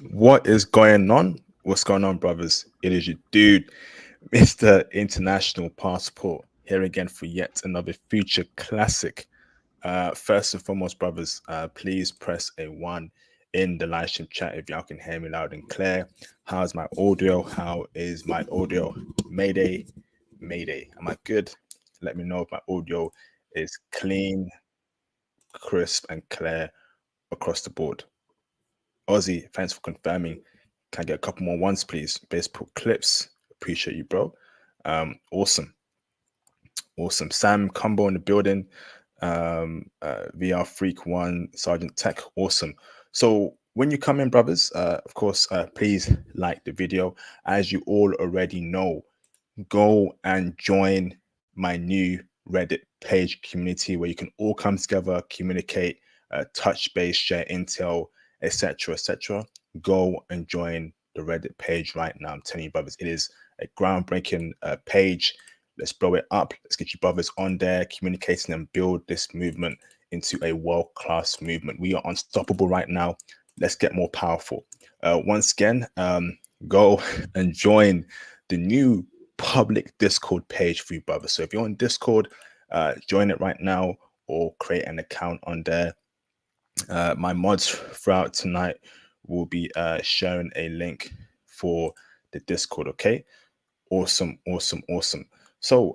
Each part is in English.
What is going on? What's going on, brothers? It is your dude, Mr. International Passport, here again for yet another future classic. First and foremost, brothers, please press a one in the live stream chat if y'all can hear me loud and clear. How's my audio? How is my audio? Mayday, Mayday. Am I good? Let me know if my audio is clean, crisp, and clear across the board. Ozzy, thanks for confirming. Can I get a couple more ones, please? Baseball clips. Appreciate you, bro. Awesome. Awesome. Sam Combo in the building. VR Freak One, Sergeant Tech. Awesome. So when you come in, brothers, of course, please like the video. As you all already know, go and join my new Reddit page community where you can all come together, communicate, touch base, share intel, etc., etc. Go and join the Reddit page right now. I'm telling you, brothers, it is a groundbreaking page. Let's blow it up. Let's get you brothers on there, communicating and build this movement into a world-class movement. We are unstoppable right now. Let's get more powerful. Once again, go and join the new public Discord page for you, brothers. So if you're on Discord, join it right now or create an account on there. My mods throughout tonight will be sharing a link for the Discord. Okay, awesome, awesome, awesome. So,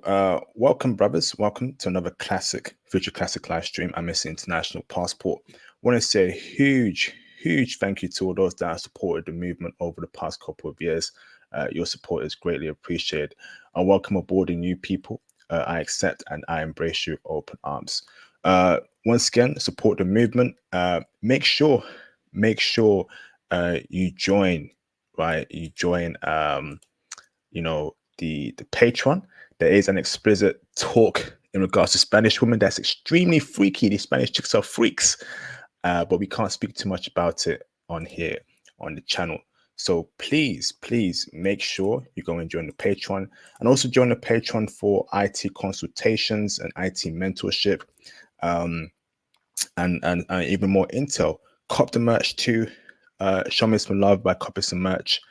welcome, brothers. Welcome to another classic, future classic live stream. I'm Mr. International Passport. Want to say a huge thank you to all those that have supported the movement over the past couple of years. Your support is greatly appreciated. I welcome aboard the new people. I accept and I embrace you with open arms. Once again, support the movement. Make sure you join, right? You join, the Patreon. There is an explicit talk in regards to Spanish women that's extremely freaky. These Spanish chicks are freaks, but we can't speak too much about it on here on the channel. So please make sure you go and join the Patreon, and also join the Patreon for IT consultations and IT mentorship, and even more intel. Cop the merch too. Show me some love by copying some merch.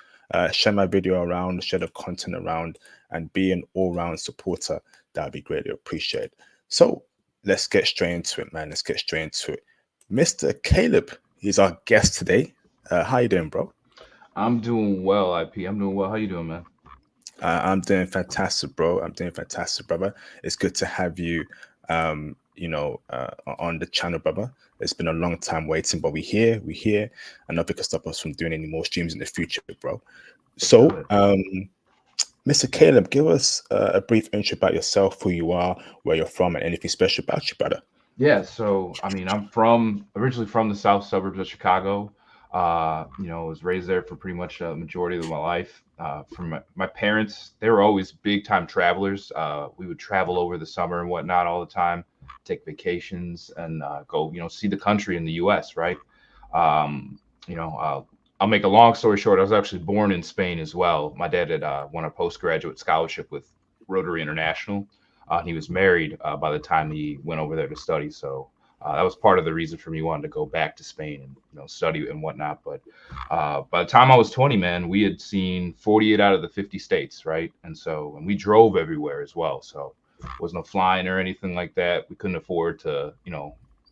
Share my video around, share the content around, and be an all-round supporter. That'd be greatly appreciated. So let's get straight into it, man. Let's get straight into it. Mr. Caleb, he's our guest today. How you doing, bro? I'm doing well, IP. I'm doing well. How you doing, man? I'm doing fantastic, bro. I'm doing fantastic, brother. It's good to have you, on the channel, brother. It's been a long time waiting, but we're here, and nothing can stop us from doing any more streams in the future, bro. Let's So, do it. Mr. Caleb, give us a brief intro about yourself, who you are, where you're from, and anything special about you, brother. Yeah, so I mean, I'm from originally from the south suburbs of Chicago. Was raised there for pretty much a majority of my life. From my parents, they were always big time travelers. We would travel over the summer and whatnot all the time, take vacations and go, see the country in the U.S. Right? Um, you know, uh, I'll make a long story short. I was actually born in Spain as well. My dad had won a postgraduate scholarship with Rotary International. He was married by the time he went over there to study. So that was part of the reason for me wanting to go back to Spain and study and whatnot. But by the time I was 20, man, we had seen 48 out of the 50 states, right? And we drove everywhere as well. So was no flying or anything like that. We couldn't afford to,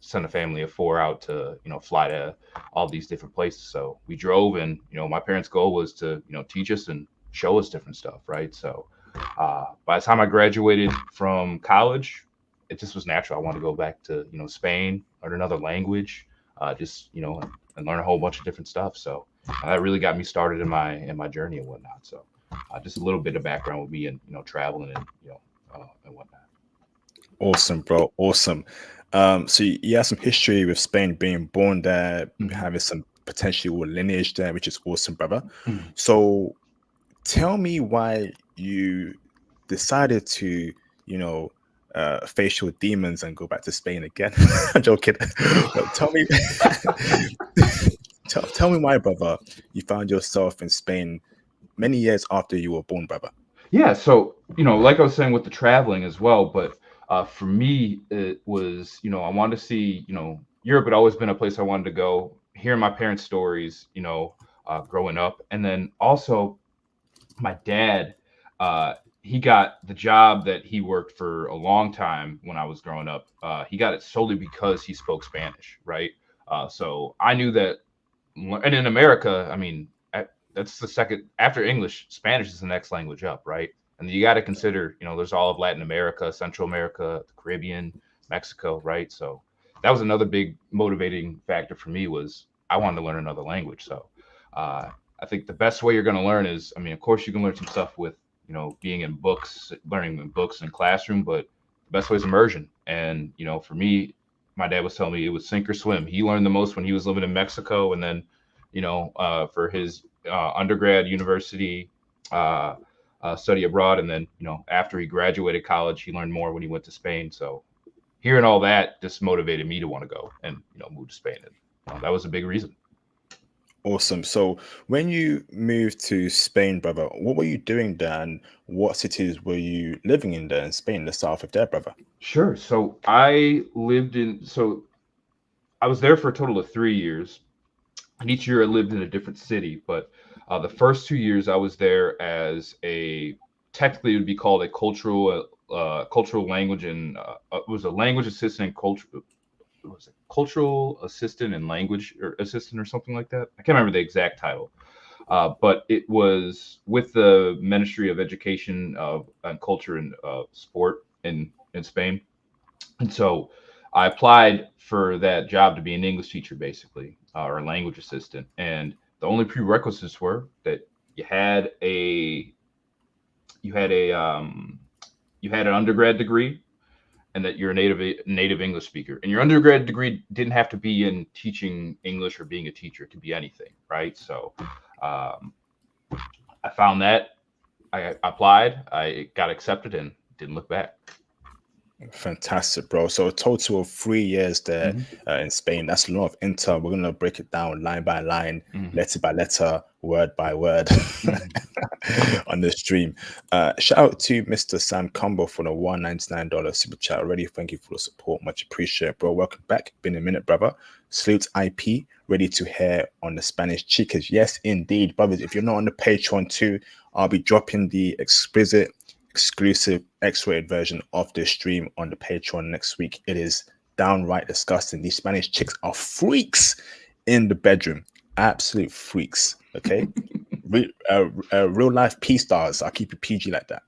send a family of four out to, fly to all these different places. So we drove, and my parents' goal was to, teach us and show us different stuff, right? So by the time I graduated from college, it just was natural. I wanted to go back to Spain, learn another language, just and learn a whole bunch of different stuff. So that really got me started in my journey and whatnot. So just a little bit of background with me and traveling and and whatnot. Awesome, bro. Awesome. So you have some history with Spain, being born there, Mhm. having some potentially lineage there, which is awesome, brother. Mhm. So tell me why you decided to, you know, face your demons and go back to Spain again. I'm joking. But tell me, tell me why, brother, you found yourself in Spain many years after you were born, brother. Yeah, so like I was saying with the traveling as well, but for me, it was I wanted to see Europe had always been a place I wanted to go. Hearing my parents' stories, growing up. And then also my dad, uh, he got the job that he worked for a long time when I was growing up. He got it solely because he spoke Spanish, right? So I knew that, and in America, I mean, that's the second after English. Spanish is the next language up, right? And you got to consider, there's all of Latin America, Central America, the Caribbean, Mexico, right? So that was another big motivating factor for me was I wanted to learn another language. So uh, I think the best way you're going to learn is, I mean, of course, you can learn some stuff with, being in books, learning in books and classroom, but the best way is immersion. And, for me, my dad was telling me it was sink or swim. He learned the most when he was living in Mexico. And then, for his undergrad, university, uh, study abroad. And then, after he graduated college, he learned more when he went to Spain. So hearing all that just motivated me to want to go and, move to Spain. And that was a big reason. Awesome. So when you moved to Spain, brother, what were you doing there, and what cities were you living in there in Spain, the south of there, brother? Sure. So I was there for a total of 3 years. And each year I lived in a different city. But the first 2 years I was there as technically it would be called a cultural language and it was a language assistant and was it cultural assistant and language or assistant or something like that. I can't remember the exact title. But it was with the Ministry of Education and Culture and Sport in Spain. And so I applied for that job to be an English teacher, basically, or a language assistant. And the only prerequisites were that you had a you had a you had an undergrad degree, and that you're a native English speaker. And your undergrad degree didn't have to be in teaching English or being a teacher; it could be anything, right? So um, I found that I applied, I got accepted, and didn't look back. Fantastic, bro. So a total of 3 years there Hmm. in Spain. That's a lot of intel. We're gonna break it down line by line, Hmm. letter by letter, word by word Hmm. on the stream. Shout out to Mr. Sam Combo for the $199 super chat already. Thank you for the support. Much appreciated, bro. Welcome back. Been a minute, brother. Salute IP. Ready to hear on the Spanish chicas. Yes, indeed, brothers. If you're not on the Patreon too, I'll be dropping the explicit exclusive X-rated version of this stream on the Patreon next week. It is downright disgusting. These Spanish chicks are freaks in the bedroom, absolute freaks. Okay, real life P stars. I'll keep it PG like that,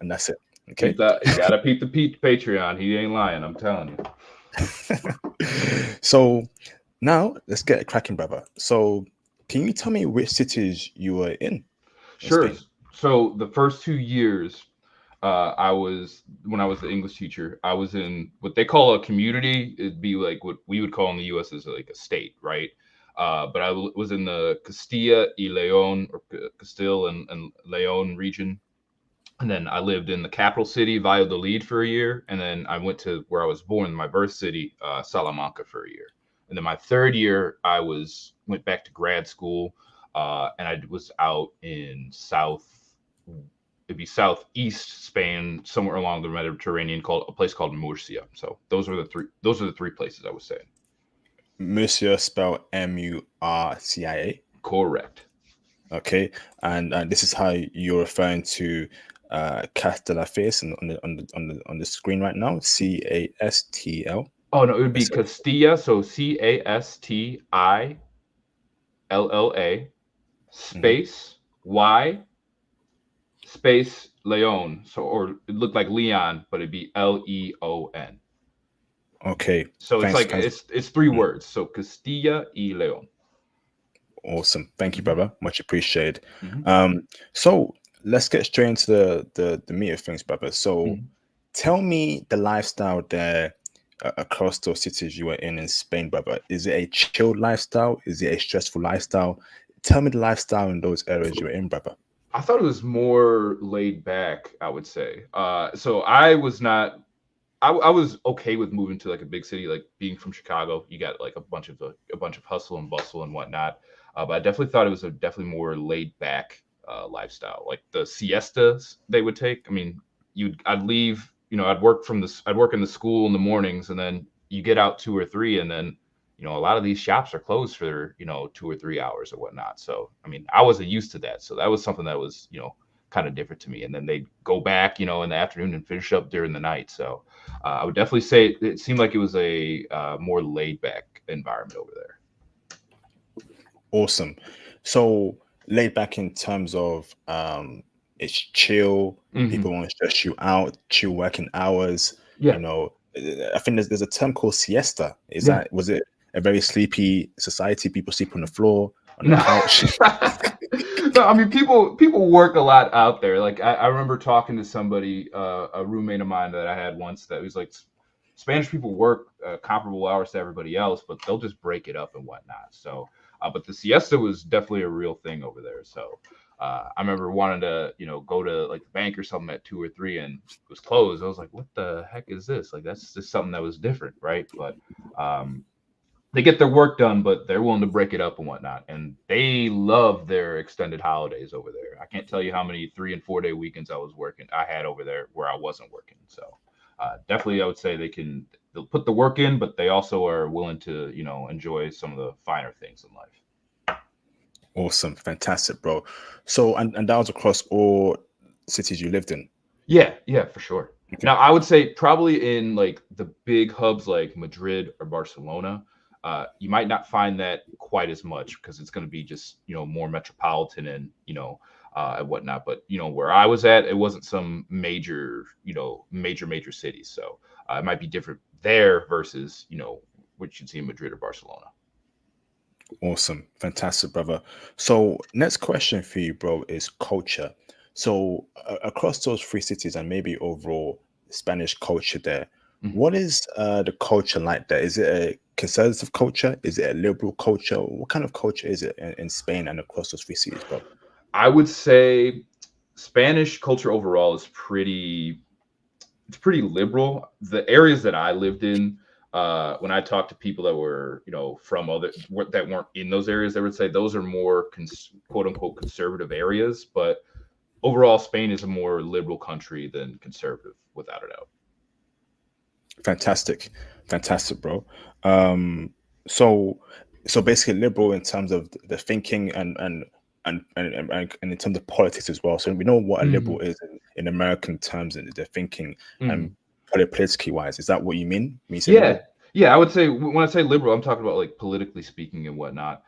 and that's it. Okay. Peep that. You gotta peep the Patreon. He ain't lying. I'm telling you. So now let's get it cracking, brother. So can you tell me which cities you were in Sure. Spain? So the first 2 years, I was when I was the English teacher, I was in what they call a community. It'd be like what we would call in the U.S. as like a state, right? But was in the Castilla y León or Castile and León region, and then I lived in the capital city, Valladolid, for a year, and then I went to where I was born, my birth city, Salamanca, for a year. And then my third year, went back to grad school, and I was out in it'd be southeast Spain, somewhere along the Mediterranean, called a place called Murcia. So those are the three. Those are the three places I was saying. Murcia, spelled Murcia. Correct. Okay, and this is how you're referring to Castelafes on the screen right now. Castl. Oh no, it would be That's it. Castilla. So Castilla Mhm. space Y space Leon. So or it looked like Leon, but it'd be Leon. Okay, So it's thanks, like thanks. it's three Mm, words. So Castilla y Leon. awesome, thank you, Hmm. brother. Much appreciated. Hmm. So let's get straight into the meat of things, brother. So Hmm. tell me the lifestyle there across those cities you were in Spain, brother. Is it a chilled lifestyle? Is it a stressful lifestyle? Tell me the lifestyle in those areas you were in, brother. I thought it was more laid back, I would say. So I was not. I was okay with moving to like a big city, like being from Chicago. You got like a bunch of hustle and bustle and whatnot. But I definitely thought it was a definitely more laid back lifestyle. Like the siestas they would take. I mean, I'd leave. I'd work in the school in the mornings, and then you get out 2 or 3, and then a lot of these shops are closed for 2 or 3 hours or whatnot. So I mean, I wasn't used to that, so that was something that was kind of different to me. And then they go back in the afternoon and finish up during the night. So I would definitely say it seemed like it was a more laid back environment over there. Awesome. So laid back in terms of it's chill. Hmm. People won't stress you out. Chill working hours. Yeah, You know, I think there's a term called siesta. yeah. Was it a very sleepy society? People sleep on the floor, on the No. couch. No, I mean people work a lot out there. Like I remember talking to somebody, a roommate of mine that I had once, that was like, Spanish people work comparable hours to everybody else, but they'll just break it up and whatnot. So, but the siesta was definitely a real thing over there. So, I remember wanting to, go to like the bank or something at 2 or 3, and it was closed. I was like, "What the heck is this?" Like, that's just something that was different, right? But um, they get their work done, but they're willing to break it up and whatnot. And they love their extended holidays over there. I can't tell you how many 3 and 4 day weekends I had over there where I wasn't working. So definitely, I would say they'll put the work in, but they also are willing to enjoy some of the finer things in life. Awesome, fantastic, bro. So and that was across all cities you lived in. Yeah, yeah, for sure. Okay. Now, I would say probably in like the big hubs like Madrid or Barcelona, you might not find that quite as much because it's going to be just more metropolitan and whatnot. But where I was at, it wasn't some major cities, so it might be different there versus what you'd see in Madrid or Barcelona. Awesome. Fantastic, brother. So, next question for you, bro, is culture. So, across those three cities and maybe overall Spanish culture there, Mhm. what is the culture like there? Is it a conservative culture? Is it a liberal culture? What kind of culture is it in Spain and across those three cities, bro? I would say Spanish culture overall is pretty liberal. The areas that I lived in, when I talked to people that were, from that weren't in those areas, they would say those are more quote unquote conservative areas. But overall, Spain is a more liberal country than conservative, without a doubt. Fantastic, fantastic, bro. Um, so so basically liberal in terms of the thinking and in terms of politics as well. So we know what a Hmm. liberal is in American terms and the thinking and Hmm. politically wise. Is that what you mean when you say Yeah, liberal? yeah. I would say when I say liberal, I'm talking about like politically speaking and whatnot.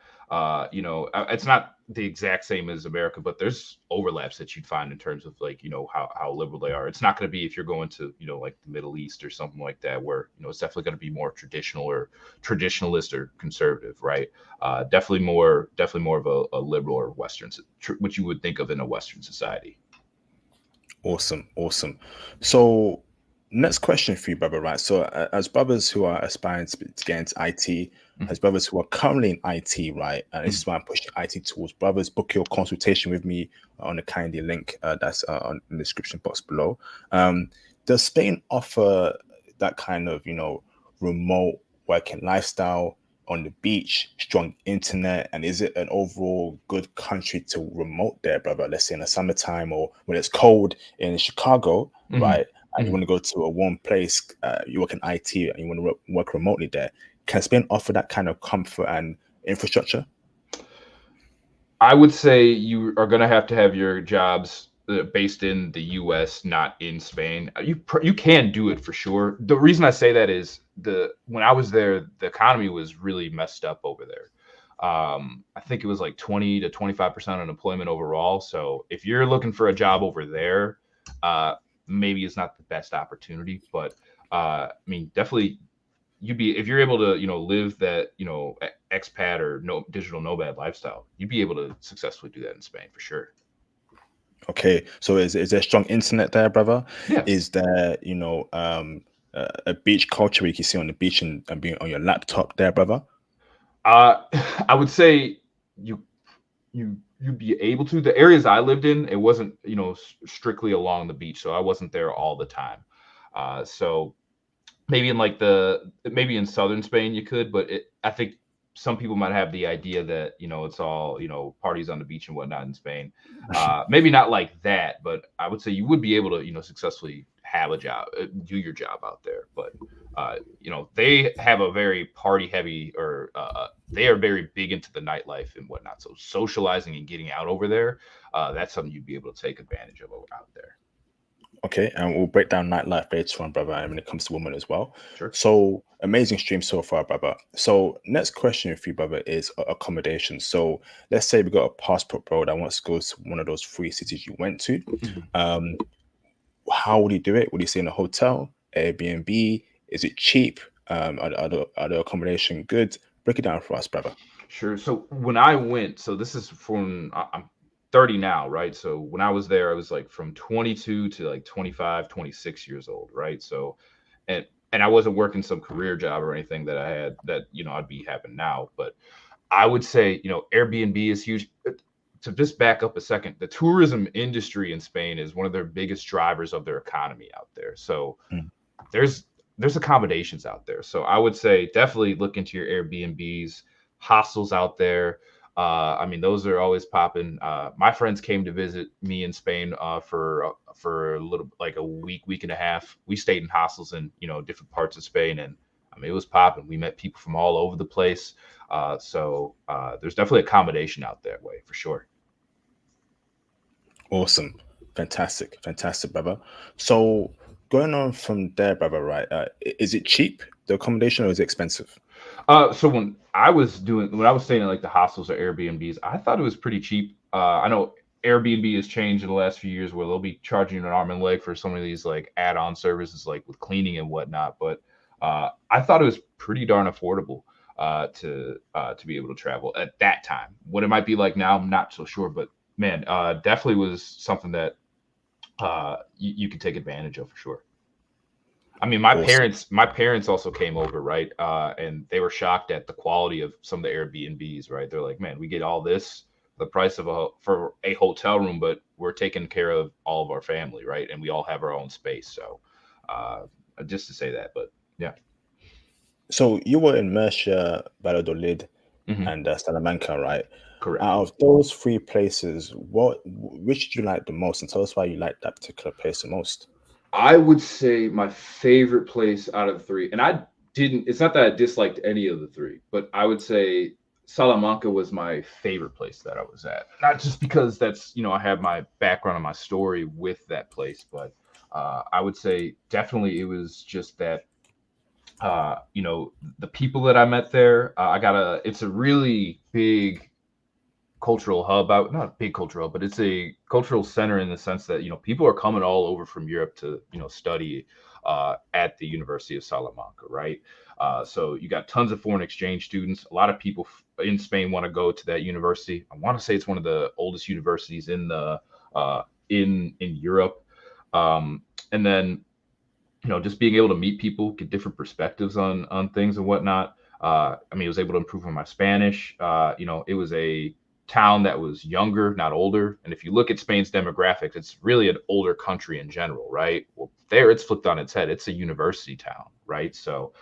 It's not the exact same as America, but there's overlaps that you'd find in terms of like how liberal they are. It's not going to be if you're going to like the Middle East or something like that, where it's definitely going to be more traditional or traditionalist or conservative, right? Definitely more of a liberal or Western, what you would think of in a Western society. Awesome, awesome. So, next question for you, brother. Right. So, as brothers who are aspiring to get into IT, Mhm. as brothers who are currently in IT, right, and this Mhm. is why I'm pushing IT tools. Brothers, book your consultation with me on the Kindly link that's in the description box below. Um, does Spain offer that kind of remote working lifestyle? On the beach, strong internet, and is it an overall good country to remote there, brother? Let's say in the summertime or when it's cold in Chicago, Mhm. right? And you Mhm. want to go to a warm place, you work in IT and you want to work remotely there. Can Spain offer that kind of comfort and infrastructure? I would say you are going to have your jobs based in the U.S., not in Spain. You can do it for sure. The reason I say that is the when I was there, the economy was really messed up over there. I think it was like 20 to 25% unemployment overall. So if you're looking for a job over there, uh, maybe it's not the best opportunity. But I mean, definitely you'd be if you're able to live that expat or no digital nomad lifestyle, you'd be able to successfully do that in Spain for sure. Okay, so is there strong internet there, brother? Yeah. Is there, a beach culture where you can see on the beach and be on your laptop there, brother? uh I would say you you'd be able to. The areas I lived in, it wasn't strictly along the beach, so I wasn't there all the time. So maybe in southern Spain you could, but I think some people might have the idea that it's all parties on the beach and whatnot in Spain. Maybe not like that, but I would say you would be able to successfully have a job, do your job out there. But they have a very party heavy, or they are very big into the nightlife and whatnot. So socializing and getting out over there, that's something you'd be able to take advantage of out there. Okay, and we'll break down nightlife later on, brother, and when it comes to women as well. Sure. So amazing stream so far, brother. So next question for you, brother, is accommodation. So let's say we got a passport bro that wants to go to one of those three cities you went to. Mhm. Um, how would he do it? Would he stay in a hotel, Airbnb? Is it cheap? Are the accommodation good? Break it down for us, brother. Sure. So when I went, so this is from I'm 30 now, right? So when I was there, I was like from 22 to like 25, 26 years old, right? So and and I wasn't working some career job or anything that I had that, I'd be having now, but I would say, Airbnb is huge. To just back up a second, the tourism industry in Spain is one of their biggest drivers of their economy out there. So Mm. there's there's accommodations out there. So I would say definitely look into your Airbnbs, hostels out there. I mean, those are always popping. My friends came to visit me in Spain for a little, like a week and a half. We stayed in hostels in different parts of Spain, and I mean it was popping. We met people from all over the place. So there's definitely accommodation out that way for sure. Awesome. Fantastic, brother. So going on from there, brother, right? Is it cheap, the accommodation, or is it expensive? So when I was staying in like the hostels or Airbnbs, I thought it was pretty cheap. I know Airbnb has changed in the last few years where they'll be charging you an arm and leg for some of these like add-on services like with cleaning and whatnot. But I thought it was pretty darn affordable to be able to travel at that time. What it might be like now, I'm not so sure. But man, definitely was something that you could take advantage of for sure. I mean, Awesome. my parents also came over, right? And they were shocked at the quality of some of the Airbnbs, right? They're like, man, we get all this the price of for a hotel room, but we're taking care of all of our family, right? And we all have our own space. So, uh, just to say that, but yeah. So you were in Murcia, Valladolid, Hmm. and Salamanca, right? Correct. Out of those three places, which did you like the most, and tell us why you like that particular place the most? I would say my favorite place out of the three, and it's not that I disliked any of the three, but I would say Salamanca was my favorite place that I was at. Not just because I have my background and my story with that place, but I would say definitely it was just that, the people that I met there, it's a really big cultural hub out, not a big cultural hub, but it's a cultural center in the sense that people are coming all over from Europe to study at the University of Salamanca, right? So you got tons of foreign exchange students. A lot of people in Spain want to go to that university. I want to say it's one of the oldest universities in the in Europe. And then just being able to meet people, get different perspectives on things and whatnot. I mean, I was able to improve on my Spanish. It was a town that was younger, not older. And if you look at Spain's demographics, it's really an older country in general, right? Well, there it's flipped on its head. It's a university town, right? So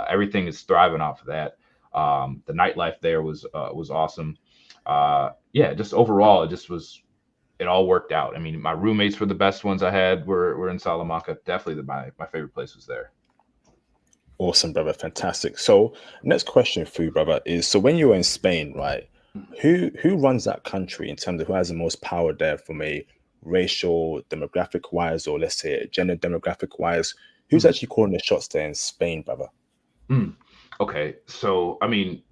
everything is thriving off of that. The nightlife there was awesome. Yeah, just overall, it all worked out. I mean, my roommates were the best ones I had were in Salamanca. Definitely my favorite place was there. Awesome, brother. Fantastic. So next question for you, brother, is so when you were in Spain, right? Who runs that country in terms of who has the most power there from a racial demographic wise, or let's say a gender demographic wise? Who's Mhm. actually calling the shots there in Spain, brother? Mm. Okay, so I mean,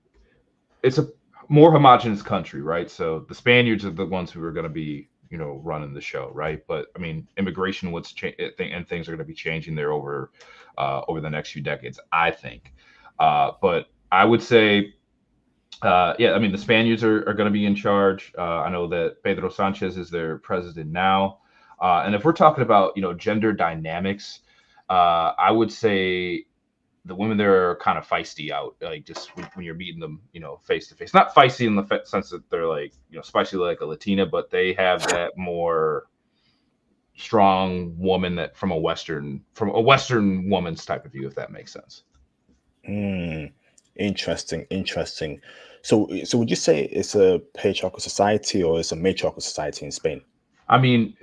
it's a more homogenous country, right? So the Spaniards are the ones who are going to be, running the show, right? But I mean, immigration and things are going to be changing there over the next few decades, I think. But I would say, yeah, I mean, the Spaniards are going to be in charge. I know that Pedro Sanchez is their president now, and if we're talking about gender dynamics, I would say the women there are kind of feisty out, like just when you're meeting them, face to face. Not feisty in the sense that they're like, spicy like a Latina, but they have that more strong woman that from a Western woman's type of view, if that makes sense. Hmm. Interesting. So would you say it's a patriarchal society or it's a matriarchal society in Spain? I mean,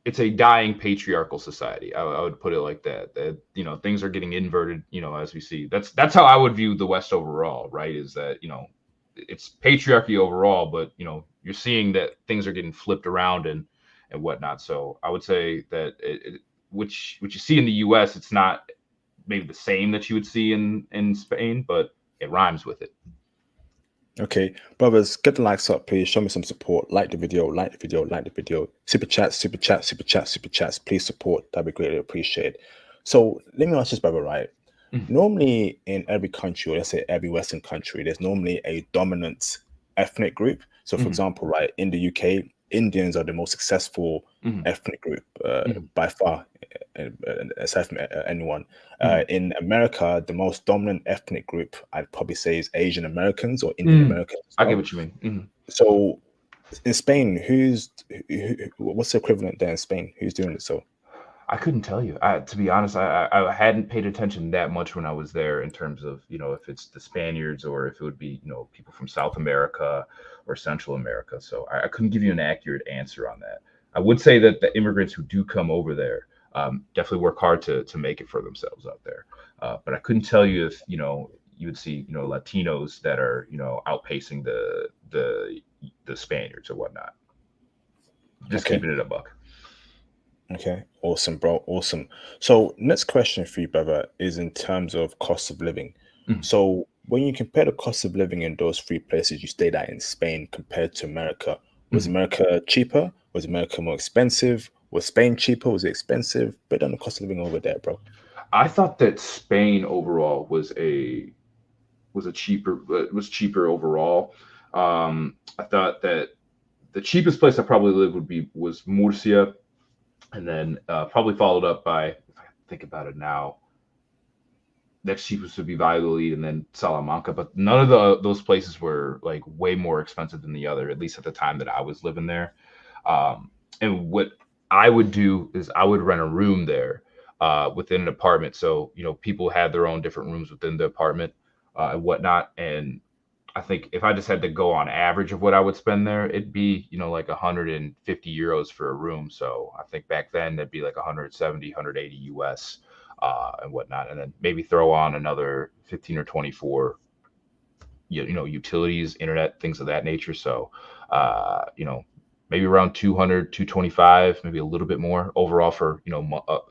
it's a dying patriarchal society. I would put it like that. That things are getting inverted. As we see. That's how I would view the West overall. Right? Is that it's patriarchy overall, but you're seeing that things are getting flipped around and whatnot. So I would say that which you see in the U.S. It's not maybe the same that you would see in Spain, but it rhymes with it. Okay, brothers, get the likes up, please. Show me some support. Like the video, like the video, like the video. Super chat, super chat, super chat, super chats. Please support. That'd be greatly appreciated. So let me ask this, brother, right? Mhm. Normally in every country, or let's say every Western country, there's normally a dominant ethnic group. So for Mhm. example, right, in the UK, Indians are the most successful Mhm. ethnic group Mhm. by far, aside from anyone. Mhm. In America, the most dominant ethnic group I'd probably say is Asian Americans or Indian Mhm. Americans as I get well. what you mean. Mhm. So in Spain, what's the equivalent there in Spain? Who's doing it? So I couldn't tell you. To be honest, I hadn't paid attention that much when I was there in terms of if it's the Spaniards or if it would be people from South America or Central America. So I couldn't give you an accurate answer on that. I would say that the immigrants who do come over there definitely work hard to make it for themselves out there. But I couldn't tell you if you would see Latinos that are outpacing the Spaniards or whatnot. Just okay. keeping it a buck. Okay, awesome, bro. Awesome. So, next question for you, brother, is in terms of cost of living. Mhm. So, when you compare the cost of living in those three places you stayed at in Spain compared to America, was Mhm. America cheaper? Was America more expensive? Was Spain cheaper? Was it expensive? But on the cost of living over there, bro. I thought that Spain overall was cheaper overall. I thought that the cheapest place I probably lived was Murcia, and then probably followed up by, if I think about it now, next cheapest would be Valladolid and then Salamanca. But none of those places were like way more expensive than the other, at least at the time that I was living there. And what I would do is I would rent a room there within an apartment. So people had their own different rooms within the apartment and whatnot. And I think if I just had to go on average of what I would spend there, it'd be, like 150 euros for a room. So I think back then that'd be like 170, 180 US and whatnot. And then maybe throw on another 15 or 24, utilities, internet, things of that nature. So, maybe around 200, 225, maybe a little bit more overall for,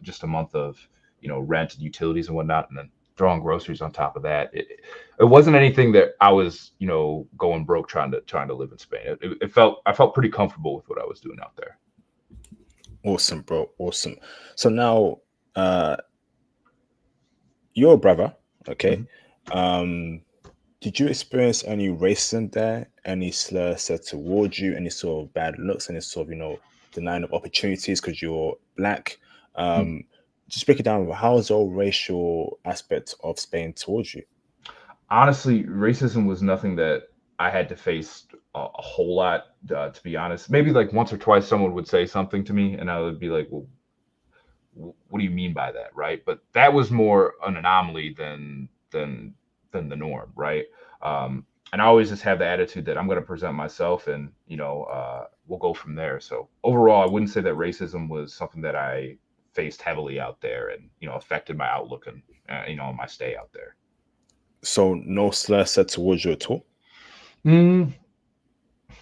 just a month of, rent and utilities and whatnot. And then throwing groceries on top of that. It wasn't anything that I was, going broke trying to live in Spain. I felt pretty comfortable with what I was doing out there. Awesome, bro. Awesome. So now, uh, you're a brother, okay? Mhm. Um, Did you experience any racism there? Any slur said towards you? Any sort of bad looks? Any sort of, denying of opportunities because you're black? Hmm. Um, just break it down. How is the whole racial aspect of Spain towards you? Honestly, racism was nothing that I had to face a whole lot, to be honest. Maybe like once or twice someone would say something to me, and I would be like, well, what do you mean by that, right? But that was more an anomaly than the norm, right? And I always just have the attitude that I'm going to present myself, and we'll go from there. So overall, I wouldn't say that racism was something that I faced heavily out there, and affected my outlook and my stay out there. So no slur said towards you at all? Mm, I'm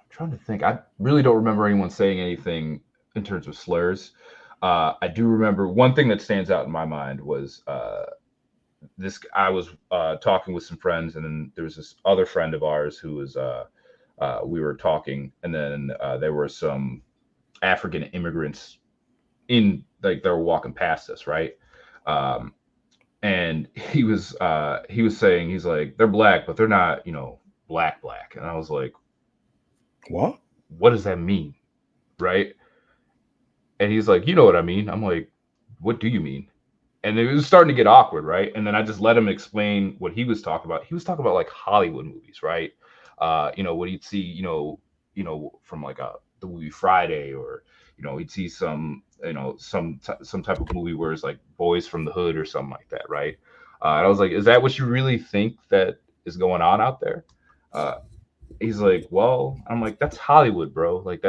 trying to think. I really don't remember anyone saying anything in terms of slurs. I do remember one thing that stands out in my mind was this. I was talking with some friends, and then there was this other friend of ours who was. We were talking, and then there were some African immigrants in like they were walking past us, right? Um, and he was saying he's like they're black, but they're not black, and I was like, What? what does that mean, right? And he's like, you know what I mean? I'm like, what do you mean? And it was starting to get awkward, right? And then I just let him explain what he was talking about. He was talking about like Hollywood movies, right? What he'd see, from like the movie Friday, or he'd see some type of movie where it's like Boys from the Hood or something like that, right? And I was like, is that what you really think that is going on out there? Uh, he's like, well, I'm like, that's Hollywood, bro. Like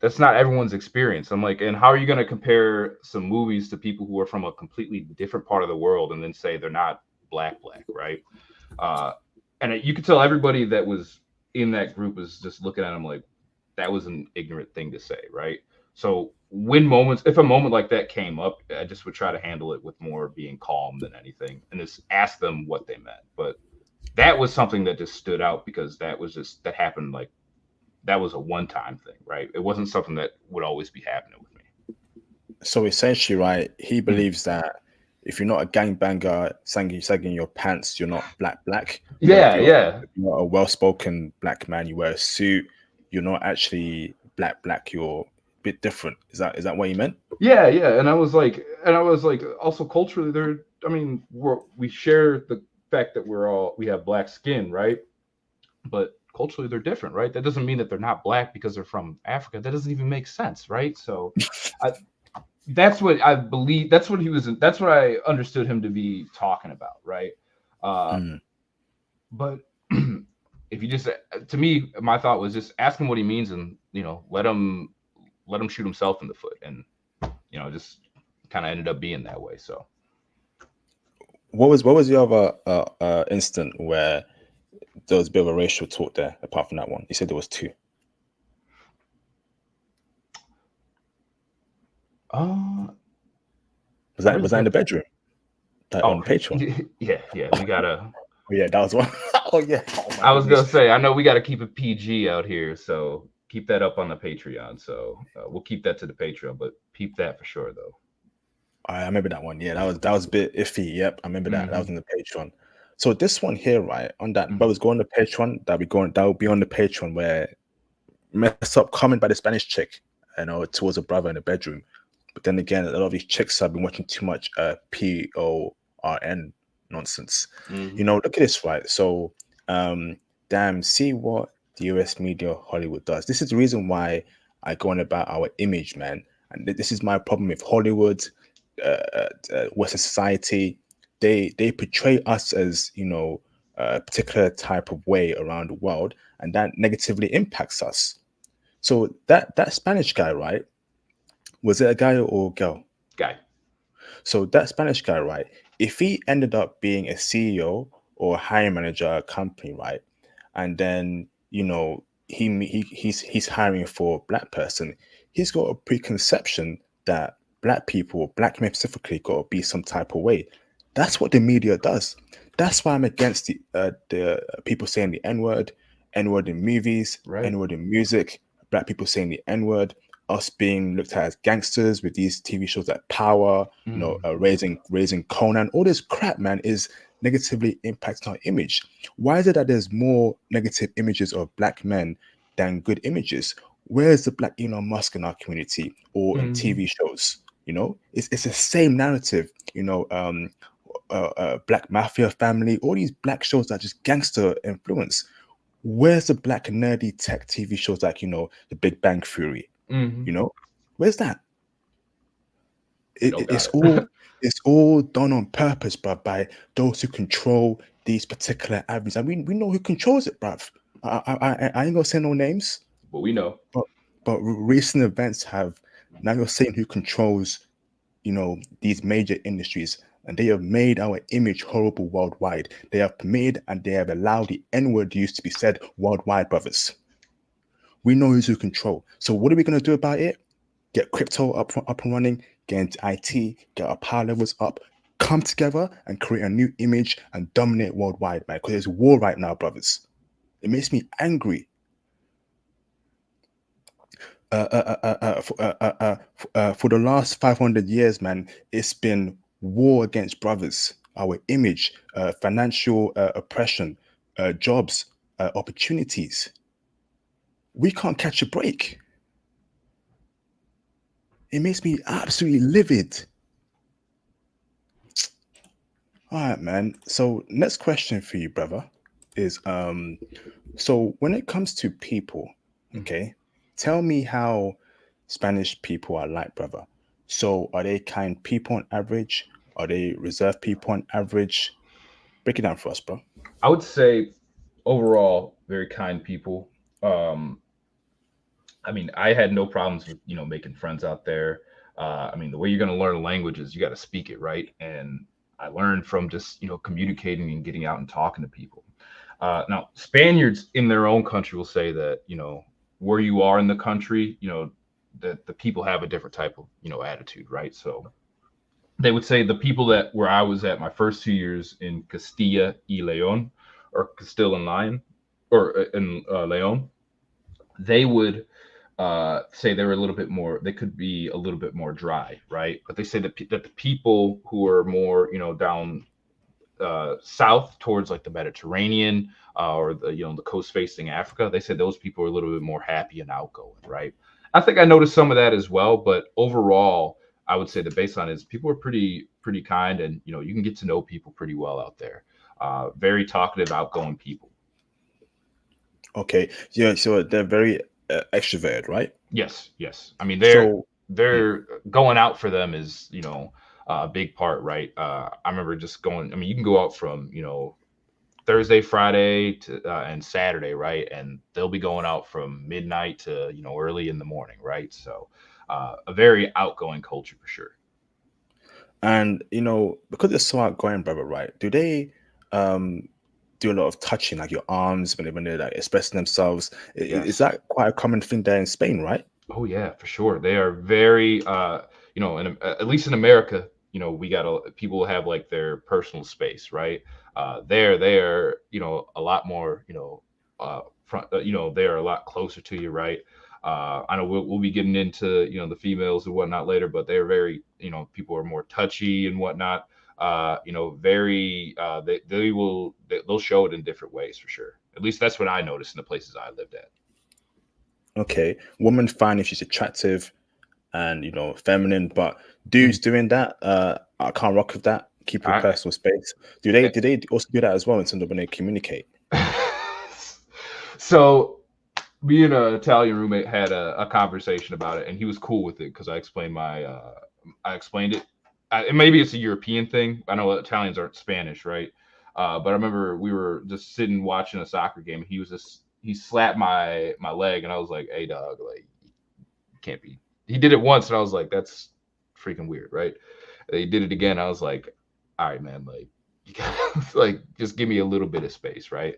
that's not everyone's experience. I'm like, and how are you going to compare some movies to people who are from a completely different part of the world and then say they're not black, right? Uh, and you could tell everybody that was in that group was just looking at him like that was an ignorant thing to say, right? So if a moment like that came up, I just would try to handle it with more being calm than anything, and just ask them what they meant. But that was something that just stood out because that happened like that was a one time thing, right? It wasn't something that would always be happening with So essentially, right, he me. believes that if you're not a gangbanger sagging your pants, you're not black. But Yeah, yeah, if you're a well-spoken black man, you wear a suit, you're not actually black. You're a bit different. Is that what you meant? yeah. And I was like, also culturally, there. I mean, we share the fact that we have black skin, right? But culturally, they're different, right? That doesn't mean that they're not black because they're from Africa. That doesn't even make sense, right? So, I, that's what I believe. That's what he was. That's what I understood him to be talking about, right? Uh, Mm. but if you just, to me, my thought was just ask him what he means, and let him shoot himself in the foot, and just kind of ended up being that way. So, What was the other instant where there was a bit of a racial talk there? Apart from that one, you said there was two. uh, Was I that really was that in can't. the bedroom? Like Oh, on Patreon? yeah. We gotta. Oh yeah, that was one. Oh yeah. Oh my I was gonna goodness. say, I know we gotta keep it PG out here, so keep that up on the Patreon. So we'll keep that to the Patreon, but peep that for sure, though. I remember that one. Yeah, that was a bit iffy. Yep, I remember that. That was Hmm. on the Patreon. So this one here, right, on that, Hmm. brothers go on the Patreon. That will be on the Patreon where mess up comment by the Spanish chick, towards a brother in the bedroom. But then again, a lot of these chicks have been watching too much PORN nonsense. Hmm. Look at this, right? So, um, damn, see what the US media Hollywood does. This is the reason why I go on about our image, man. And this is my problem with Hollywood, Western society. They portray us as a particular type of way around the world, and that negatively impacts us. So that Spanish guy, right? Was it a guy or a girl? Guy. So that Spanish guy, right? If he ended up being a CEO or a hiring manager at a company, right, and then he's hiring for a black person, he's got a preconception that black people, black men specifically, got to be some type of way. That's what the media does. That's why I'm against the people saying the N word in movies, Right. N word in music, black people saying the N word, us being looked at as gangsters with these TV shows like Power, Mm. raising Conan. All this crap, man, is negatively impacting our image. Why is it that there's more negative images of black men than good images? Where's the black Elon Musk in our community or in Hmm. TV shows? It's the same narrative. Black mafia family, all these black shows that are just gangster influence. Where's the black nerdy tech TV shows like The Big Bang Theory? Hmm. You know, where's that? No It's doubt. all done on purpose, bruv, by those who control these particular avenues. And we know who controls it, bruv. I ain't gonna say no names, But we know. but recent events have now you're saying who controls these major industries, and they have made our image horrible worldwide. They have made and they have allowed the N-word use to be said worldwide, brothers. We know who's who control. So what are we gonna do about it? Get crypto up and running, get into IT, get our power levels up, come together and create a new image and dominate worldwide, man. Because there's war right now, brothers. It makes me angry. For the last 500 years, man, it's been war against brothers, our image, financial oppression, jobs, opportunities. We can't catch a break. It makes me absolutely livid. All right, man. So next question for you, brother, is so when it comes to people, Mm. okay, tell me how Spanish people are like, brother. So are they kind people on average? Are they reserved people on average? Break it down for us, bro. I would say overall very kind people. Um, I mean, I had no problems with making friends out there. I mean, the way you're going to learn a language is you got to speak it, right? And I learned from just communicating and getting out and talking to people. Now, Spaniards in their own country will say that where you are in the country, that the people have a different type of attitude, right? So they would say the people that where I was at my first 2 years in Castilla y Leon, or Castile and Lion, or in Leon, they would say they were a little bit more. They could be a little bit more dry, right? But they say that the people who are more, down south towards like the Mediterranean or the coast facing Africa, they said those people are a little bit more happy and outgoing, right? I think I noticed some of that as well, but overall, I would say the baseline is people are pretty kind, and you can get to know people pretty well out there. Very talkative, outgoing people. Okay, yeah, so they're very extroverted, right? Yes, yes. I mean, So, mm, they're going out for them is a big part, right? I remember just going. I mean, you can go out from Thursday, Friday to and Saturday, right? And they'll be going out from midnight to early in the morning, right? So a very outgoing culture for sure. and because they're so outgoing, brother, right? Do they um do a lot of touching, like your arms when they're like expressing themselves? Is Yes. that quite a common thing there in Spain, right? Oh yeah, for sure. They are very, at least in America, we got people have like their personal space, right? They are, a lot more, they are a lot closer to you, right? I know we'll be getting into, the females and whatnot later, but they're very, people are more touchy and whatnot. Very, they'll show it in different ways for sure. At least that's what I noticed in the places I lived at. Okay, women find if she's attractive and feminine, but Mhm. dudes doing that, I can't rock with that. Keep your I, personal space. Do they also do that as well in terms of when they communicate? So me and an Italian roommate had a conversation about it, and he was cool with it because I explained it. And maybe it's a European thing. I know Italians aren't Spanish, right? But I remember we were just sitting watching a soccer game, and he slapped my leg, and I was like, "Hey, dog, like you can't be." He did it once, and I was like, "That's freaking weird, right?" And he did it again. I was like, "All right, man, like you got like just give me a little bit of space, right?"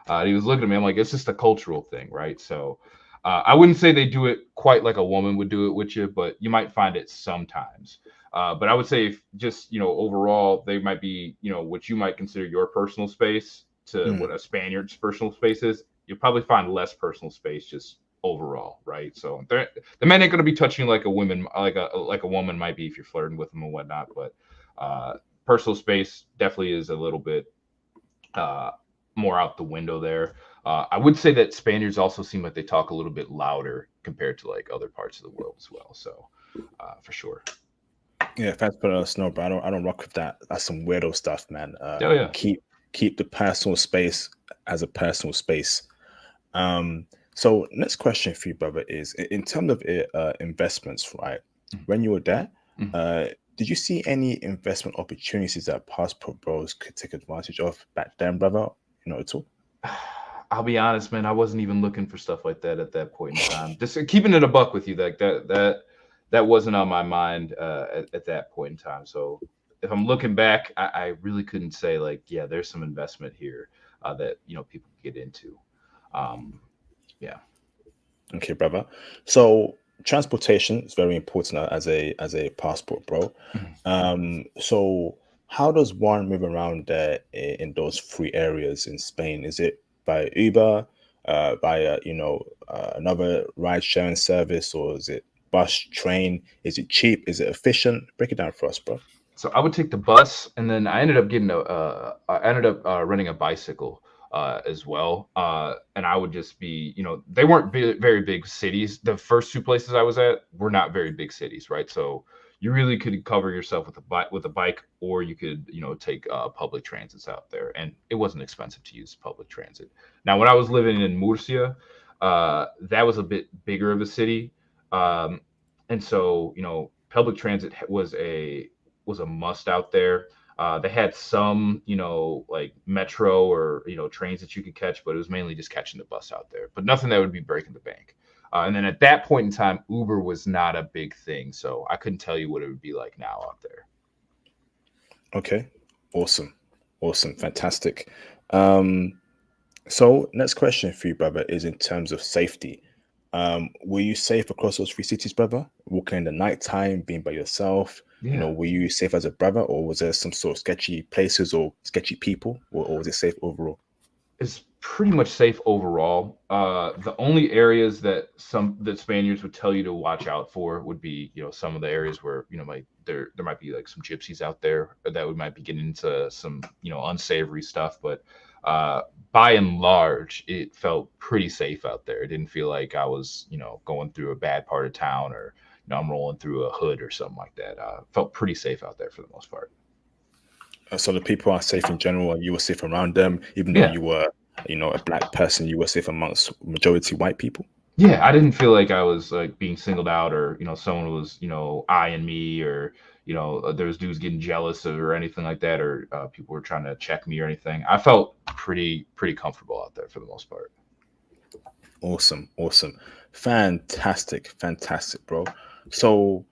And he was looking at me. I'm like, it's just a cultural thing, right? So I wouldn't say they do it quite like a woman would do it with you, but you might find it sometimes. But I would say if just overall, they might be what you might consider your personal space to Mm. what a Spaniard's personal space is. You'll probably find less personal space just overall, right? So the men ain't gonna be touching you like a woman, like a woman might be if you're flirting with them and whatnot. But uh, personal space definitely is a little bit uh, more out the window there. I would say that Spaniards also seem like they talk a little bit louder compared to like other parts of the world as well. So for sure. Yeah, thanks for letting us know, but I don't rock with that. That's some weirdo stuff, man. Oh yeah. Keep the personal space as a personal space. So next question for you, brother, is in terms of investments, right? When you were there, Mhm. uh, did you see any investment opportunities that passport bros could take advantage of back then, brother? At all? I'll be honest, man. I wasn't even looking for stuff like that at that point in time. Just keeping it a buck with you, like that wasn't on my mind at that point in time. So if I'm looking back, I really couldn't say like, yeah, there's some investment here that people can get into. Um, yeah. Okay, brother. So transportation is very important as a passport, bro. Mhm. So how does one move around there in those three areas in Spain? Is it by Uber, by another ride sharing service, or is it bus, train? Is it cheap? Is it efficient? Break it down for us, bro. So I would take the bus, and then I ended up renting a bicycle as well. And I would just be, they weren't very big cities. The first two places I was at were not very big cities, right? So you really could cover yourself with a bike, or you could, take public transits out there, and it wasn't expensive to use public transit. Now, when I was living in Murcia, that was a bit bigger of a city. Um, and so public transit was a must out there. They had some, like metro or trains that you could catch, but it was mainly just catching the bus out there. But nothing that would be breaking the bank. And then at that point in time, Uber was not a big thing, so I couldn't tell you what it would be like now out there. Okay. Awesome. Awesome. Fantastic. Um, so next question for you, brother, is in terms of safety. Were you safe across those three cities, brother? Walking in the nighttime, being by yourself, Yeah. were you safe as a brother, or was there some sort of sketchy places or sketchy people, or was it safe overall? Is pretty much safe overall. The only areas that Spaniards would tell you to watch out for would be, some of the areas where, there might be like some gypsies out there that would might be getting into some, unsavory stuff. But by and large, it felt pretty safe out there. It didn't feel like I was, going through a bad part of town, or, I'm rolling through a hood or something like that. Felt pretty safe out there for the most part. So the people are safe in general, and you were safe around them, even though Yeah. you were, a black person, you were safe amongst majority white people. Yeah, I didn't feel like I was like being singled out, or someone was eyeing me, or there was dudes getting jealous or anything like that, or people were trying to check me or anything. I felt pretty comfortable out there for the most part. Awesome, awesome, fantastic, fantastic, bro. So,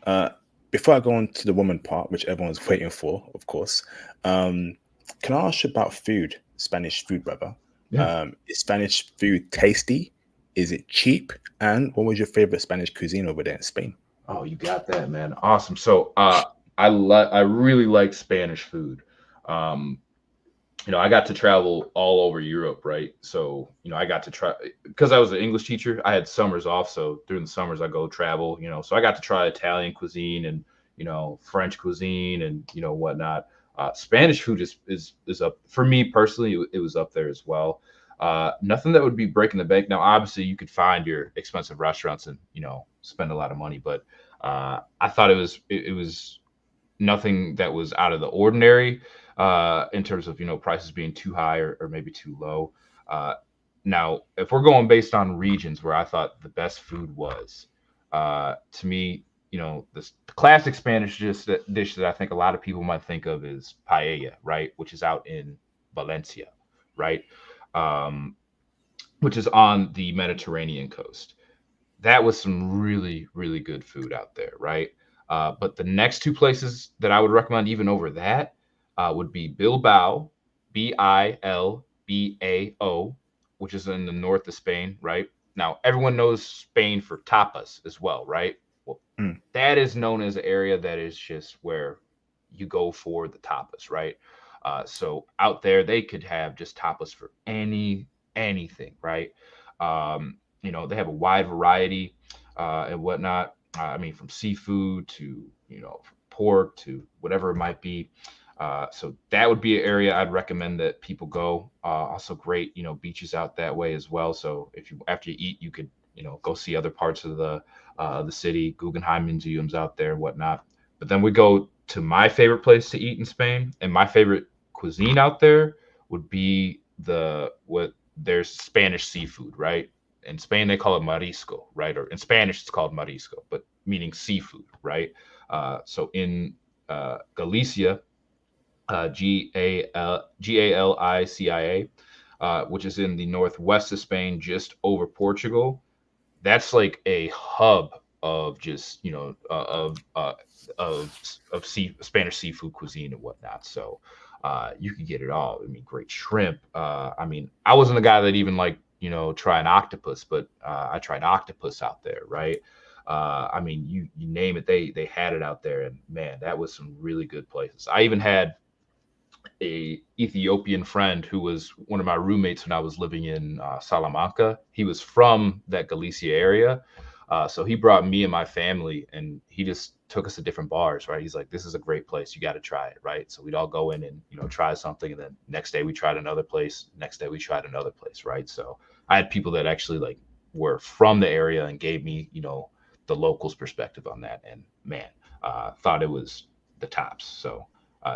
uh, before I go on to the woman part, which everyone's waiting for, of course, um, can I ask you about food, Spanish food, brother? Yeah. Is Spanish food tasty? Is it cheap? And what was your favorite Spanish cuisine over there in Spain? Oh, you got that, man. Awesome. So, I really like Spanish food. Um, I got to travel all over Europe, right? So, I got to try, because I was an English teacher. I had summers off, so during the summers I go travel. So I got to try Italian cuisine, and French cuisine, and whatnot. Spanish food is up for me personally. It was up there as well. Nothing that would be breaking the bank. Now, obviously, you could find your expensive restaurants and spend a lot of money, but I thought it was nothing that was out of the ordinary, in terms of prices being too high, or maybe too low. Uh, Now, if we're going based on regions where I thought the best food was, to me, this classic Spanish dish that I think a lot of people might think of is paella, right? Which is out in Valencia, right? Um, which is on the Mediterranean coast. That was some really good food out there, right? But the next two places that I would recommend, even over that, would be Bilbao, Bilbao, which is in the north of Spain, right? Now, everyone knows Spain for tapas as well, right? Well, Mm. that is known as an area that is just where you go for the tapas, right? So out there, they could have just tapas for anything, right? They have a wide variety, and whatnot. I mean, from seafood to from pork to whatever it might be. So that would be an area I'd recommend that people go. Also, great beaches out that way as well. So if you after you eat, you could go see other parts of the city. Guggenheim museums out there and whatnot. But then we go to my favorite place to eat in Spain, and my favorite cuisine out there would be what there's Spanish seafood, right? In Spain they call it marisco, right? Or in Spanish it's called marisco, but meaning seafood, right? So in Galicia, Galicia, which is in the northwest of Spain, just over Portugal. That's like a hub of just of Spanish seafood cuisine and whatnot. So you can get it all. I mean, great shrimp. I mean, I wasn't a guy that even like try an octopus, but I tried octopus out there, right? I mean, you name it, they had it out there, and man, that was some really good places. I even had a Ethiopian friend who was one of my roommates when I was living in Salamanca. He was from that Galicia area, so he brought me and my family, and he just took us to different bars. Right, he's like, "This is a great place. You got to try it." Right, so we'd all go in and try something, and then next day we tried another place. Next day we tried another place. Right, so I had people that actually like were from the area and gave me the locals' perspective on that, and man, thought it was the tops. So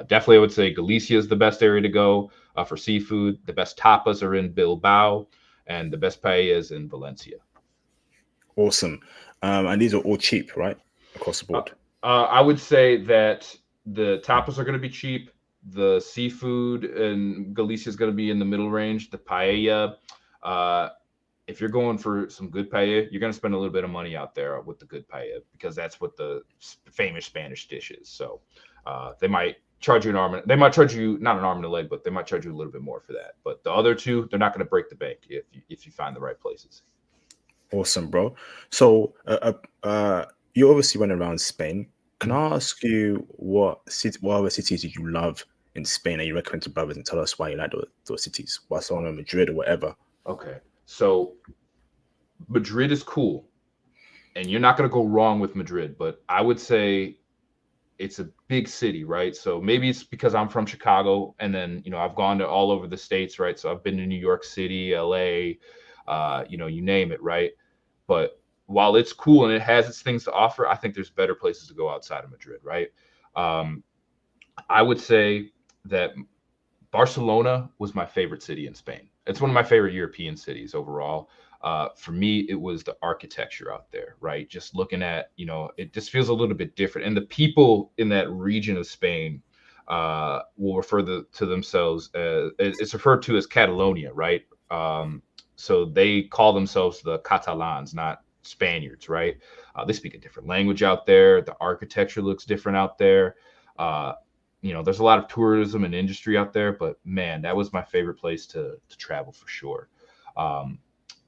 definitely, I would say Galicia is the best area to go for seafood. The best tapas are in Bilbao, and the best paellas in Valencia. Awesome. And these are all cheap, right? Across the Uh, board. I would say that the tapas are going to be cheap. The seafood in Galicia is going to be in the middle range. The paella, uh, if you're going for some good paella, you're going to spend a little bit of money out there with the good paella because that's what the famous Spanish dish is. So they might charge you an arm. They might charge you not an arm and a leg, but they might charge you a little bit more for that. But the other two, they're not going to break the bank if you find the right places. Awesome, bro. So, you obviously went around Spain. Can Mhm. I ask you what other cities did you love in Spain that you recommend to brothers, and tell us why you like those cities, Barcelona, Madrid, or whatever? Okay, so Madrid is cool, and you're not going to go wrong with Madrid. But I would say it's a big city, right? So maybe it's because I'm from Chicago, and then I've gone to all over the states, right? So I've been to New York City, LA, you name it, right? But while it's cool and it has its things to offer, I think there's better places to go outside of Madrid, right? Um, I would say that Barcelona was my favorite city in Spain. It's one of my favorite European cities overall. For me, it was the architecture out there, right? Just looking at, it just feels a little bit different. And the people in that region of Spain will refer to themselves as, it's referred to as Catalonia, right? So they call themselves the Catalans, not Spaniards, right? They speak a different language out there. The architecture looks different out there. Uh, there's a lot of tourism and industry out there, but man, that was my favorite place to travel for sure. Um,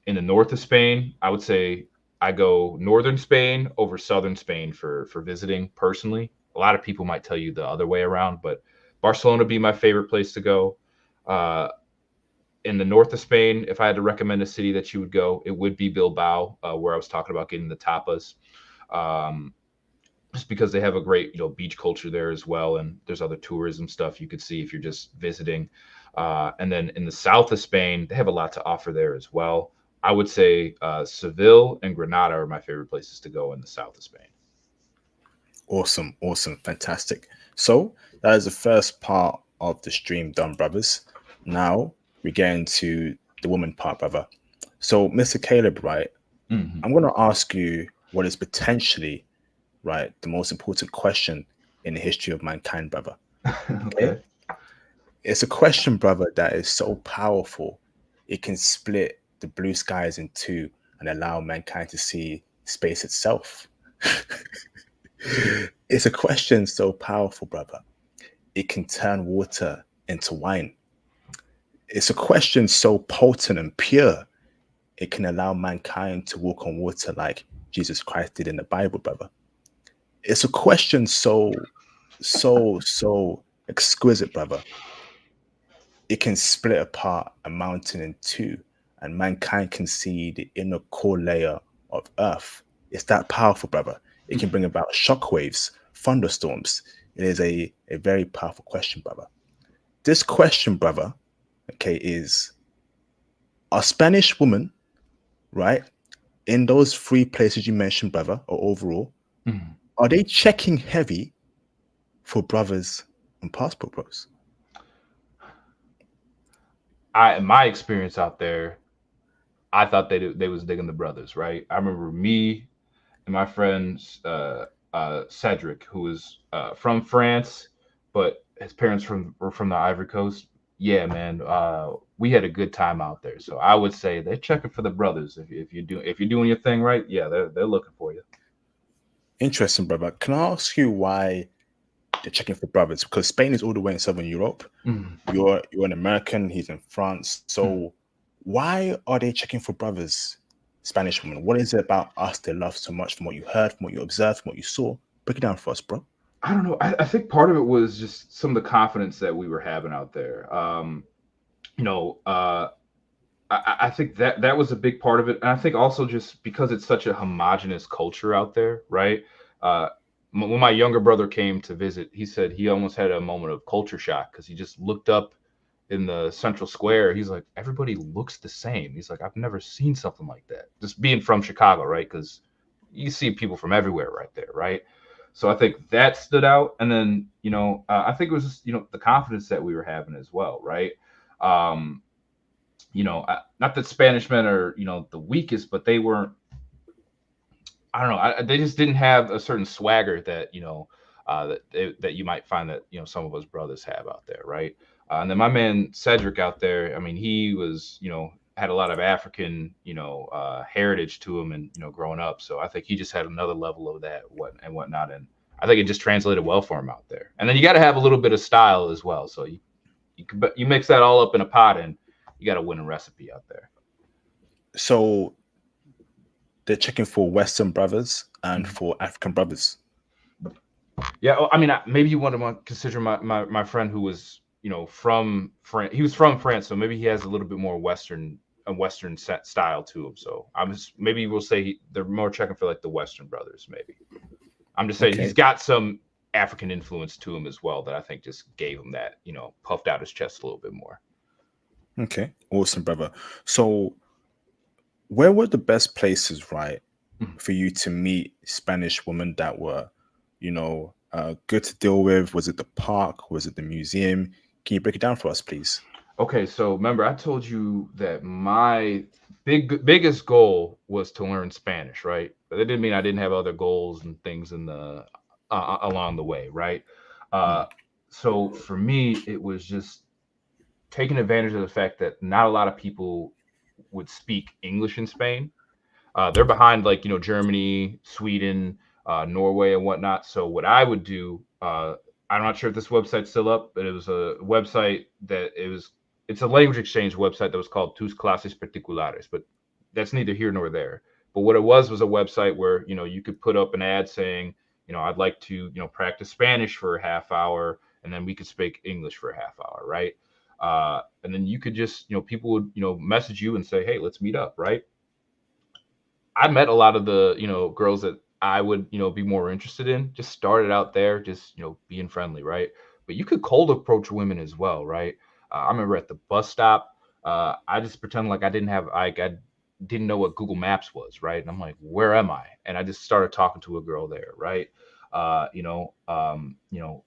in the north of Spain, I would say I go northern Spain over southern Spain for visiting personally. A lot of people might tell you the other way around, but Barcelona would be my favorite place to go. Uh, in the north of Spain, if I had to recommend a city that you would go, it would be Bilbao, where I was talking about getting the tapas. Um, just because they have a great beach culture there as well, and there's other tourism stuff you could see if you're just visiting. And then in the south of Spain, they have a lot to offer there as well. I would say Seville and Granada are my favorite places to go in the south of Spain. Awesome, awesome, fantastic. So that is the first part of the stream done, brothers. Now we get into the woman part, brother. So, Mr. Caleb, right? Hmm. I'm gonna ask you what is potentially right the most important question in the history of mankind, brother. Okay, Okay. it's a question, brother, that is so powerful it can split the blue skies in two and allow mankind to see space itself. It's a question so powerful, brother. It can turn water into wine. It's a question so potent and pure, it can allow mankind to walk on water like Jesus Christ did in the Bible, brother. It's a question so exquisite, brother. It can split apart a mountain in two, and mankind can see the inner core layer of Earth. It's that powerful, brother. It can bring about shockwaves, thunderstorms. It is a very powerful question, brother. This question, brother, okay, is a Spanish woman, right, in those three places you mentioned, brother, or overall, Mhm. are they checking heavy for brothers and passport bros? In my experience out there, I thought they was digging the brothers, right? I remember me and my friend Cedric, who was from France, but his parents were from the Ivory Coast. Yeah, man, we had a good time out there. So I would say they're checking for the brothers. If you're doing your thing right, yeah, they're looking for you. Interesting, brother. Can I ask you why they're checking for brothers? Because Spain is all the way in Southern Europe. Mm, You're an American. He's in France. mm. So why are they checking for brothers, Spanish women? What is it about us they love so much? From what you heard, from what you observed, from what you saw, break it down for us, bro. I don't know. I think part of it was just some of the confidence that we were having out there. You know, I think that was a big part of it, and I think also just because it's such a homogenous culture out there, right? Uh, when my younger brother came to visit, he said he almost had a moment of culture shock because he just looked up in the central square. He's like, everybody looks the same. He's like, I've never seen something like that. Just being from Chicago, right? Because you see people from everywhere right there, right? So I think that stood out, and then I think it was just the confidence that we were having as well, right? Um, not that Spanish men are the weakest, but they weren't. I don't know. They just didn't have a certain swagger that that you might find that some of us brothers have out there, right? And then my man Cedric out there. I mean, he was had a lot of African, heritage to him, and growing up. So I think he just had another level of that, whatnot, and I think it just translated well for him out there. And then you got to have a little bit of style as well. So you mix that all up in a pot, and you got a winning recipe out there. So they're checking for Western brothers and Mhm. for African brothers. Yeah, I mean, maybe you want to consider my friend who was, from France. He was from France, so maybe he has a little bit more Western set style to him. So maybe we'll say they're more checking for like the Western brothers. Maybe I'm just saying he's Okay. got some African influence to him as well that I think just gave him that, puffed out his chest a little bit more. Okay. Awesome, brother. So where were the best places, right, Mhm. for you to meet Spanish women that were, good to deal with? Was it the park? Was it the museum? Can you break it down for us, please? Okay, so remember I told you that my biggest goal was to learn Spanish, right? But that didn't mean I didn't have other goals and things in the along the way, right? Uh, Mm. so for me, it was just taking advantage of the fact that not a lot of people would speak English in Spain. They're behind like Germany, Sweden, Norway, and whatnot. So what I would do, I'm not sure if this website's still up, but it was a website that it's a language exchange website that was called Tus Clases Particulares, but that's neither here nor there. But what it was a website where you could put up an ad saying I'd like to practice Spanish for a half hour, and then we could speak English for a half hour, right? And then you could just people would message you and say, hey, let's meet up, right? I met a lot of the, girls that I would, be more interested in. Just started out there, just, being friendly, right? But you could cold approach women as well, right? I remember at the bus stop, I just pretend like I didn't know what Google Maps was, right? And I'm like, where am I? And I just started talking to a girl there, right? Uh, you know, um, you know,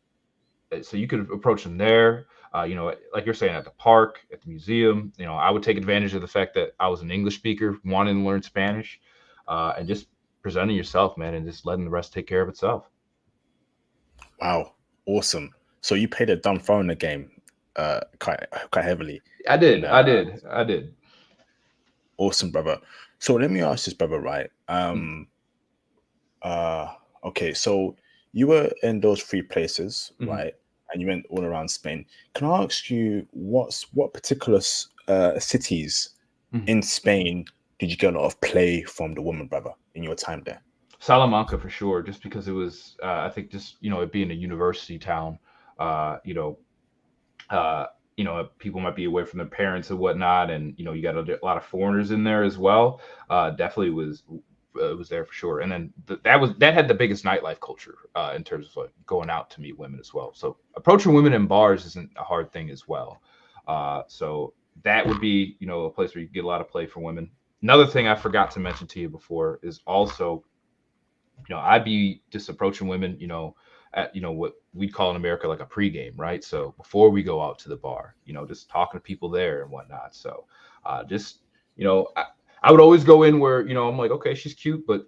so you could approach them there. Like you're saying, at the park, at the museum. I would take advantage of the fact that I was an English speaker, wanting to learn Spanish, and just presenting yourself, man, and just letting the rest take care of itself. Wow. Awesome. So you played a dumb phone the game quite heavily. I And did, I did, I did. awesome, brother. So let me ask this, brother, right? Mm, Uh okay, so you were in those three places, mhm. right? And you went all around Spain. Can I ask you what particular cities Mhm. in Spain did you get a lot of play from the woman, brother, in your time there? Salamanca for sure, just because it was, I think, just it being a university town, uh, you know, uh, people might be away from their parents and whatnot, and you got a lot of foreigners in there as well. Definitely was there for sure. And then that had the biggest nightlife culture in terms of like going out to meet women as well. So approaching women in bars isn't a hard thing as well. So that would be a place where you get a lot of play for women. Another thing I forgot to mention to you before is also I'd be just approaching women, at what we'd call in America like a pregame, right? So before we go out to the bar, just talking to people there and whatnot. So just you know, I, I would always go in where I'm like, okay, she's cute, but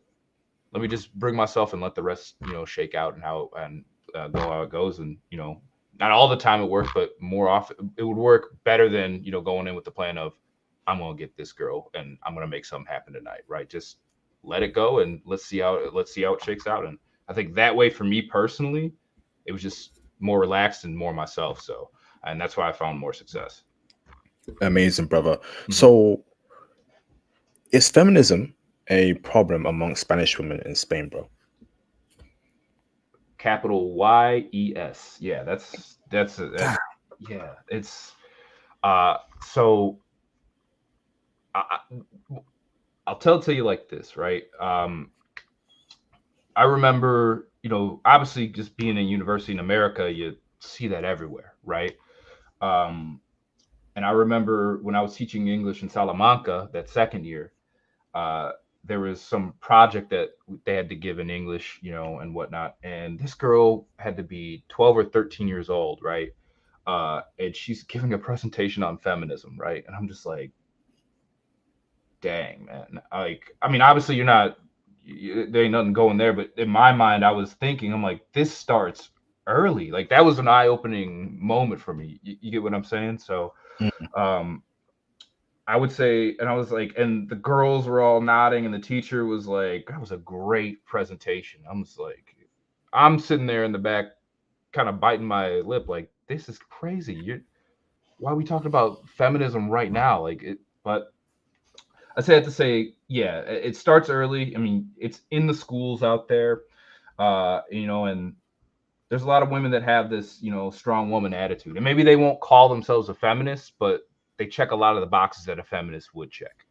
let me just bring myself and let the rest shake out and go how it goes. And not all the time it worked, but more often it would work better than going in with the plan of I'm gonna get this girl and I'm gonna make something happen tonight, right? Just let it go and let's see how it shakes out. And I think that way for me personally, it was just more relaxed and more myself. So and that's why I found more success. Amazing, brother. Mhm. So is feminism a problem among Spanish women in Spain, bro? Capital YES. Yeah, that. Damn. Yeah, it's so I, I'll tell it to you like this, right? I remember, obviously just being in university in America, you see that everywhere, right? Um, and I remember when I was teaching English in Salamanca that second year, uh, there was some project that they had to give in English, and whatnot. And this girl had to be 12 or 13 years old, right? And she's giving a presentation on feminism, right? And I'm just like, dang, man. Like, I mean, obviously you're not, there ain't nothing going there, but in my mind, I was thinking, I'm like, this starts early. Like, that was an eye opening moment for me. You get what I'm saying? So, Mm. um, I would say, and I was like, and the girls were all nodding, and the teacher was like, that was a great presentation. I'm just like, I'm sitting there in the back, kind of biting my lip, like, this is crazy. Why are we talking about feminism right now? Like, but I say have to say, yeah, it starts early. I mean, it's in the schools out there, and there's a lot of women that have this, strong woman attitude, and maybe they won't call themselves a feminist, but they check a lot of the boxes that a feminist would check.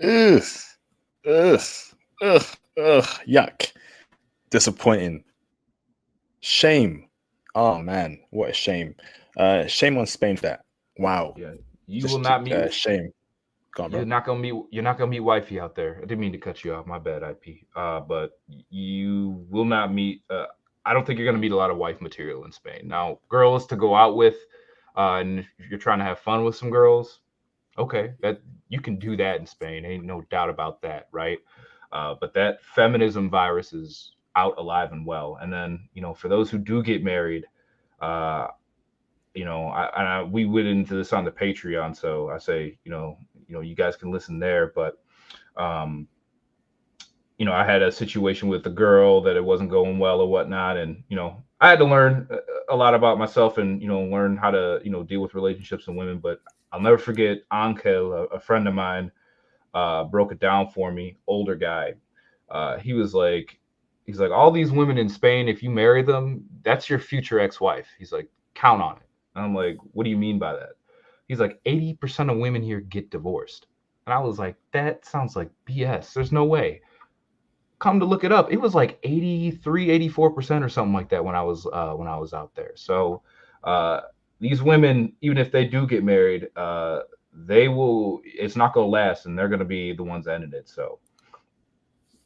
Ugh, ugh, ugh, ugh, yuck, disappointing, shame. Oh man, what a shame. Shame on Spain for that. Wow, Yeah, you will just not meet. shame. Go on, bro. You're not gonna meet wifey out there. I didn't mean to cut you off. My bad, IP. But you will not meet. I don't think you're gonna meet a lot of wife material in Spain. Now, girls to go out with, and if you're trying to have fun with some girls, okay, that you can do that in Spain. Ain't no doubt about that, right? But that feminism virus is out alive and well. And then, for those who do get married, uh, we went into this on the Patreon, so I say, you guys can listen there. But um, I had a situation with a girl that it wasn't going well or whatnot, and I had to learn a lot about myself, and learn how to deal with relationships and women. But I'll never forget Ankel, a friend of mine, broke it down for me. Older guy, he was like, he's like, all these women in Spain, if you marry them, that's your future ex-wife. He's like, count on it. And I'm like, what do you mean by that? He's like, 80% of women here get divorced. And I was like, that sounds like BS. There's no way. Come to look it up, it was like 83, 84% or something like that when I was out there. So uh, these women, even if they do get married, they will. It's not going to last, and they're going to be the ones ending it. So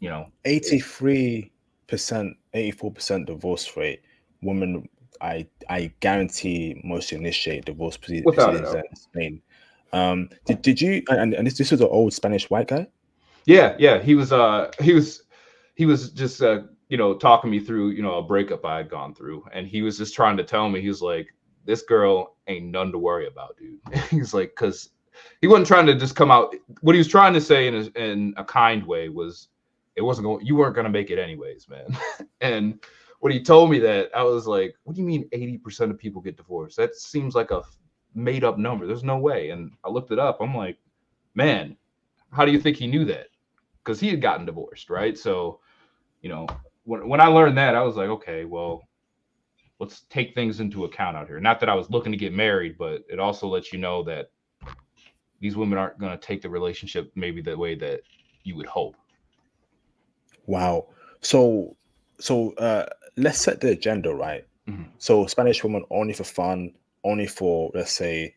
it, 83%, 84% divorce rate. Women, I guarantee most initiate divorce without a proceedings in doubt. Spain. Did you and this was an old Spanish white guy? Yeah. He was just talking me through a breakup I had gone through, and he was just trying to tell me, he was like, this girl ain't none to worry about, dude. He's like, because he wasn't trying to just come out. What he was trying to say in a kind way was, it wasn't going. You weren't gonna make it anyways, man. And when he told me that, I was like, what do you mean 80% of people get divorced? That seems like a made up number. There's no way. And I looked it up. I'm like, man, how do you think he knew that? Because he had gotten divorced, right? So, you know, when I learned that, I was like, okay, well, let's take things into account out here. Not that I was looking to get married, but it also lets you know that these women aren't going to take the relationship maybe the way that you would hope. Wow. So so let's set the agenda right. Mhm. So Spanish woman only for fun, only for let's say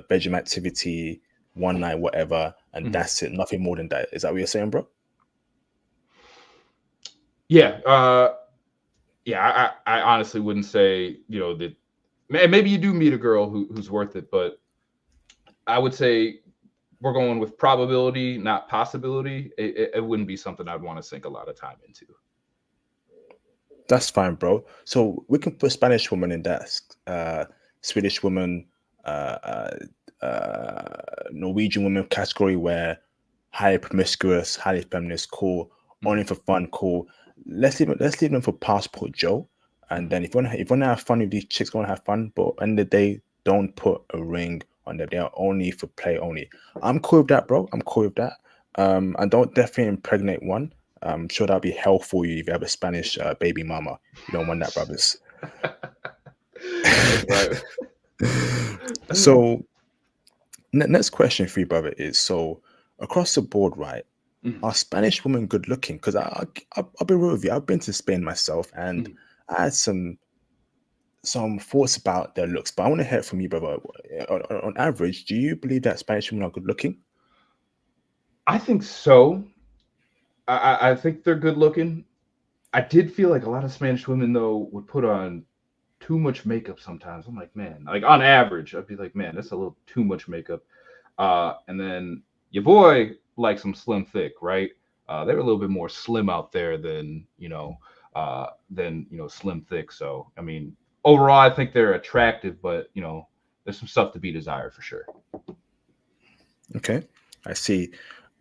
bedroom activity, one night, whatever, and Mhm. that's it. Nothing more than that. Is that what you're saying, bro? Yeah, yeah. I honestly wouldn't say that. Maybe you do meet a girl who's worth it, but I would say we're going with probability, not possibility. It wouldn't be something I'd want to sink a lot of time into. That's fine, bro. So we can put Spanish woman in that, Swedish woman, uh, Norwegian woman category where highly promiscuous, highly feminist, cool, only Mhm. for fun, cool. Let's leave them for passport Joe. And Mhm. then if you wanna have fun with these chicks, wanna have fun, but at the end of the day, don't put a ring on them. They are only for play only. I'm cool with that, bro. I'm cool with that. And don't definitely impregnate one. I'm sure that'll be hell for you if you have a Spanish baby mama. You don't want that, brothers. That's right. So next question for you, brother, is so across the board, right? Mhm. Are Spanish women good looking? Because I'll be real with you. I've been to Spain myself, and Mhm. I had some thoughts about their looks. But I want to hear it from you, brother. On average, do you believe that Spanish women are good looking? I think so. I think they're good looking. I did feel like a lot of Spanish women though would put on too much makeup sometimes. I'm like, man, like on average, I'd be like, man, that's a little too much makeup. And then your boy likes them slim thick, right? They're a little bit more slim out there than slim thick. So I mean, overall, I think they're attractive, but there's some stuff to be desired for sure. Okay, I see.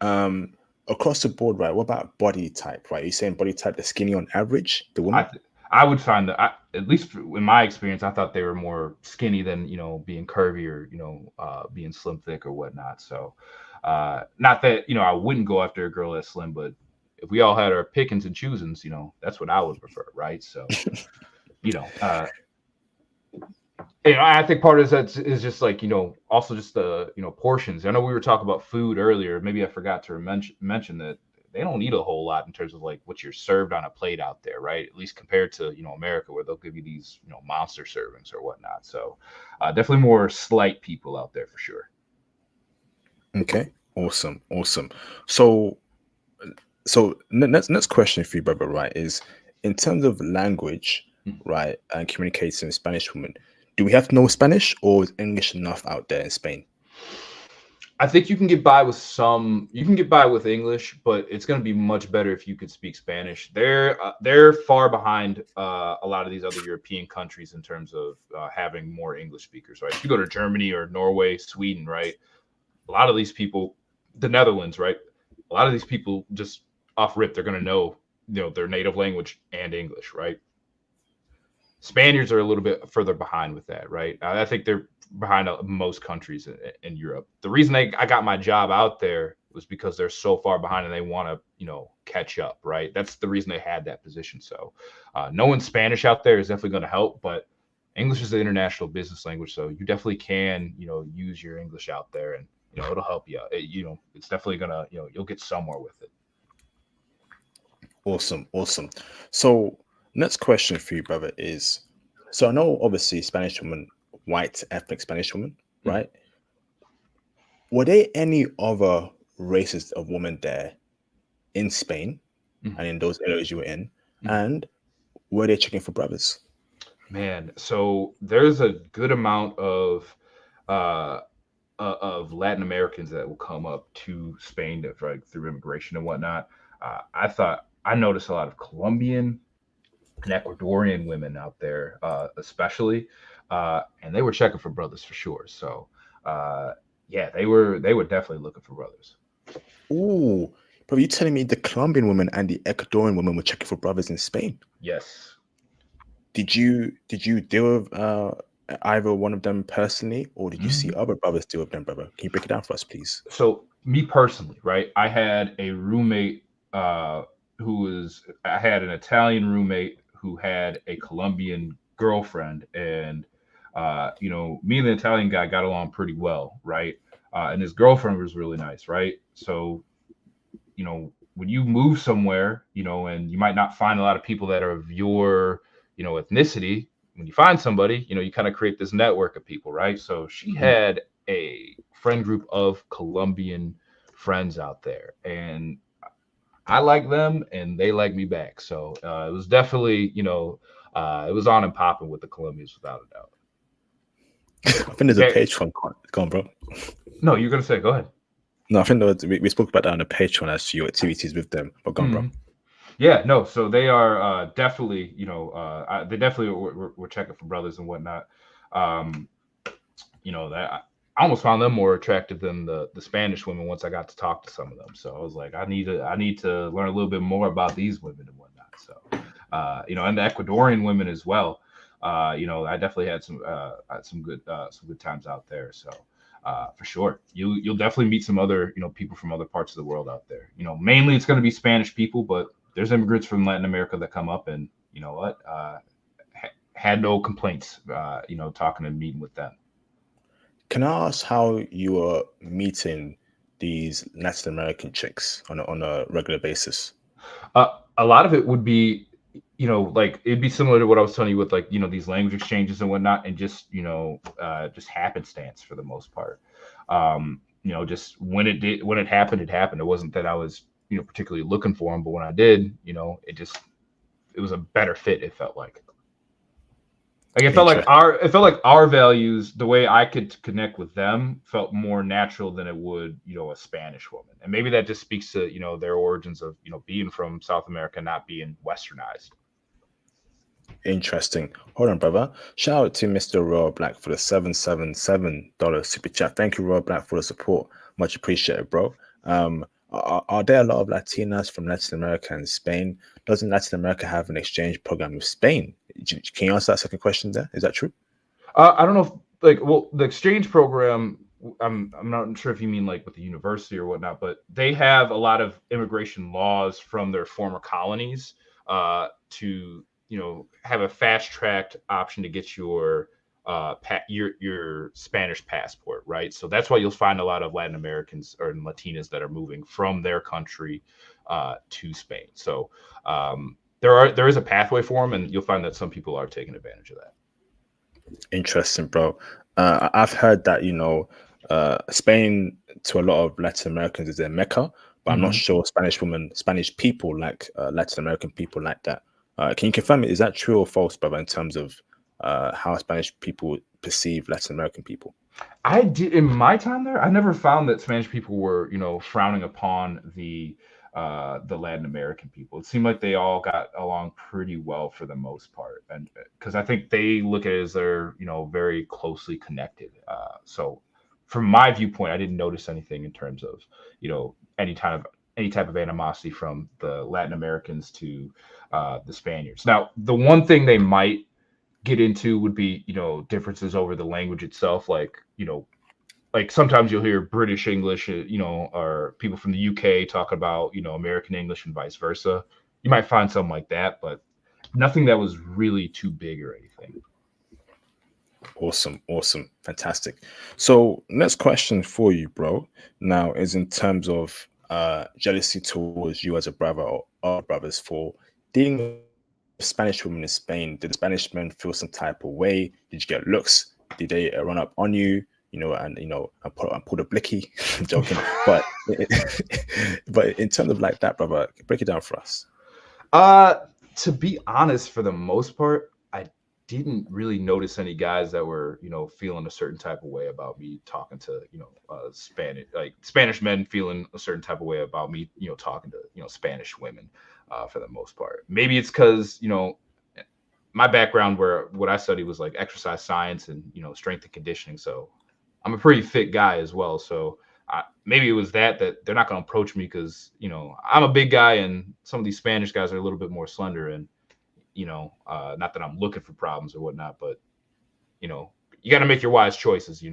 Um, Across the board, right? What about body type, right? You're saying body type, the skinny on average, the I woman? th- I would find that at least in my experience, I thought they were more skinny than being curvy or being slim thick or whatnot. So, not that I wouldn't go after a girl that's slim, but if we all had our pickings and choosings, that's what I would prefer, right? So, you know, uh, I think part of that is just like also just the portions. I know we were talking about food earlier. Maybe I forgot to mention that they don't eat a whole lot in terms of like what you're served on a plate out there, right? At least compared to America, where they'll give you these monster servings or whatnot. So definitely more slight people out there for sure. Okay, awesome, awesome. So, next question for you, brother, right, is in terms of language, Mm. right, and communicating with Spanish women, do we have to know Spanish or is English enough out there in Spain? I think you can get by with some. You can get by with English, but it's going to be much better if you could speak Spanish. They're far behind a lot of these other European countries in terms of having more English speakers. Right? If you go to Germany or Norway, Sweden, right? A lot of these people, the Netherlands, right? A lot of these people just off rip, they're going to know their native language and English, right? Spaniards are a little bit further behind with that, right? I think they're behind most countries in Europe. The reason I got my job out there was because they're so far behind and they want to, catch up, right? That's the reason they had that position. So, knowing Spanish out there is definitely going to help, but English is the international business language, so you definitely can, use your English out there, and it'll help you. It's definitely gonna, you'll get somewhere with it. Awesome, awesome. So, next question for you, brother, is so I know obviously Spanish woman, white ethnic Spanish woman, Mm, right? Were there any other races of women there in Spain mm, and in those areas you were in? mm. And were they checking for brothers? Man, so there's a good amount uh, of Latin Americans that will come up to Spain like through immigration and whatnot. I noticed a lot of Colombian and Ecuadorian women out there, especially, and they were checking for brothers for sure. So, uh, yeah, they were definitely looking for brothers. Ooh, but you telling me the Colombian women and the Ecuadorian women were checking for brothers in Spain? Yes. Did you deal with either one of them personally, or did you see Mhm. other brothers deal with them, brother? Can you break it down for us, please? So me personally, right? I had a roommate I had an Italian roommate who had a Colombian girlfriend, and me and the Italian guy got along pretty well, right? And his girlfriend was really nice, right? So when you move somewhere, and you might not find a lot of people that are of your ethnicity. When you find somebody, you kind of create this network of people, right? So she Mm. had a friend group of Colombian friends out there, and I like them and they like me back. So it was definitely, it was on and popping with the Colombians without a doubt. I think there's a There, Patreon. Go on, bro. no, you're gonna say, go ahead. No, I think we spoke about that on the Patreon as to your activities with them. But go on, bro. Mhm. Yeah, no. So they are definitely, they definitely were checking for brothers and whatnot. Um, that I almost found them more attractive than the Spanish women once I got to talk to some of them. So I was like, I need to learn a little bit more about these women and whatnot. So, and the Ecuadorian women as well. I definitely had some good times out there. So. For sure, you'll definitely meet some other people from other parts of the world out there. Mainly it's going to be Spanish people, but there's immigrants from Latin America that come up, and you know what, had no complaints. Talking and meeting with them. Can I ask how you are meeting these Latin American chicks on a regular basis? A lot of it would be, like it'd be similar to what I was telling you with like, these language exchanges and whatnot, and just, just happenstance for the most part. Just when it happened, it happened. It wasn't that I was, particularly looking for them, but when I did, it was a better fit. It felt like. Like Interesting. it felt like our values, the way I could connect with them, felt more natural than it would, a Spanish woman. And maybe that just speaks to, their origins of, being from South America, not being westernized. Interesting. Hold on, brother. Shout out to Mr. Royal Black for the $777 super chat. Thank you, Royal Black, for the support. Much appreciated, bro. Are there a lot of Latinas from Latin America and Spain? Doesn't Latin America have an exchange program with Spain? Can you answer that second question there? Is that true? I don't know if the exchange program. I'm not sure if you mean like with the university or whatnot, but they have a lot of immigration laws from their former colonies to have a fast tracked option to get your Spanish passport, right? So that's why you'll find a lot of Latin Americans or Latinas that are moving from their country to Spain. So there is a pathway for them, and you'll find that some people are taking advantage of that. Interesting, bro. I've heard that Spain to a lot of Latin Americans is their mecca, but I'm not sure Spanish people like Latin American people like that. Can you confirm it? Is that true or false, brother? In terms of how Spanish people perceive Latin American people? I did in my time there. I never found that Spanish people were, frowning upon the Latin American people. It seemed like they all got along pretty well for the most part, and because I think they look at it as they're, very closely connected. So, from my viewpoint, I didn't notice anything in terms of, any type of animosity from the Latin Americans to the Spaniards. Now, the one thing they might get into would be differences over the language itself, like sometimes you'll hear British English, or people from the UK talk about, American English and vice versa. You might find something like that, but nothing that was really too big or anything. Awesome, fantastic. So next question for you, bro, now is in terms of jealousy towards you as a brother or other brothers for dealing with Spanish women in Spain. Did the Spanish men feel some type of way? Did you get looks? Did they run up on you? And pull the blicky? I'm joking, but but in terms of like that, brother, break it down for us. To be honest, for the most part, I didn't really notice any guys that were, feeling a certain type of way about me talking to, Spanish men feeling a certain type of way about me, talking to, Spanish women, for the most part. Maybe it's because, my background where what I studied was like exercise science and, strength and conditioning. So I'm a pretty fit guy as well. So maybe it was that they're not going to approach me because, I'm a big guy and some of these Spanish guys are a little bit more slender and, not that I'm looking for problems or whatnot, but, you got to make your wise choices,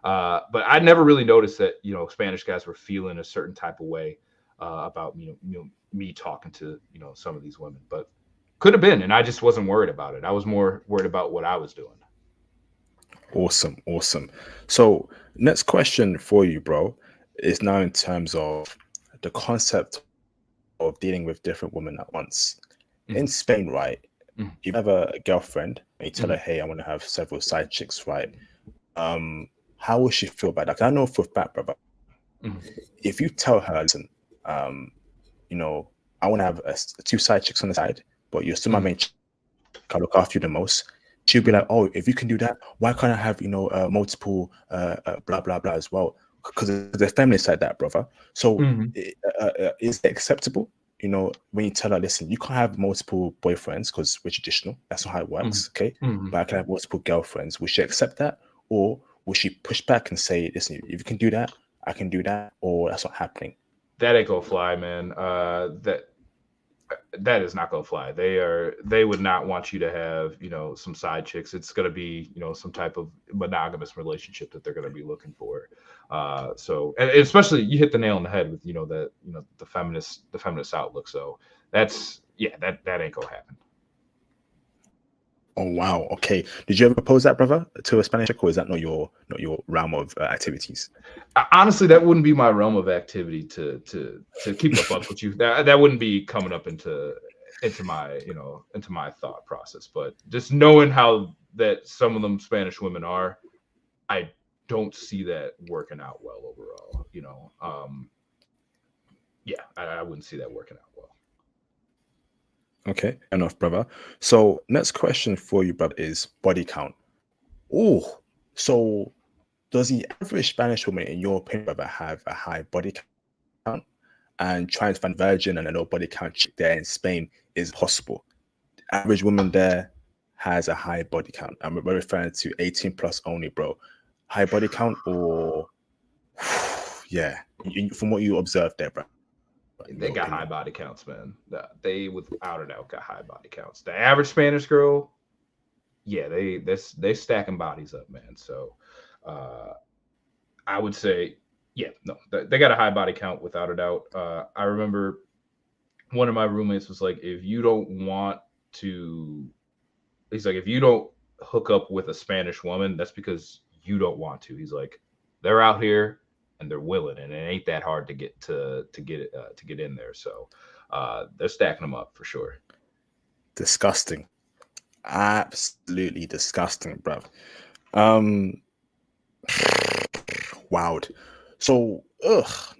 but I never really noticed that, Spanish guys were feeling a certain type of way about, me talking to, some of these women, but could have been. And I just wasn't worried about it. I was more worried about what I was doing. Awesome. So next question for you, bro, is now in terms of the concept of dealing with different women at once. In Spain, right? You have a girlfriend and you tell her, hey, I want to have several side chicks, right? How will she feel about that? 'Cause I know for a fact, brother, if you tell her, listen, I want to have two side chicks on the side, but you're still my main chick, I look after you the most. She'll be like, oh, if you can do that, why can't I have, multiple blah, blah, blah as well? Because the feminists like that, brother. So is it acceptable, when you tell her, listen, you can't have multiple boyfriends because we're traditional. That's not how it works, okay? But I can have multiple girlfriends. Will she accept that? Or will she push back and say, listen, if you can do that, I can do that, or that's not happening? That ain't gonna fly, man. That is not gonna fly. They would not want you to have, some side chicks. It's gonna be, some type of monogamous relationship that they're gonna be looking for. So, and especially you hit the nail on the head with, the feminist outlook. So that ain't gonna happen. Oh wow, okay. Did you ever propose that, brother, to a Spanish chick, or is that not your realm of activities? Honestly, that wouldn't be my realm of activity to keep a buck with you. That wouldn't be coming up into my thought process. But just knowing how that some of them Spanish women are, I don't see that working out well overall. I wouldn't see that working out well. Okay, enough, brother. So next question for you, brother, is body count. Oh, so does the average Spanish woman, in your opinion, brother, have a high body count? And trying to find virgin and a low body count chick there in Spain is possible. The average woman there has a high body count. I'm referring to 18 plus only, bro. High body count, or yeah, from what you observed there, bro, in your They opinion. got high body counts, man. They without a doubt got high body counts. The average Spanish girl, yeah, they stacking bodies up, man. So uh, I would say, yeah, no, they got a high body count without a doubt. I remember one of my roommates was like, if you don't want to, he's like, if you don't hook up with a Spanish woman, that's because you don't want to. He's like, they're out here and they're willing, and it ain't that hard to get in there. So they're stacking them up for sure. Disgusting, absolutely disgusting, bro. Um, wowed. So,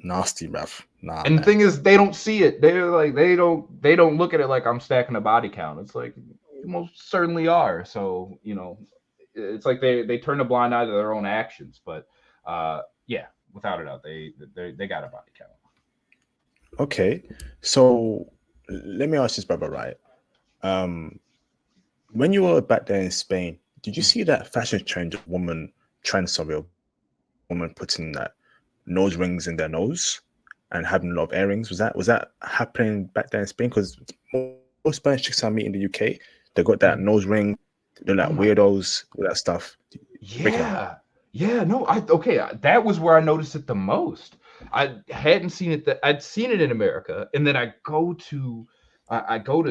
nasty, bruv. Nah, And the man. thing is, they don't see it. They're like, they don't look at it like I'm stacking a body count. It's like you most certainly are. So it's like they turn a blind eye to their own actions. But yeah, without a doubt, they got a body count. Okay, so let me ask this, brother. Right? Um, when you were back there in Spain, did you see that fashion trend of sorry, of woman putting that nose rings in their nose and having a lot of earrings? Was that happening back there in Spain? Because most Spanish chicks I meet in the UK, they got that nose Mhm. ring. They're like Oh my, weirdos, all that stuff. Break it down. yeah, yeah. No, that was where I noticed it the most. I hadn't seen it. I'd seen it in America, and then I go to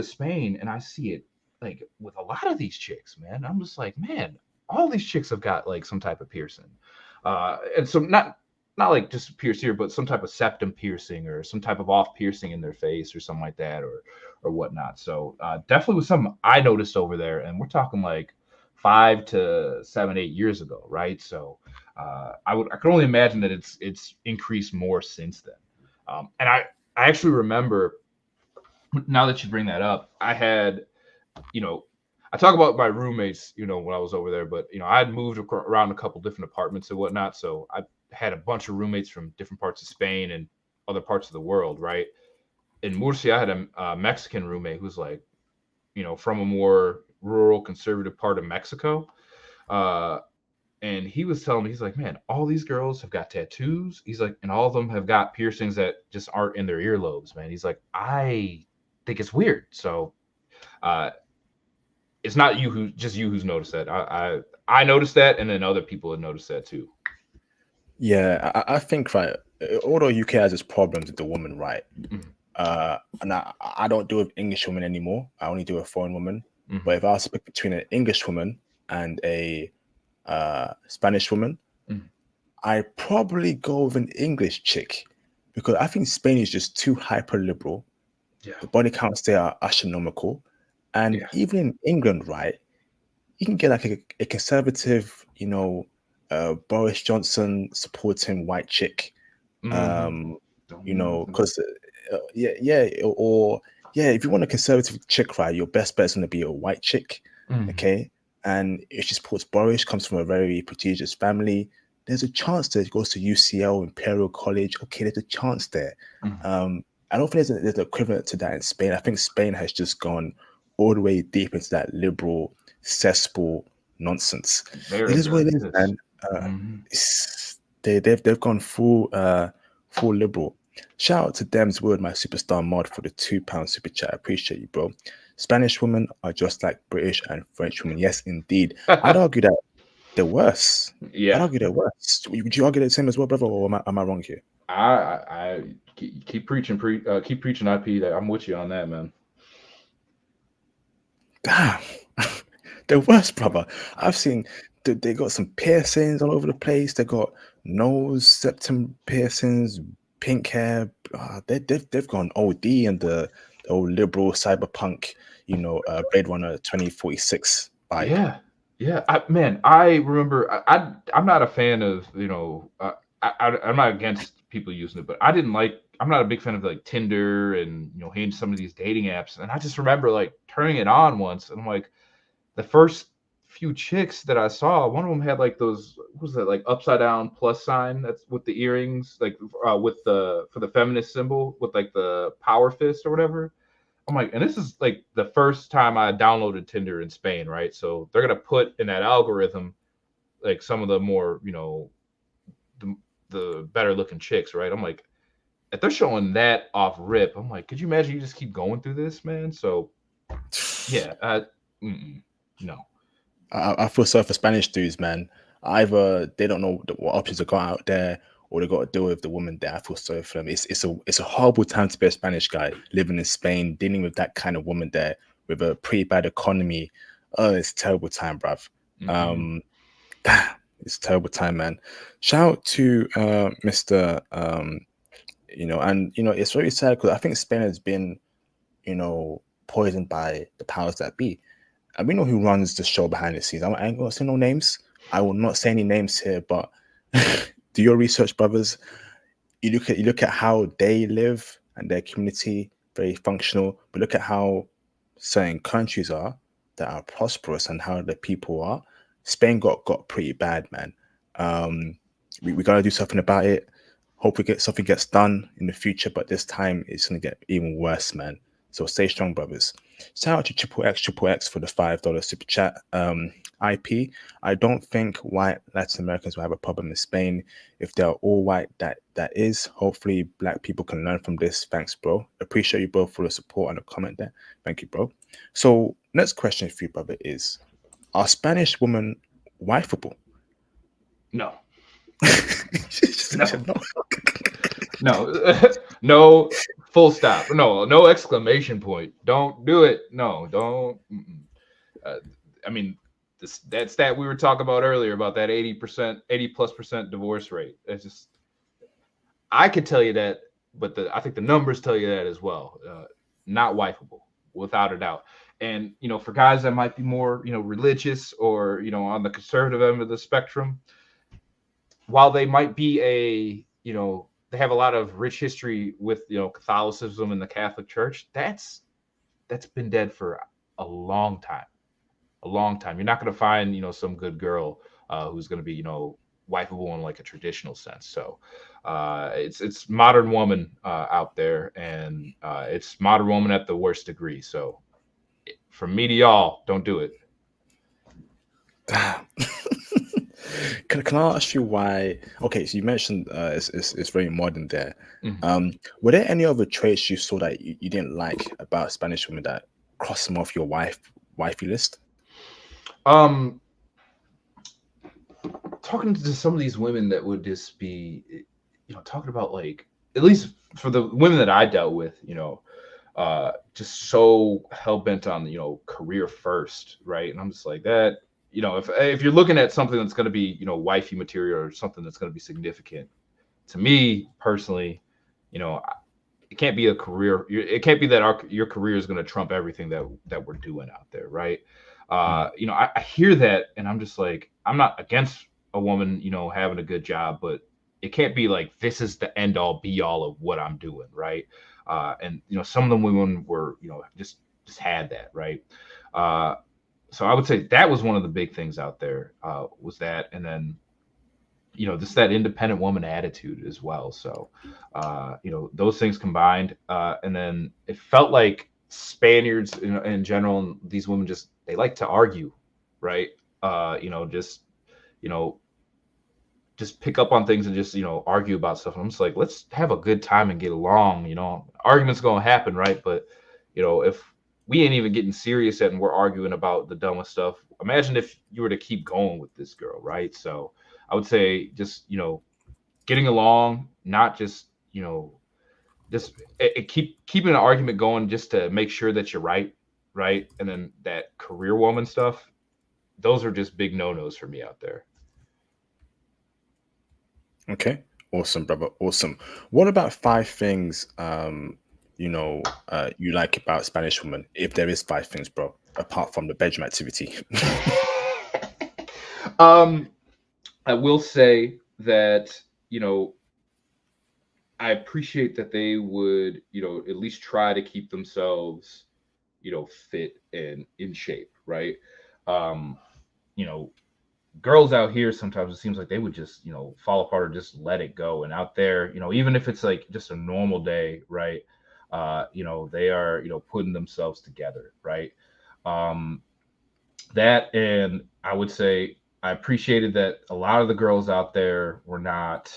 Spain, and I see it like with a lot of these chicks, man. I'm just like, man, all these chicks have got like some type of piercing, and so not like just pierce here, but some type of septum piercing or some type of off piercing in their face or something like that, or whatnot. So definitely was something I noticed over there, and we're talking like 5 to 7, 8 years ago, right? So I can only imagine that it's increased more since then. And I actually remember, now that you bring that up, I had, you know, I talk about my roommates, when I was over there, but I had moved around a couple different apartments and whatnot, so I had a bunch of roommates from different parts of Spain and other parts of the world, right? In Murcia, I had a Mexican roommate who's like, from a more rural, conservative part of Mexico. Uh, and he was telling me, he's like, man, all these girls have got tattoos. He's like, and all of them have got piercings that just aren't in their earlobes, man. He's like, I think it's weird. So uh, it's not you who's noticed that. I noticed that, and then other people have noticed that too. Yeah, I think right. Although UK has its problems with the woman, right? Mhm, And I don't do with English women anymore. I only do with foreign women. mhm, But if I was to pick between an English woman and a Spanish woman, mhm. I probably go with an English chick because I think Spain is just too hyper liberal. Yeah, The body counts there are astronomical, and yeah. even in England, right, you can get like a conservative, Boris Johnson supporting white chick, Hmm. um, because yeah, or yeah, if you want a conservative chick, right, your best bet is going to be a white chick, Hmm. okay? And if she supports Boris, comes from a very prestigious family, there's a chance that it goes to UCL, Imperial College. Okay, there's a chance there. Hmm. I don't think there's an equivalent to that in Spain. I think Spain has just gone all the way deep into that liberal cesspool nonsense. It is what There it is, is. man. Hmm. They've gone full liberal. Shout out to Dems Wood, my superstar mod, for the £2 super chat. I appreciate you, bro. Spanish women are just like British and French women. Yes, indeed. I'd argue that they're worse. I'd Yeah, argue they're worse. Would you argue the same as well, brother, or am I wrong here? I keep preaching, keep preaching. IP that I'm with you on that, man. Damn, they're worse, brother. I've seen they got some piercings all over the place. They got nose septum piercings, pink hair. They've gone OD and the old liberal cyberpunk, Blade Runner 2046 vibe. Yeah, yeah. I remember. I'm not a fan of I'm not against people using it, but I didn't like. I'm not a big fan of like Tinder and hating some of these dating apps. And I just remember like turning it on once, and I'm like, the first few chicks that I saw, one of them had like those, what was that, like upside down plus sign that's with the earrings, like with the for the feminist symbol with like the power fist or whatever. I'm like, and this is like the first time I downloaded Tinder in Spain, right? So they're gonna put in that algorithm like some of the more, the, the better looking chicks, right? I'm like, if they're showing that off rip, I'm like, could you imagine you just keep going through this, man? So yeah, no. I feel sorry for Spanish dudes, man. Either they don't know what options are got out there, or they got to deal with the woman there. I feel sorry for them. It's a horrible time to be a Spanish guy living in Spain, dealing with that kind of woman there with a pretty bad economy. Oh, it's a terrible time, bruv. Mm-mm. Um, damn, it's a terrible time, man. Shout out to Mr. And it's very sad because I think Spain has been, poisoned by the powers that be. And we know who runs the show behind the scenes. I ain't gonna say no names. I will not say any names here, but do your research, brothers. You look at how they live and their community, very functional. But look at how certain countries are that are prosperous and how the people are. Spain got pretty bad, man. Um, we gotta do something about it. Hope something gets done in the future, but this time it's gonna get even worse, man. So stay strong, brothers. Shout out to Triple X for the $5 super chat. IP. I don't think white Latin Americans will have a problem in Spain. If they're all white, that is. Hopefully, black people can learn from this. Thanks, bro. Appreciate you both for the support and the comment there. Thank you, bro. So, next question for you, brother, is: are Spanish women wifeable? No. No. No. No. No. Full stop. No exclamation point. Don't do it. No, don't. Uh, I mean, that stat we were talking about earlier about that 80%, 80+% divorce rate. It's just, I could tell you that, but I think the numbers tell you that as well. Not wifeable, without a doubt. And for guys that might be more religious or on the conservative end of the spectrum, while they might be they have a lot of rich history with Catholicism and the Catholic Church. That's been dead for a long time, a long time. You're not going to find some good girl who's going to be wifeable in like a traditional sense. So it's modern woman out there, and it's modern woman at the worst degree. So from me to y'all, don't do it. Can I ask you why? Okay, so you mentioned it's very modern there. Mhm. Were there any other traits you saw that you didn't like about Spanish women that crossed them off your wifey list? Um, talking to some of these women that would just be, talking about like, at least for the women that I dealt with, just so hell bent on career first, right? And I'm just like that. If you're looking at something that's going to be wifey material or something that's going to be significant, to me personally, you know, it can't be a career. It can't be that your career is going to trump everything that we're doing out there, right? Mm, I hear that, and I'm just like, I'm not against a woman, having a good job, but it can't be like this is the end all be all of what I'm doing, right? And some of the women were, just had that, right? Uh, so I would say that was one of the big things out there, was that, and then just that independent woman attitude as well. So, those things combined, and then it felt like Spaniards in general, these women just they like to argue, right? Just you know, just pick up on things and just argue about stuff. And I'm just like, let's have a good time and get along. Arguments gonna happen, right? But if we ain't even getting serious yet and we're arguing about the dumbest stuff, imagine if you were to keep going with this girl, right? So I would say just getting along, not just just keeping an argument going just to make sure that you're right, right? And then that career woman stuff, those are just big no-nos for me out there. okay, awesome, brother, awesome. What about five things you like about Spanish women? If there is five things, bro, apart from the bedroom activity. um, I will say that you know I appreciate that they would at least try to keep themselves fit and in shape, right? Um, you know, girls out here sometimes it seems like they would just fall apart or just let it go, and out there even if it's like just a normal day, right? They are, putting themselves together, right? Um, that, and I would say I appreciated that a lot of the girls out there were not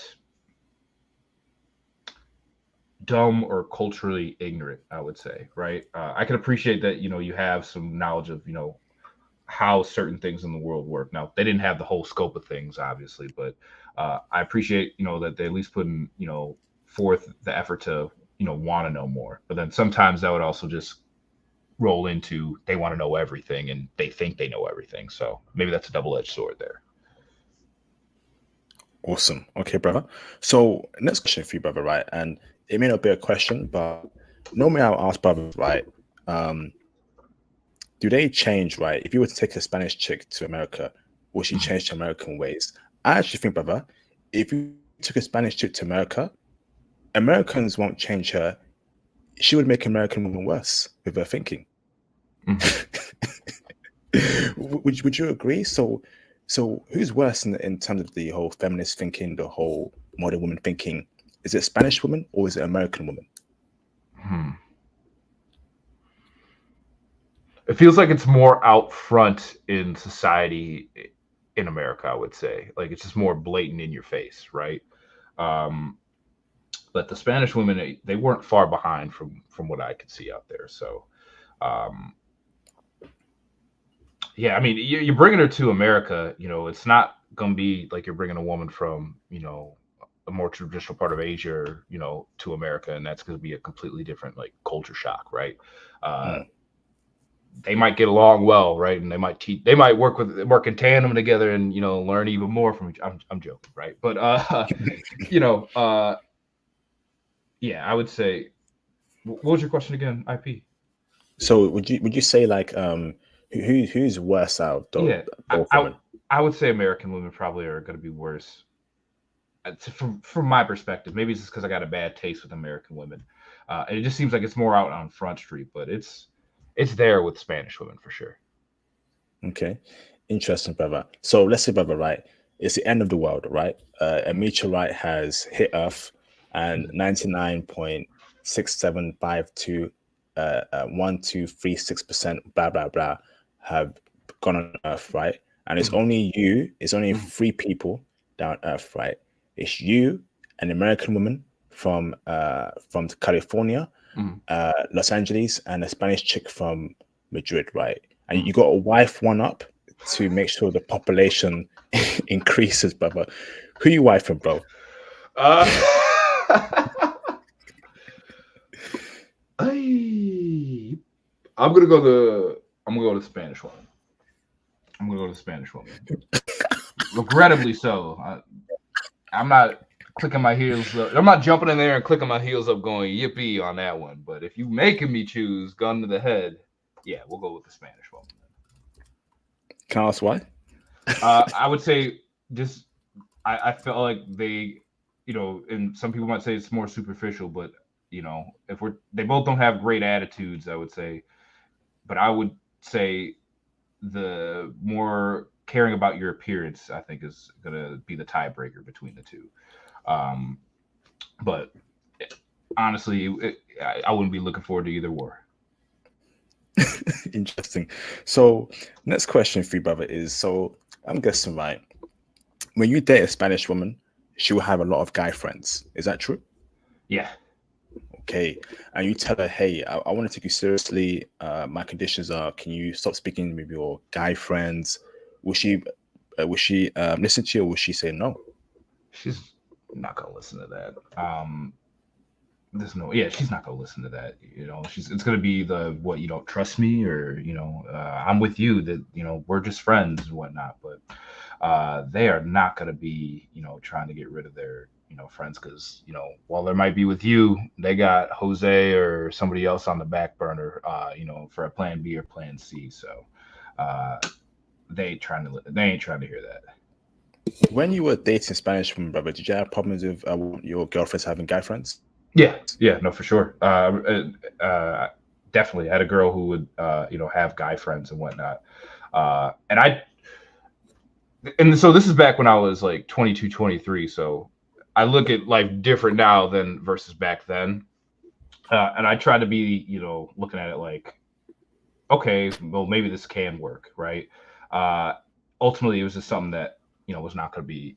dumb or culturally ignorant, I would say, right? I can appreciate that, you have some knowledge of, how certain things in the world work. Now, they didn't have the whole scope of things, obviously, but I appreciate, that they at least put in, forth the effort to, want to know more. But then sometimes that would also just roll into they want to know everything and they think they know everything. So maybe that's a double-edged sword there. Awesome. Okay, brother. So next question for you, brother, right? And it may not be a question, but normally I'll ask brothers, right? Do they change, right? If you were to take a Spanish chick to America, will she Mhm. change to American ways? I actually think, brother, if you took a Spanish chick to America, Americans won't change her. She would make American women worse with her thinking. Mhm. Would you agree? So who's worse in terms of the whole feminist thinking, the whole modern woman thinking? Is it Spanish woman or is it American woman? Hmm. It feels like it's more out front in society in America, I would say. Like it's just more blatant in your face, right? Um, but the Spanish women, they weren't far behind from what I could see out there. So, um, yeah, I mean, you're bringing her to America. It's not gonna be like you're bringing a woman from a more traditional part of Asia, to America, and that's gonna be a completely different like culture shock, right? Uh, Mm. they might get along well, right? And they might work in tandem together, and learn even more from each. I'm joking, right? But you know, uh, yeah, I would say. What was your question again? IP. So would you say like who's worse out Yeah, I, both I women? I would say American women probably are going to be worse. From my perspective. Maybe it's just because I got a bad taste with American women, and it just seems like it's more out on Front Street, but it's there with Spanish women for sure. Okay, interesting, brother. So let's say, brother, right? It's the end of the world, right? A Mm, meteorite has hit Earth, and mm, 99.6752, 1236%, blah blah blah, have gone on Earth, right? And it's mm, only you. It's only mm, three people down Earth, right? It's you, an American woman from California, mm, Los Angeles, and a Spanish chick from Madrid, right? And mm. you got to wife one up to make sure the population increases, brother. Who you wifing, bro? Uh, I, I'm gonna go the I'm gonna go to the Spanish woman. I'm gonna go to the Spanish woman. Regrettably so. I'm not clicking my heels up. I'm not jumping in there and clicking my heels up going yippee on that one. But if you making me choose gun to the head, yeah, we'll go with the Spanish woman. Can I ask why? I would say just I felt like and some people might say it's more superficial, but if they both don't have great attitudes, I would say, but I would say the more caring about your appearance, I think, is gonna be the tiebreaker between the two. Um, but honestly, I wouldn't be looking forward to either war. Interesting. So, next question for you, brother, is so I'm guessing, right? When you date a Spanish woman, she will have a lot of guy friends. Is that true? Yeah. Okay. And you tell her, hey, I want to take you seriously. My conditions are, can you stop speaking with your guy friends? Will she listen to you or will she say no? She's not gonna listen to that. There's no, yeah, she's not gonna listen to that. It's gonna be the what, you don't trust me, or I'm with you, that we're just friends and whatnot. But they are not gonna be trying to get rid of their friends, because while they might be with you, they got Jose or somebody else on the back burner, for a plan B or plan C. So uh, they ain't trying to hear that. When you were dating Spanish women, brother, did you have problems with your girlfriends having guy friends? Yeah, yeah, no, for sure. Definitely, I had a girl who would, have guy friends and whatnot. And so this is back when I was like 22, 23. So I look at life different now than versus back then. And I tried to be, looking at it like, okay, well, maybe this can work, right? Uh, Ultimately, it was just something that was not going to be.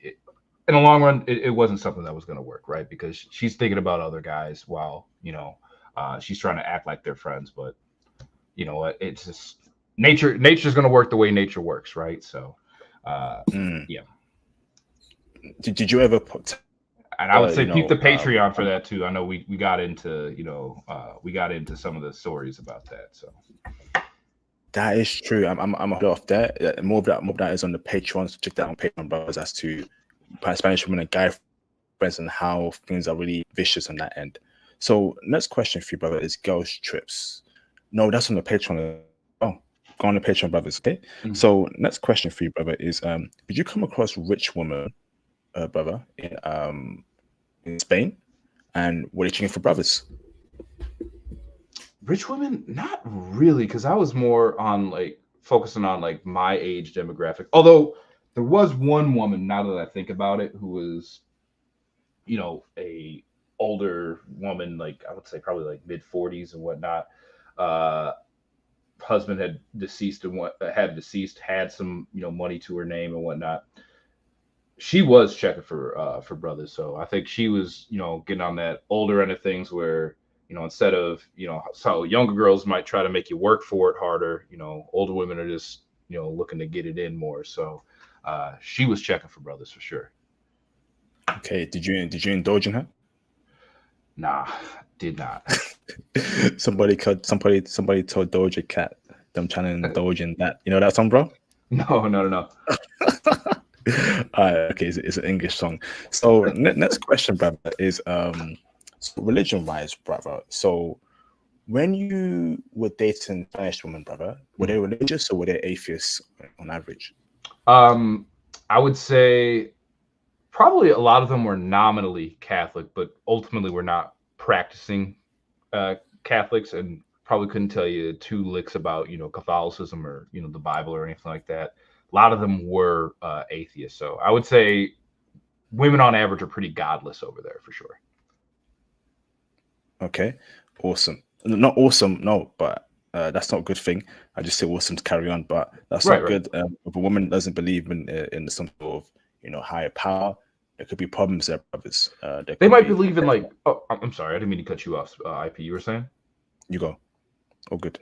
In the long run, it wasn't something that was going to work, right? Because she's thinking about other guys while she's trying to act like they're friends, but you know what? It's just nature. Nature's going to work the way nature works, right? So, uh, Mm. yeah. Did you ever put, And I would say you peep the know, Patreon for that too. I know we got into we got into some of the stories about that. So that is true. I'm a bit off there. More of that is on the Patreon. So check that on Patreon, brothers, as to Spanish women and guy friends and how things are really vicious on that end. So next question for you, brother, is girls trips. No, that's on the Patreon. Oh, go on the Patreon, brothers. Okay. mm. So next question for you, brother, is did you come across rich woman, brother, in Spain, and what are you thinking for brothers? Rich women, not really, because I was more on like focusing on like my age demographic. Although there was one woman, now that I think about it, who was a older woman, like I would say probably like mid 40s and whatnot. Uh, Husband had deceased and what had deceased, had some money to her name and whatnot. She was checking for brothers, so I think she was getting on that older end of things where instead of so younger girls might try to make you work for it harder, older women are just looking to get it in more. So she was checking for brothers for sure. Okay, did you indulge in her? Nah, did not. Somebody told Doja Cat them trying to indulge in that. You know that song, bro? No, no, no, no. Okay, it's an English song. So next question, brother, is so religion wise, brother. So when you were dating Spanish women, brother, were they religious or were they atheists on average? um I would say probably a lot of them were nominally Catholic, but ultimately were not practicing uh, Catholics, and probably couldn't tell you two licks about Catholicism or the Bible or anything like that. A lot of them were atheists, so I would say women on average are pretty godless over there for sure. Okay, awesome. Not awesome, no, but that's not a good thing. I just say awesome to carry on, but that's Right, not right. good. If a woman doesn't believe in some sort of higher power, there could be problems there, brothers. There They could might be. believe in like. Oh, I'm sorry, I didn't mean to cut you off. IP, you were saying? You go. Oh, good.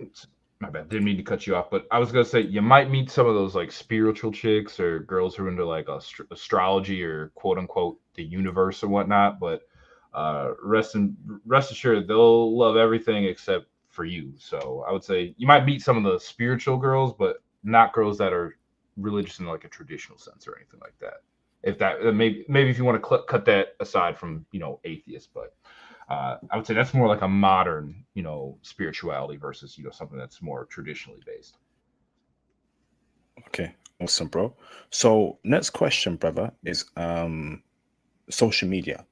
My bad. Didn't mean to cut you off, but I was gonna say you might meet some of those like spiritual chicks or girls who are into like astrology or quote unquote the universe or whatnot. But rest assured, they'll love everything except for you. So I would say you might meet some of the spiritual girls, but not girls that are religious in like a traditional sense or anything like that. If that maybe if you want to cut that aside from atheists, but I would say that's more like a modern, spirituality versus, something that's more traditionally based. Okay, awesome, bro. So next question, brother, is social media.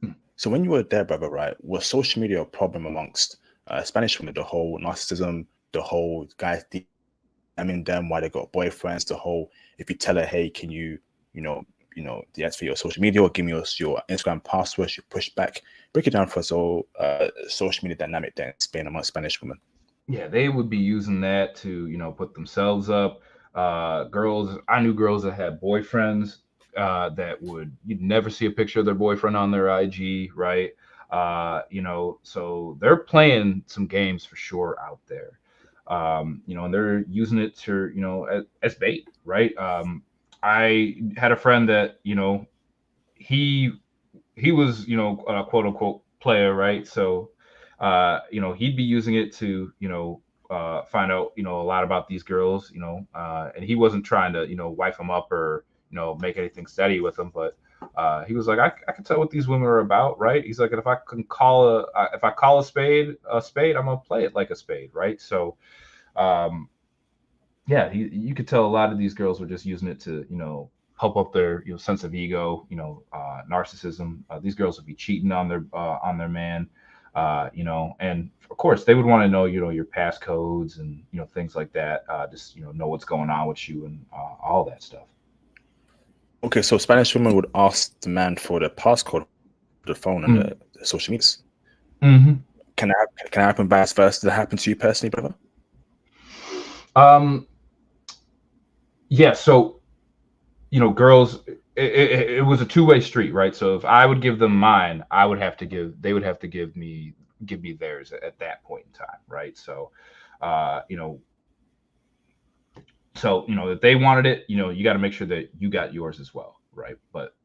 Hmm. So when you were there, brother, right, was social media a problem amongst Spanish women? The whole narcissism, the whole guys DMing them why they got boyfriends, the whole if you tell her, hey, can you know, deactivate your social media or give me your Instagram password, you push back. Break it down for us all. Social media dynamic there in Spain among Spanish women. Yeah, they would be using that to, put themselves up. Girls, I knew girls that had boyfriends that you'd never see a picture of their boyfriend on their IG, right? So they're playing some games for sure out there. And they're using it to, as bait, right? I had a friend that, he he was, a quote unquote player, right? So, he'd be using it to, find out, a lot about these girls, and he wasn't trying to, wife them up or, make anything steady with them, but he was like, I can tell what these women are about, right? He's like, if I call a spade, I'm gonna play it like a spade, right? So, um, yeah, you could tell a lot of these girls were just using it to, help up their sense of ego, narcissism. These girls would be cheating on their man, and of course they would want to know, your passcodes and things like that. Just know what's going on with you and all that stuff. Okay, so Spanish women would ask the man for the passcode, the phone, and Mm-hmm. the social medias. Mm-hmm. can I happen vice versa? Did that happen to you personally, brother? Um, yeah. So girls, it was a two-way street, right? So if I would give them mine, they would have to give me theirs at that point in time, right? So, uh, you know, if they wanted it, you got to make sure that you got yours as well, right? But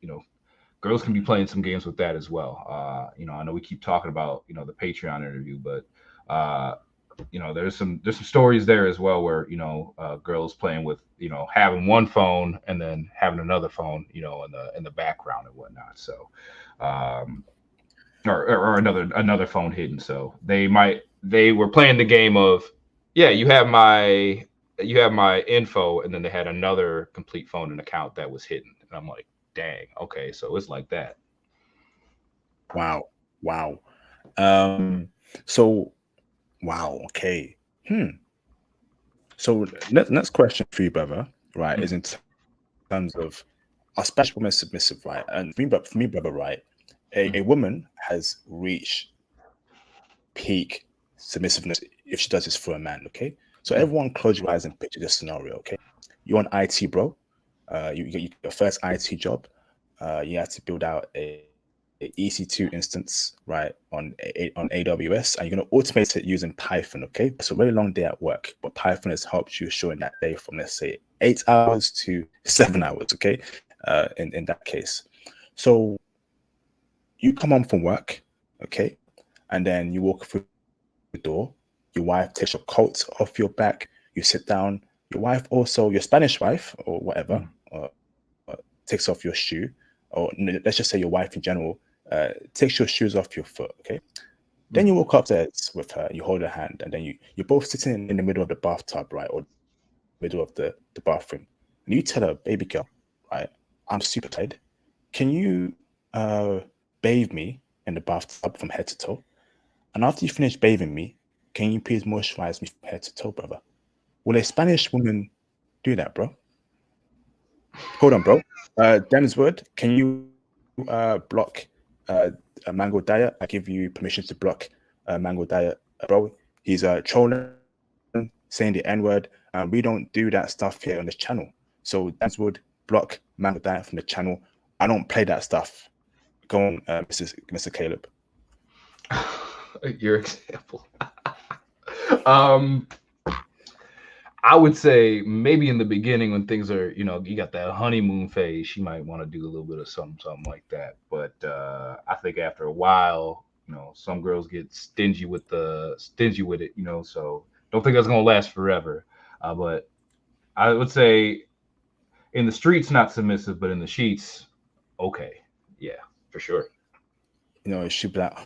girls can be playing some games with that as well. I know we keep talking about the Patreon interview, but uh, there's some stories there as well where girls playing with having one phone and then having another phone in the background and whatnot. So um, or another phone hidden. So they were playing the game of, yeah, you have my info, and then they had another complete phone and account that was hidden. And I'm like, dang, okay, so it's like that. Wow. Wow. So wow, okay. So next question for you, brother, right, is in terms of a Spanish woman submissive, right? And for me, brother, right, a woman has reached peak submissiveness if she does this for a man, okay? So everyone close your eyes and picture this scenario, okay? You're on IT, bro. You get your first IT job. You have to build out a EC2 instance, right, on AWS, and you're gonna automate it using Python, okay? It's a very long day at work, but Python has helped you shorten that day from, let's say, 8 hours to 7 hours, okay? In that case. So you come home from work, okay, and then you walk through the door. Your wife takes your coat off your back. You sit down. Your wife also, your Spanish wife or whatever, takes off your shoe, or let's just say your wife in general takes your shoes off your foot. Okay. Then you walk upstairs with her. You hold her hand, and then you're both sitting in the middle of the bathtub, right, or middle of the bathroom, and you tell her, "Baby girl, right, I'm super tired. Can you uh bathe me in the bathtub from head to toe? And after you finish bathing me, can you please moisturize me from head to toe, brother?" Will a Spanish woman do that, bro? Hold on, bro. Dennis Wood, can you block Mango Diet? I give you permission to block Mango Diet, bro. He's trolling, saying the N word. We don't do that stuff here on this channel. So Dennis Wood, block Mango Diet from the channel. I don't play that stuff. Go on, Mr. Caleb. Your example. um, I would say maybe in the beginning when things are, you got that honeymoon phase, she might want to do a little bit of something like that. But I think after a while, some girls get stingy with it, so don't think that's gonna last forever. But I would say in the streets, not submissive, but in the sheets, okay, yeah, for sure. She'd be like,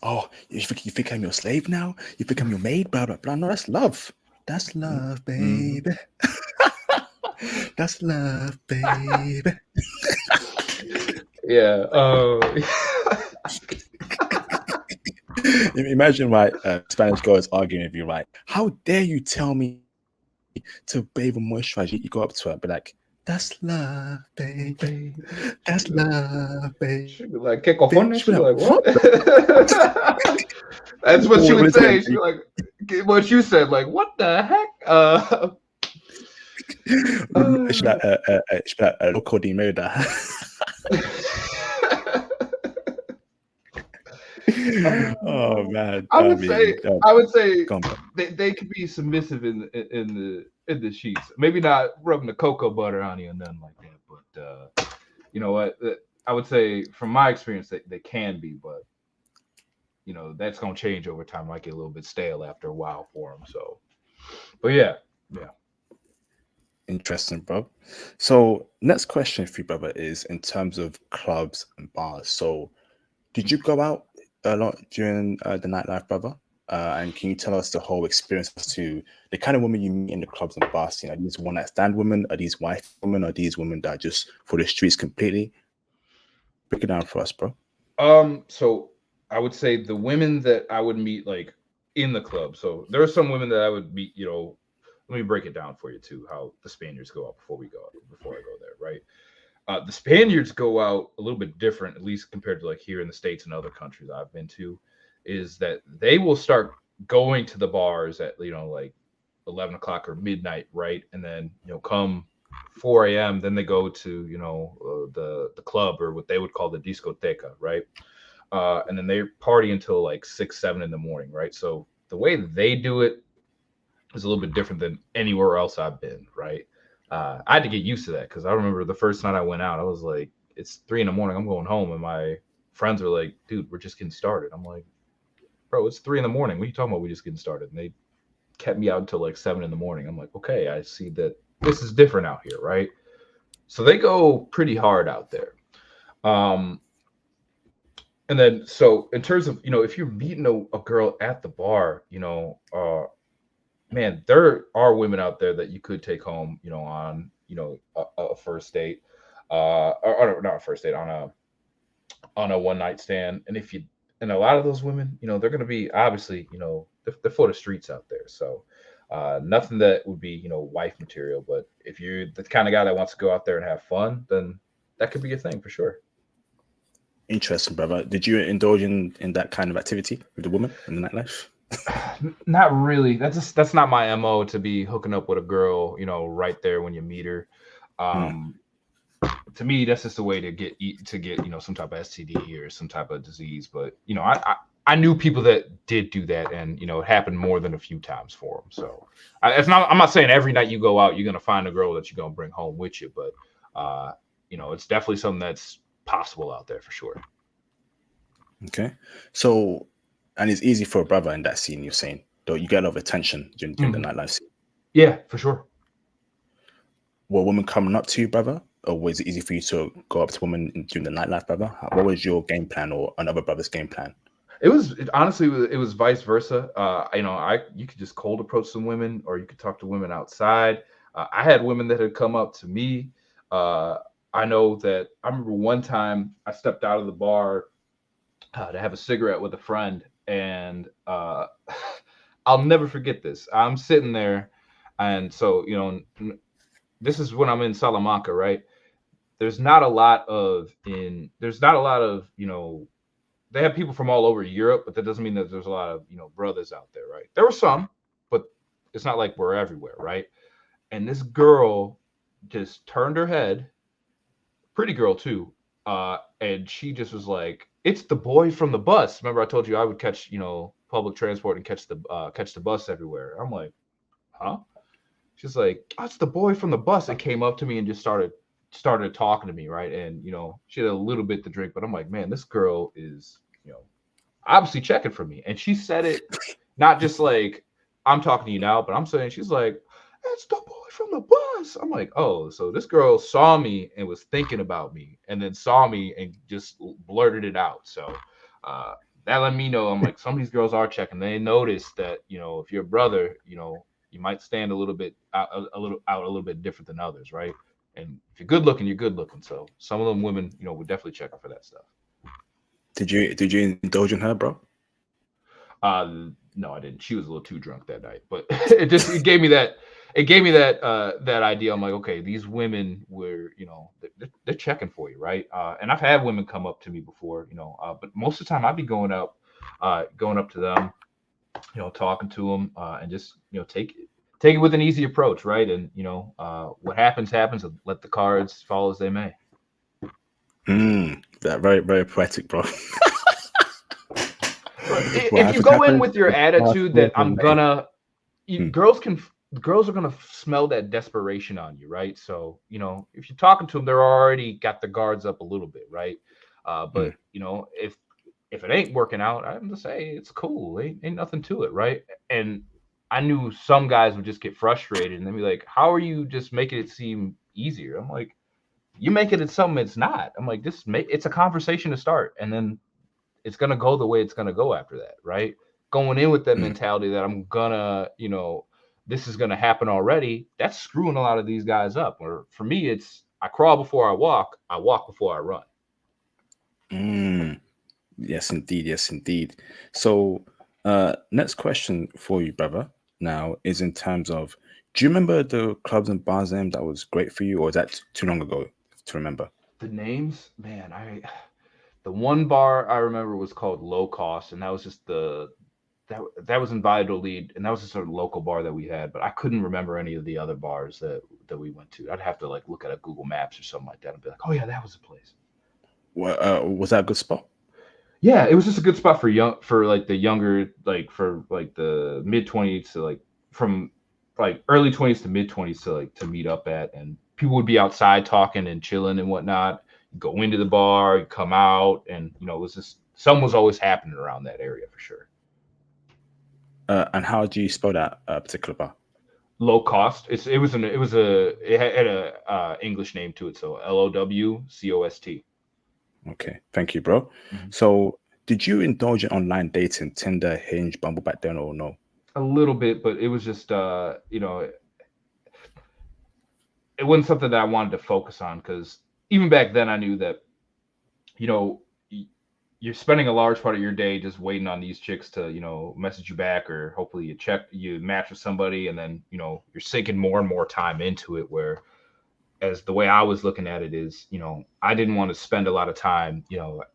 "Oh, you think I'm your slave now? You think I'm your maid? Blah blah blah." No, that's love. That's love, Mm-hmm. baby. That's love, baby. Yeah. Imagine, right, Spanish girl is arguing with you, right? How dare you tell me to bathe and moisturize? You go up to her and be like, "That's love, baby. That's love, baby." She'd be like, "¿Qué She'd be cojones?" like, She'd be like, "What "What?" the?" That's what she What would is it? say. She'd be like, "What you said? Like, what the heck?" She'd be like, "Loco de murder." Oh uh, man, I would say, I would say come on. they could be submissive in the sheets. Maybe not rubbing the cocoa butter on you and nothing like that. But you know what? I would say from my experience they can be, but that's gonna change over time. Might get a little bit stale after a while for them. So, but yeah, yeah. Interesting, bro. So next question for you, brother, is in terms of clubs and bars. So did you go out a lot during the nightlife, brother? And can you tell us the whole experience as to the kind of women you meet in the clubs and bars scene? Are these one night stand women? Are these wife women? Are these women that are just for the streets completely? Break it down for us, bro. So I would say the women that I would meet like in the club. So there are some women that I would meet. Let me break it down for you too. How the Spaniards go out before I go there, right? The Spaniards go out a little bit different, at least compared to like here in the States and other countries I've been to. is that they will start going to the bars at, you know, like 11 o'clock or midnight, right? And then, you know, come 4 a.m., then they go to, you know, the club, or what they would call the discoteca, right? And then they party until like 6, 7 in the morning, right? So the way they do it is a little bit different than anywhere else I've been, right? I had to get used to that because I remember the first night I went out, I was like, it's 3 in the morning, I'm going home, and my friends were like, dude, we're just getting started. I'm like, bro, it's 3 in the morning. What are you talking about? We just getting started. And they kept me out until like 7 in the morning. I'm like, okay, I see that this is different out here, right? So they go pretty hard out there. Um, and then so in terms of, you know, if you're meeting a girl at the bar, you know, man, there are women out there that you could take home, you know, on, you know, a first date, or not a first date, on a one night stand. And if you, and a lot of those women, you know, they're going to be obviously, you know, they're for the streets out there. So nothing that would be, you know, wife material. But if you're the kind of guy that wants to go out there and have fun, then that could be a thing for sure. Interesting, brother. Did you indulge in that kind of activity with the woman in the nightlife? Not really. That's not my MO to be hooking up with a girl, you know, right there when you meet her. Mm. Um, to me, that's just a way to get, you know, some type of STD or some type of disease. But you know, I knew people that did do that, and you know, it happened more than a few times for them. So it's not. I'm not saying every night you go out you're gonna find a girl that you're gonna bring home with you, but you know, it's definitely something that's possible out there for sure. Okay. So, and it's easy for a brother in that scene, you're saying, though you get a lot of attention during the Mhm. nightlife scene. Yeah, for sure. Were women coming up to you, brother? Or was it easy for you to go up to women during the nightlife, brother? What was your game plan or another brother's game plan? Honestly, it was vice versa. You know, I you could just cold approach some women, or you could talk to women outside. I had women that had come up to me. Uh, I know that I remember one time I stepped out of the bar to have a cigarette with a friend, and I'll never forget this. I'm sitting there, and so, you know, this is when I'm in Salamanca, right? There's not a lot of, you know, they have people from all over Europe, but that doesn't mean that there's a lot of, you know, brothers out there, right? There were some, but it's not like we're everywhere, right? And this girl just turned her head, pretty girl too, and she just was like, "It's the boy from the bus." Remember, I told you I would catch, you know, public transport and catch the bus everywhere. I'm like, huh? She's like, oh, "It's the boy from the bus," and came up to me and just started talking to me, right? And you know, she had a little bit to drink, but I'm like, man, this girl is, you know, obviously checking for me. And she said it not just like, I'm talking to you now, but I'm saying, she's like, "It's the boy from the bus." I'm like, oh, so this girl saw me and was thinking about me, and then saw me and just blurted it out. So uh, that let me know, I'm like, some of these girls are checking. They notice that, you know, if you're a brother, you know, you might stand a little bit out, a little bit different than others, right? And if you're good looking, you're good looking. So some of them women, you know, would definitely check for that stuff. Did you indulge in her, bro? No, I didn't. She was a little too drunk that night, but it gave me that idea. I'm like, okay, these women were, you know, they're checking for you, right? And I've had women come up to me before, you know, but most of the time I'd be going up to them, you know, talking to them, and just, you know, take it with an easy approach, right? And you know, what happens happens. And let the cards fall as they may. That very, very poetic, bro. But What if you go in happens with your attitude was that in I'm May. gonna, Hmm. girls are gonna smell that desperation on you, right? So you know, if you're talking to them, they're already got the guards up a little bit, right? Hmm. But you know, if it ain't working out, I'm gonna say it's cool. Ain't nothing to it, right? And I knew some guys would just get frustrated and they'd be like, "How are you just making it seem easier?" I'm like, "You make it something it's not." I'm like, "Just make it's a conversation to start, and then it's gonna go the way it's gonna go after that, right?" Going in with that Hmm. mentality that I'm gonna, you know, this is gonna happen already, that's screwing a lot of these guys up. Or for me, it's I crawl before I walk before I run. Mm. Yes, indeed. Yes, indeed. So, next question for you, brother. Now is in terms of, do you remember the clubs and bars name that was great for you, or is that too long ago to remember? The names, man, The one bar I remember was called Low Cost, and that was just that was in Valladolid, and that was just a local bar that we had. But I couldn't remember any of the other bars that we went to. I'd have to like look at a Google Maps or something like that and be like, oh yeah, that was the place. Well, was that a good spot? Yeah, it was just a good spot for like the younger, like for like the mid 20s to like from like early 20s to mid 20s to like to meet up at, and people would be outside talking and chilling and whatnot. Go into the bar, come out, and it was just something was always happening around that area for sure. And how do you spell that particular bar? Low cost. It had a English name to it, so LOWCOST. Okay, thank you, bro. Mhm. So, did you indulge in online dating, Tinder, Hinge, Bumble back then, or no? A little bit, but it was just it wasn't something that I wanted to focus on because even back then I knew that you know you're spending a large part of your day just waiting on these chicks to message you back, or hopefully you match with somebody, and then you're sinking more and more time into it, where as the way I was looking at it is, I didn't want to spend a lot of time,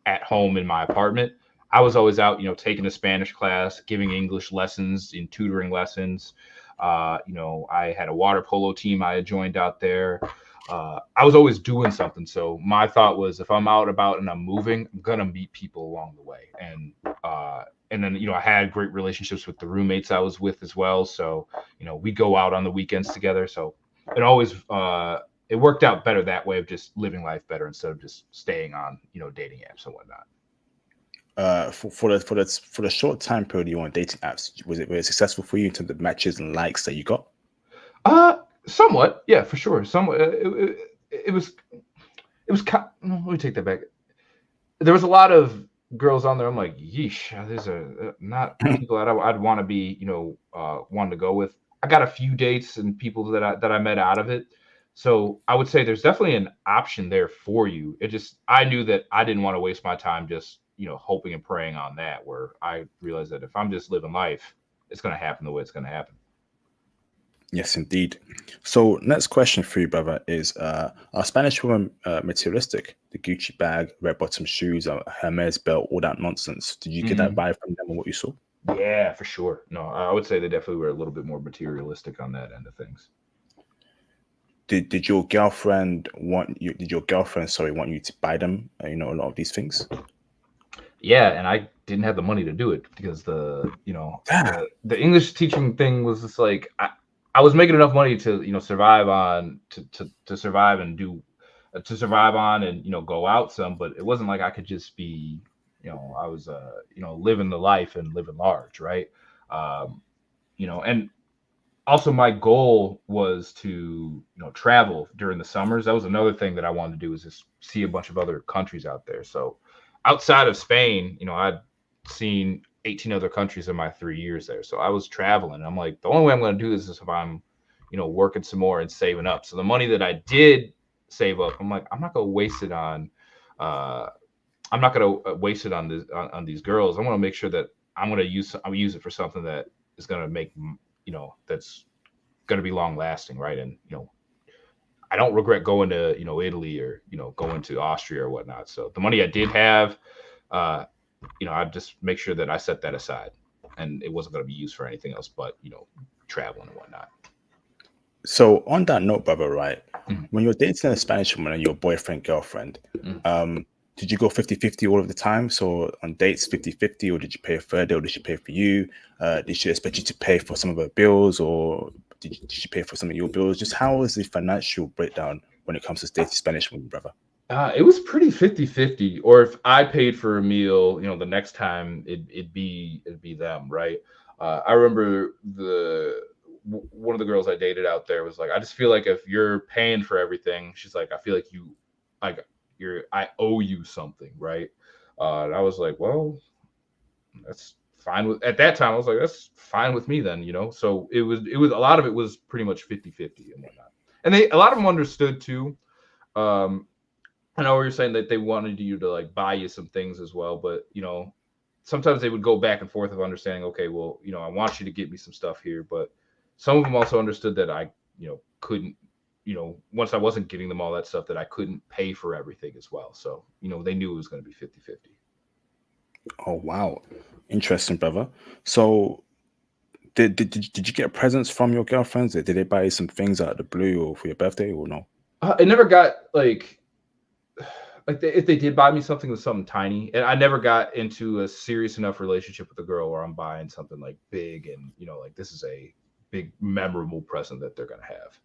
at home in my apartment. I was always out, taking a Spanish class, giving English lessons, in tutoring lessons. I had a water polo team I had joined out there. I was always doing something. So my thought was, if I'm out about and I'm moving, I'm gonna meet people along the way. And then I had great relationships with the roommates I was with as well. So we go out on the weekends together. So it always it worked out better that way of just living life better instead of just staying on dating apps and whatnot. For the short time period you were on dating apps, was it successful for you in terms of matches and likes that you got? Somewhat, yeah, for sure. Somewhat. No, let me take that back. There was a lot of girls on there. I'm like, yeesh, these are not people I'd want to be, wanting to go with. I got a few dates and people that I met out of it. So I would say there's definitely an option there for you. It just I knew that I didn't want to waste my time just hoping and praying on that. Where I realized that if I'm just living life, it's gonna happen the way it's gonna happen. Yes, indeed. So, next question for you, brother, is are Spanish women materialistic? The Gucci bag, red bottom shoes, Hermes belt, all that nonsense. Did you get that Hmm. vibe from them or what you saw? Yeah, for sure. No, I would say they definitely were a little bit more materialistic on that end of things. Did your girlfriend want you? Did your girlfriend, sorry, want you to buy them? A lot of these things. Yeah, and I didn't have the money to do it because the Damn. the English teaching thing was just like I was making enough money to survive on to survive and do to survive on and go out some, but it wasn't like I could just be I was living the life and living large, right? And also my goal was to travel during the summers. That was another thing that I wanted to do, is just see a bunch of other countries out there. So outside of Spain, I'd seen 18 other countries in my 3 years there. So I was traveling. I'm like, the only way I'm going to do this is if I'm working some more and saving up. So the money that I did save up, I'm like, I'm not going to waste it on uh I'm not going to waste it on this on these girls. I want to make sure that I'm use it for something that is going to make that's going to be long lasting, right? And I don't regret going to Italy or going to Austria or whatnot. So the money I did have, uh, I just make sure that I set that aside, and it wasn't going to be used for anything else but traveling and whatnot. So on that note, brother, right? Mhm, When you're dating a Spanish woman and your boyfriend, girlfriend, mhm. did you go 50-50 all of the time? So on dates 50-50, or did you pay a third, or did she pay for you? Did she expect you to pay for some of her bills, or did she pay for some of your bills? Just how is the financial breakdown when it comes to dating Spanish women, brother? It was pretty 50-50. Or if I paid for a meal, the next time it'd be them, right? I remember one of the girls I dated out there was like, I just feel like if you're paying for everything, she's like, I feel like like I owe you something, right? And I was like, well, that's fine with at that time. I was like, that's fine with me then. So it was a lot of it was pretty much 50-50 and whatnot. And a lot of them understood too. Um, I know you're saying that they wanted you to like buy you some things as well, but sometimes they would go back and forth of understanding. Okay, well, I want you to get me some stuff here, but some of them also understood that I couldn't, once I wasn't getting them all that stuff, that I couldn't pay for everything as well. So, they knew it was going to be 50-50. Oh wow, interesting, brother. So did you get presents from your girlfriends? Did they buy you some things out of the blue or for your birthday or no? It never got if they did buy me something, it was something tiny, and I never got into a serious enough relationship with a girl where I'm buying something like big, and like this is a big memorable present that they're gonna have.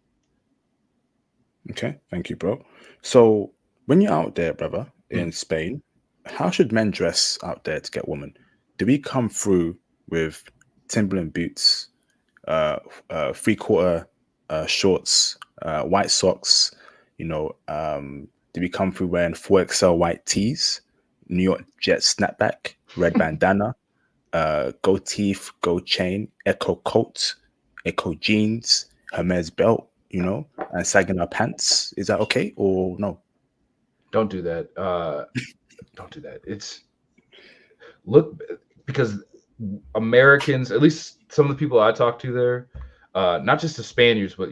Okay, thank you, bro. So when you're out there, brother, Mm. in Spain, how should men dress out there to get women? Do we come through with Timberland boots, uh, 3/4 shorts, white socks? Do we come through wearing 4XL white tees, New York Jet snapback, red bandana, gold teeth, gold chain, Echo coat, Echo jeans, Hermes belt, and sagging our pants? Is that okay or no? Don't do that. Don't do that. It's look because Americans, at least some of the people I talk to there, not just the Spaniards, but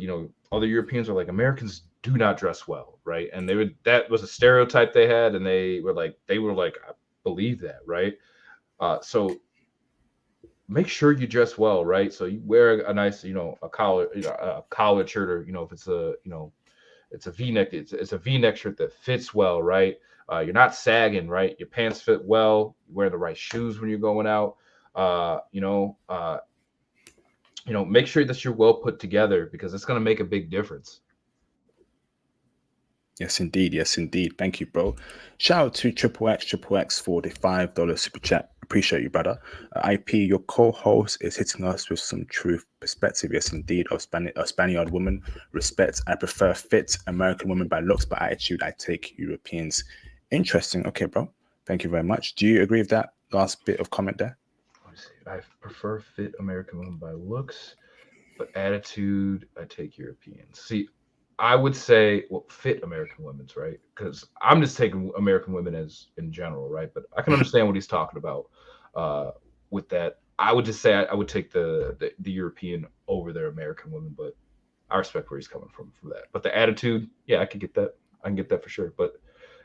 other Europeans are like, Americans do not dress well, right? And that was a stereotype they had, and they were like, I believe that, right? So make sure you dress well, right? So you wear a nice, a collared shirt, or if it's a V-neck, it's a V-neck shirt that fits well, right? You're not sagging, right? Your pants fit well. You wear the right shoes when you're going out. Uh, you know, uh, make sure that you're well put together, because it's going to make a big difference. Yes, indeed. Yes, indeed. Thank you, bro. Shout out to Triple X for the $5 super chat. Appreciate you, brother. IP, your co-host is hitting us with some truth perspective. Yes, indeed. A Spaniard woman. Respect. I prefer fit American women by looks, but attitude, I take Europeans. Interesting. Okay, bro. Thank you very much. Do you agree with that last bit of comment there? Let me see. I prefer fit American women by looks, but attitude, I take Europeans. See, I would say, well, fit American women's, right? Because I'm just taking American women as in general, right? But I can understand what he's talking about uh, with that. I would just say I would take the European over their American women, but I respect where he's coming from for that. But the attitude, yeah, I could get that. I can get that for sure. But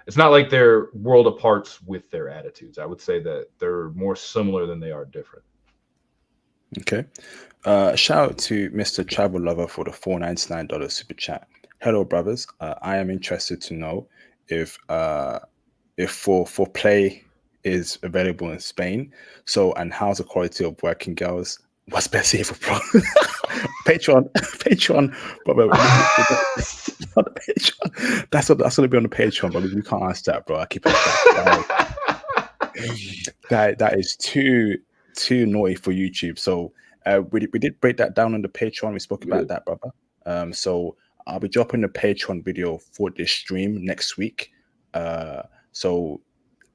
it's not like they're world aparts with their attitudes. I would say that they're more similar than they are different. Okay. Shout out to Mr. Travel Lover for the $4.99 super chat. Hello, brothers. I am interested to know if for play is available in Spain. So, and how's the quality of working girls? What's best here for pro? Patreon, Patreon, brother. On the Patreon. That's gonna be on the Patreon, but we can't ask that, bro. I keep it back. That is too naughty for YouTube. So we did break that down on the Patreon. We spoke about that, brother. So I'll be dropping the Patreon video for this stream next week. So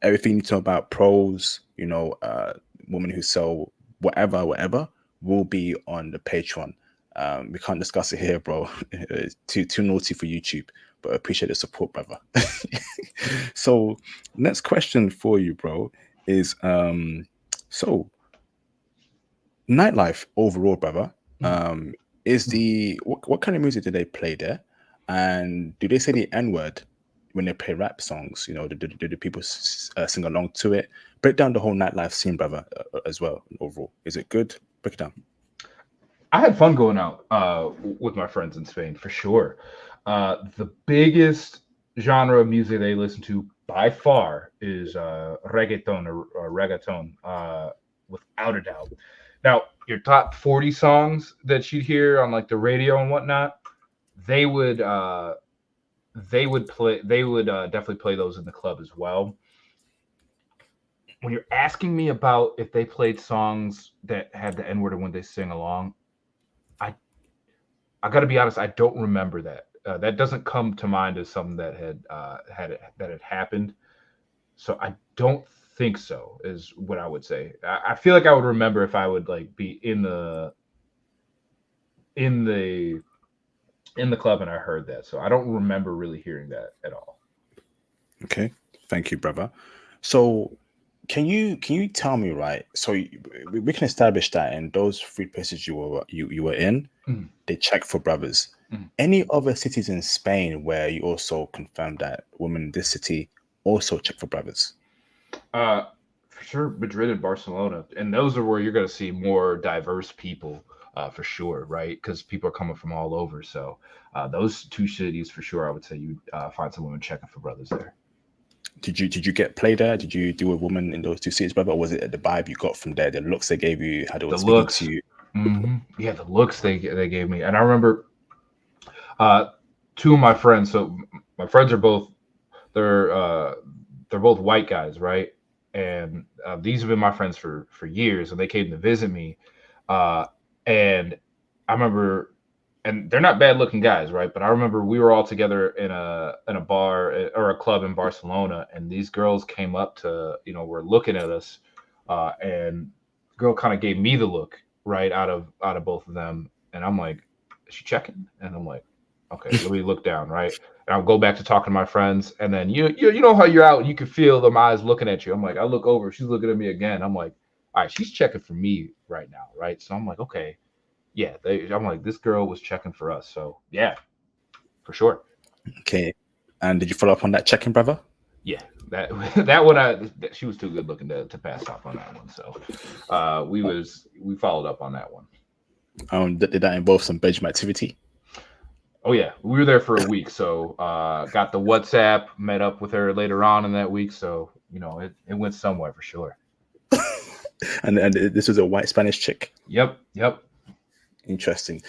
everything you need to know about pros, women who sell whatever, will be on the Patreon. We can't discuss it here, bro. It's too naughty for YouTube, but I appreciate the support, brother. So next question for you, bro, is so nightlife overall, brother. Um, is the what kind of music do they play there, and do they say the N word when they play rap songs? Do the people sing along to it? Break down the whole nightlife scene, brother, as well. Overall, is it good? Break it down. I had fun going out with my friends in Spain for sure. The biggest genre of music they listen to by far is reggaeton, without a doubt. Now, your top 40 songs that you'd hear on like the radio and whatnot, they would definitely play those in the club as well. When you're asking me about if they played songs that had the N word when they sing along, I I got to be honest, I don't remember that. That doesn't come to mind as something that had happened. So I don't think so. Is what I would say. I feel like I would remember if I would like be in the in the club and I heard that. So I don't remember really hearing that at all. Okay, thank you, brother. So can you tell me, right? So we can establish that in those three places you were in, Mhm, they check for brothers. mhm. Any other cities in Spain where you also confirm that women in this city also check for brothers? Uh, for sure, Madrid and Barcelona, and those are where you're going to see more diverse people, for sure, right? Because people are coming from all over. So those two cities, for sure, I would say you find some women checking for brothers there. Did you get play there? Did you do a woman in those two cities, brother? Or was it the vibe you got from there, the looks they gave you, how they were The speaking to looks, you? yeah, the looks they gave me, and I remember uh, two of my friends. So my friends are both they're uh, they're both white guys, right? And these have been my friends for years, and they came to visit me. Uh, and I remember, and they're not bad looking guys, right? But I remember we were all together in a bar or a club in Barcelona, and these girls came up to were looking at us, and the girl kind of gave me the look, right, out of both of them, and I'm like, is she checking? And I'm like, okay, let me look down, right? And I'll go back to talking to my friends, and then you know how you're out, and you can feel them eyes looking at you. I'm like, I look over, she's looking at me again. I'm like, all right, she's checking for me right now, right? So I'm like, okay, yeah. I'm like, this girl was checking for us, so yeah, for sure. Okay. And did you follow up on that checking, brother? Yeah, that that one, she was too good looking to pass off on that one. So we followed up on that one. Did that involve some bedroom activity? Oh yeah, we were there for a week, so got the WhatsApp, met up with her later on in that week, so it went somewhere for sure. And this was a white Spanish chick. Yep, yep. Interesting.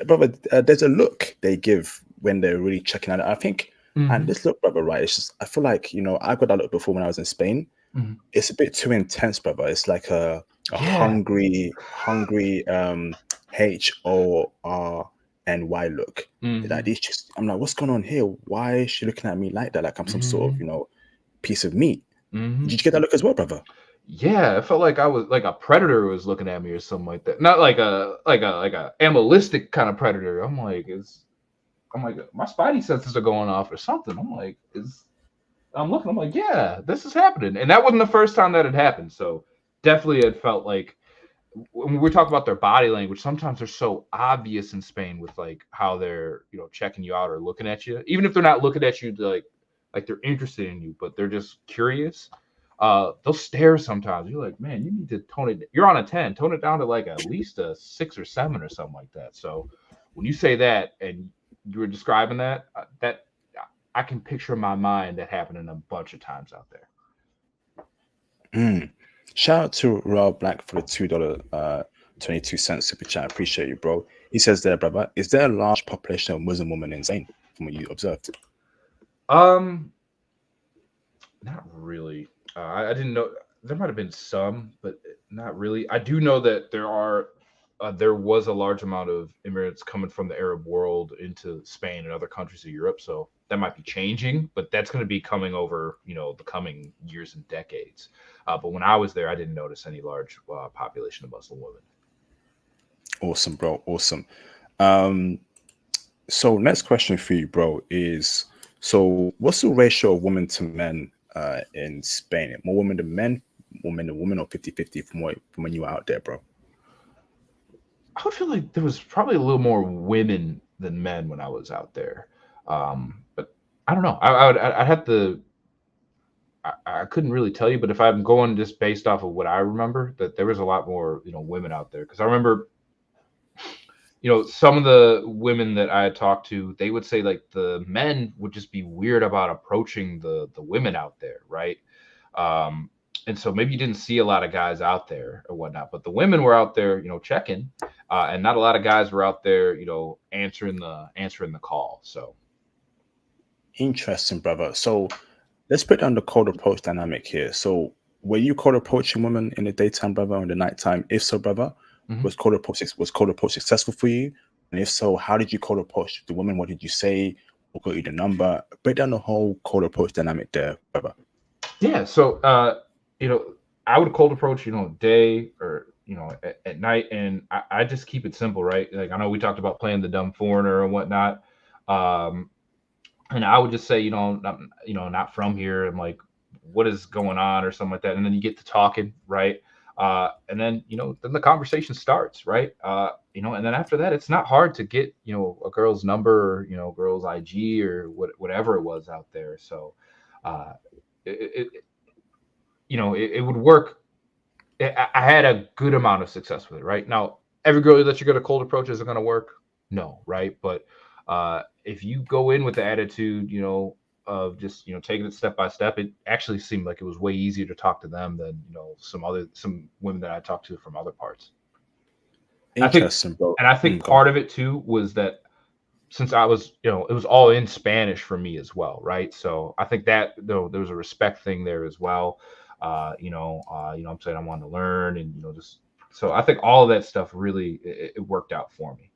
Brother, there's a look they give when they're really checking out. I think, and Hmm. this look, brother, right? It's just I feel like I got that look before when I was in Spain. Hmm. It's a bit too intense, brother. It's like a Yeah. hungry HORNY look. Like Hmm. these chicks, I'm like, what's going on here? Why is she looking at me like that? Like I'm some sort of Hmm. piece of meat. Did Hmm. you get that look as well, brother? Yeah, it felt like I was like a predator was looking at me or something like that. Not like a animalistic kind of predator. I'm like my spidey senses are going off or something. I'm like, I'm looking. I'm like, yeah, this is happening, and that wasn't the first time that had happened. So definitely, it felt like when we talk about their body language, sometimes they're so obvious in Spain with like how they're checking you out or looking at you, even if they're not looking at you to, like they're interested in you, but they're just curious. They'll stare sometimes. You're like, man, you need to tone it. You're on a 10, tone it down to like at least a 6 or 7 or something like that. So when you say that and you were describing that I can picture in my mind that happening a bunch of times out there. Mm. Shout out to Royal Black for the $2.22 super chat. Appreciate you, bro. He says there, brother, is there a large population of Muslim women in Spain from what you observed? Um, Not really. I didn't know there might have been some, but not really. I do know that there was a large amount of immigrants coming from the Arab world into Spain and other countries of Europe. So that might be changing, but that's going to be coming over, the coming years and decades. But when I was there, I didn't notice any large population of Muslim women. Awesome, bro. Awesome. Um, so next question for you, bro, is so what's the ratio of women to men in Spain? More women than men, women to women, or 50-50 from when you were out there, bro? I would feel like there was probably a little more women than men when I was out there. But I don't know. I'd have to. I couldn't really tell you, but if I'm going just based off of what I remember, that there was a lot more, women out there. Because I remember, some of the women that I had talked to, they would say like the men would just be weird about approaching the women out there, right? Um, and so maybe you didn't see a lot of guys out there or whatnot, but the women were out there, checking, and not a lot of guys were out there, answering the call. So Interesting, brother. So let's put down the cold approach dynamic here. So were you cold approaching women in the daytime, brother, or in the nighttime? If so, brother, mhm. was cold approach successful for you? And if so, how did you cold approach the woman? What did you say? What got you the number? Break down the whole cold approach dynamic there, brother. Yeah. So you know, I would cold approach, day or at night, and I just keep it simple, right? Like I know we talked about playing the dumb foreigner and whatnot. And I would just say, not from here. I'm like, what is going on or something like that. And then you get to talking, right? And then, then the conversation starts, right? And then after that, it's not hard to get, a girl's number or, girl's IG or whatever it was out there. So, uh, it it would work. I had a good amount of success with it, right? Now, every girl that you're going to cold approach isn't going to work. No, right? But if you go in with the attitude, of just, taking it step by step, it actually seemed like it was way easier to talk to them than, some women that I talked to from other parts. I think, Interesting, bro. and I think Go on. part of it too was that since I was, it was all in Spanish for me as well, right? So I think that though there was a respect thing there as well. I'm saying I wanted to learn and just so I think all of that stuff really it worked out for me.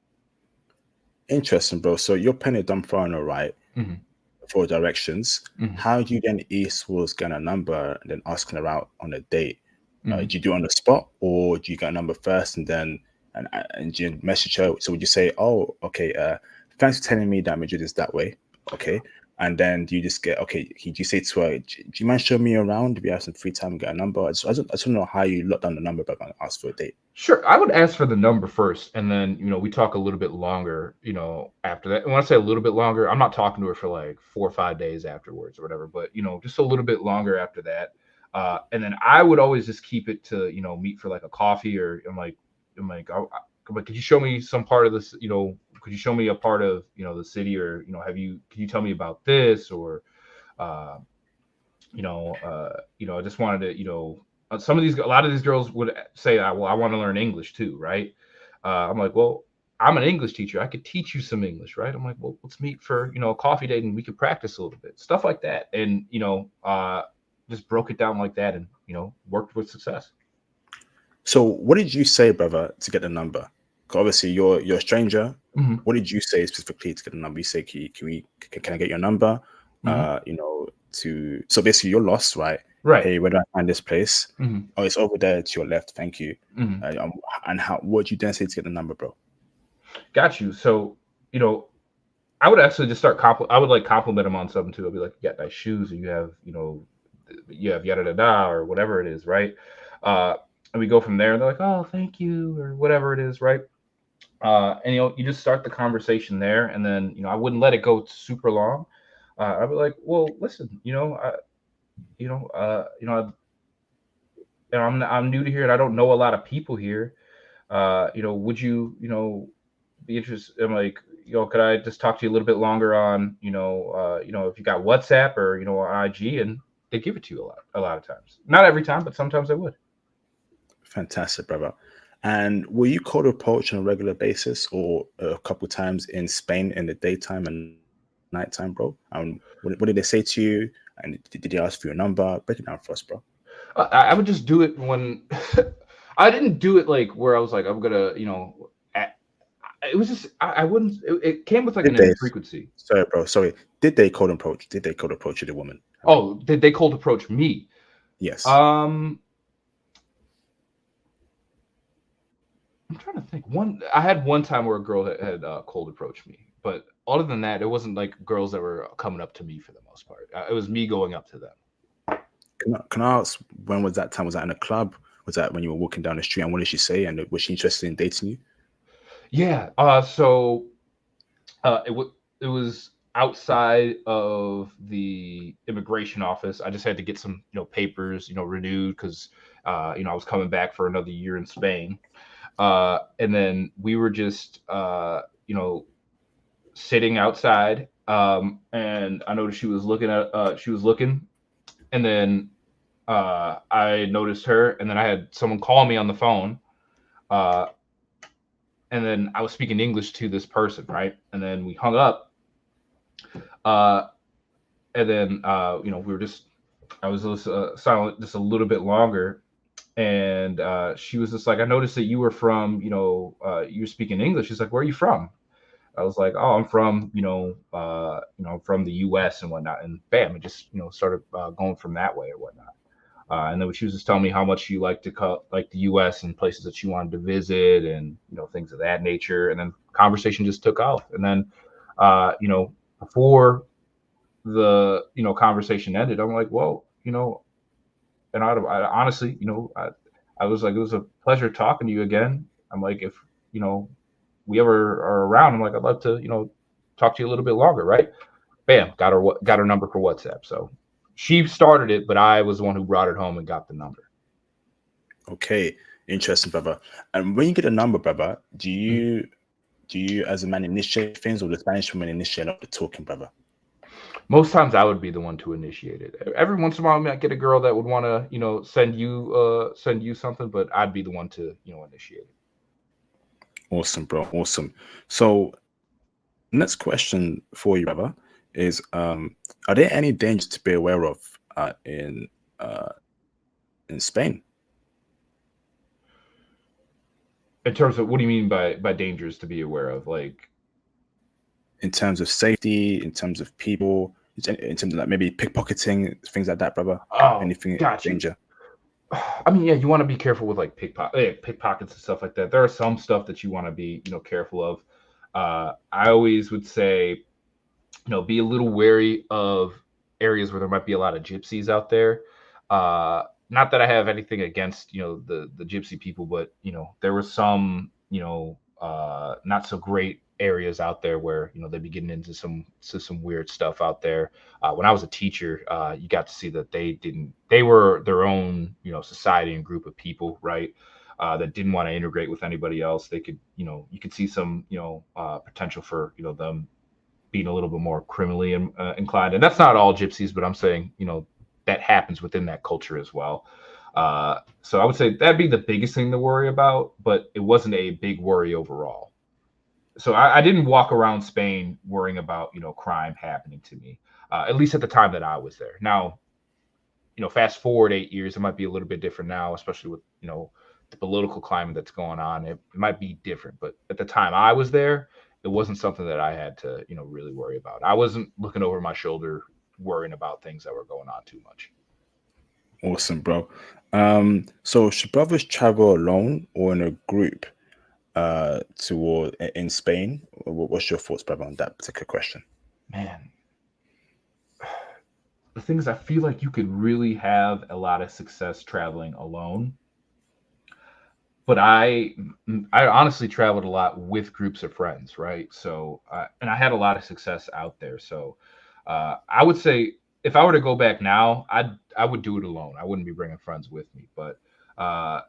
Interesting, bro. So you're penny dumb foreigner, right? Hmm. For directions. Hmm. How do you then ease towards getting a number and then asking her out on a date? Hmm. Do you do it on the spot, or do you get a number first and then and do you message her? So would you say, "Oh, okay, thanks for telling me that Madrid is that way." Okay, and then do you just get okay? Do you say to her, "Do you mind showing me around? If you have some free time, and get a number." I just don't know how you lock down the number, but I'm gonna ask for a date. Sure, I would ask for the number first, and then we talk a little bit longer, after that. And when I say a little bit longer, I'm not talking to her for like 4 or 5 days afterwards or whatever, but just a little bit longer after that. And then I would always just keep it to meet for like a coffee, or I'm like, could you show me some part of this? Could you show me a part of the city, or can you tell me about this, or uh, I just wanted to, a lot of these girls would say, well, I want to learn English too, right? I'm like, well, I'm an English teacher. I could teach you some English, right? I'm like, well, let's meet for, a coffee date and we could practice a little bit, stuff like that. And, just broke it down like that and, worked with success. So what did you say, brother, to get the number? 'Cause obviously you're a stranger. Hmm. What did you say specifically to get the number? You say, can I get your number? Hmm. So basically you're lost, right? Right. Hey, where do I find this place? Hmm. Oh, it's over there to your left. Thank you. Hmm. And what do you then say to get the number, bro? Got you. So, I would actually just I would like compliment them on something too. I'd be like, you got nice shoes, or you have yada da da, or whatever it is, right? And we go from there. And they're like, oh, thank you, or whatever it is, right? And you just start the conversation there, and then I wouldn't let it go super long. I'd be like, well, listen, you know, you know, I'm new to here, and I don't know a lot of people here. Would you, be interested? I'm like, could I just talk to you a little bit longer on, if you got WhatsApp or IG, and they give it to you a lot of times. Not every time, but sometimes they would. Fantastic, brother. And will you cold approach on a regular basis or a couple times in Spain in the daytime and nighttime, bro? What did they say to you? And did they ask for your number? Break it down for us, bro. I would just do it when I didn't do it like where I was like, I'm gonna, it was just I wouldn't. It came with like Did an they? infrequency. Sorry, bro. Sorry. Did they cold approach? Did they cold approach you, the woman? Oh, did they cold approach me? Yes. Um, I'm trying to think. I had one time where a girl had cold approached me, but other than that, it wasn't like girls that were coming up to me for the most part. It was me going up to them. Can I ask when was that time? Was that in a club? Was that when you were walking down the street? And what did she say? And was she interested in dating you? Yeah. So it was outside of the immigration office. I just had to get some papers renewed because I was coming back for another year in Spain. And then we were just sitting outside, and I noticed she was looking, and then I noticed her, and then I had someone call me on the phone, uh, and then I was speaking English to this person, right? And then we hung up, uh, and then we were just I was just, silent just a little bit longer, and she was just like, I noticed that you were from, you were speaking English. She's like, where are you from? I was like, oh, I'm from, I'm from the U.S. and whatnot. And bam, it just, started going from that way or whatnot. And then she was just telling me how much she liked like the U.S. and places that she wanted to visit and, things of that nature. And then conversation just took off. And then, before the, conversation ended, I'm like, well, you know, and I honestly, I was like, it was a pleasure talking to you again. I'm like, if you know we ever are around, I'm like, I'd love to, talk to you a little bit longer, right? Bam, got her number for WhatsApp. So she started it, but I was the one who brought it home and got the number. Okay, interesting, brother. And when you get a number, brother, do you as a man initiate things, or the Spanish woman initiate up the talking, brother? Most times I would be the one to initiate it. Every once in a while, I might get a girl that would want to, send you something, but I'd be the one to, initiate it. Awesome, bro. Awesome. So next question for you, brother, is are there any dangers to be aware of uh, in Spain? In terms of what do you mean by dangers to be aware of? Like, In terms of safety, in terms of people, in terms of like maybe pickpocketing, things like that, brother? oh, Anything got you. danger? I mean, yeah, you want to be careful with like pickpockets and stuff like that. There are some stuff that you want to be, careful of. I always would say, be a little wary of areas where there might be a lot of gypsies out there. Not that I have anything against, the gypsy people, but there were some, not so great areas out there where they be getting into some weird stuff out there. When I was a teacher, you got to see that they were their own, society and group of people, right? That didn't want to integrate with anybody else. They could, you could see some, potential for, them being a little bit more criminally inclined. And that's not all gypsies, but I'm saying, that happens within that culture as well. So I would say that'd be the biggest thing to worry about, but it wasn't a big worry overall. So I didn't walk around Spain worrying about, crime happening to me, at least at the time that I was there. Now, fast forward 8 years, it might be a little bit different now, especially with, the political climate that's going on. It might be different, but at the time I was there, it wasn't something that I had to, really worry about. I wasn't looking over my shoulder worrying about things that were going on too much. Awesome, bro. So should brothers travel alone or in a group toward in Spain? What's your thoughts, brother, on that particular question? Man, the thing is, I feel like you could really have a lot of success traveling alone. But I honestly traveled a lot with groups of friends, right? So, and I had a lot of success out there. So, I would say if I were to go back now, I would do it alone. I wouldn't be bringing friends with me. But uh,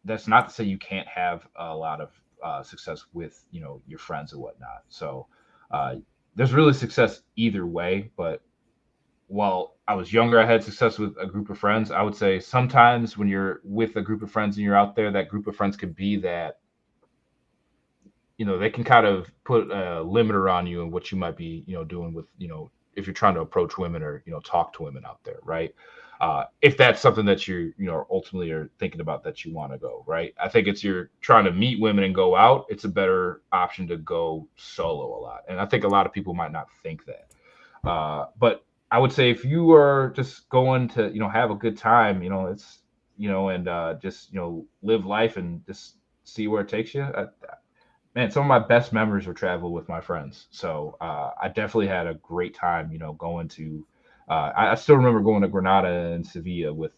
that's not to say you can't have a lot of success with your friends and whatnot. So, uh, there's really success either way. But while I was younger, I had success with a group of friends. I would say sometimes when you're with a group of friends and you're out there, that group of friends can be that, they can kind of put a limiter on you and what you might be, doing with, if you're trying to approach women or, talk to women out there, right? If that's something that ultimately are thinking about that you want to go, right? I think it's you're trying to meet women and go out, it's a better option to go solo a lot. And I think a lot of people might not think that. But I would say if you are just going to, have a good time, it's, and just, live life and just see where it takes you. Man, some of my best memories were travel with my friends. So I definitely had a great time, going to. I still remember going to Granada and Seville with,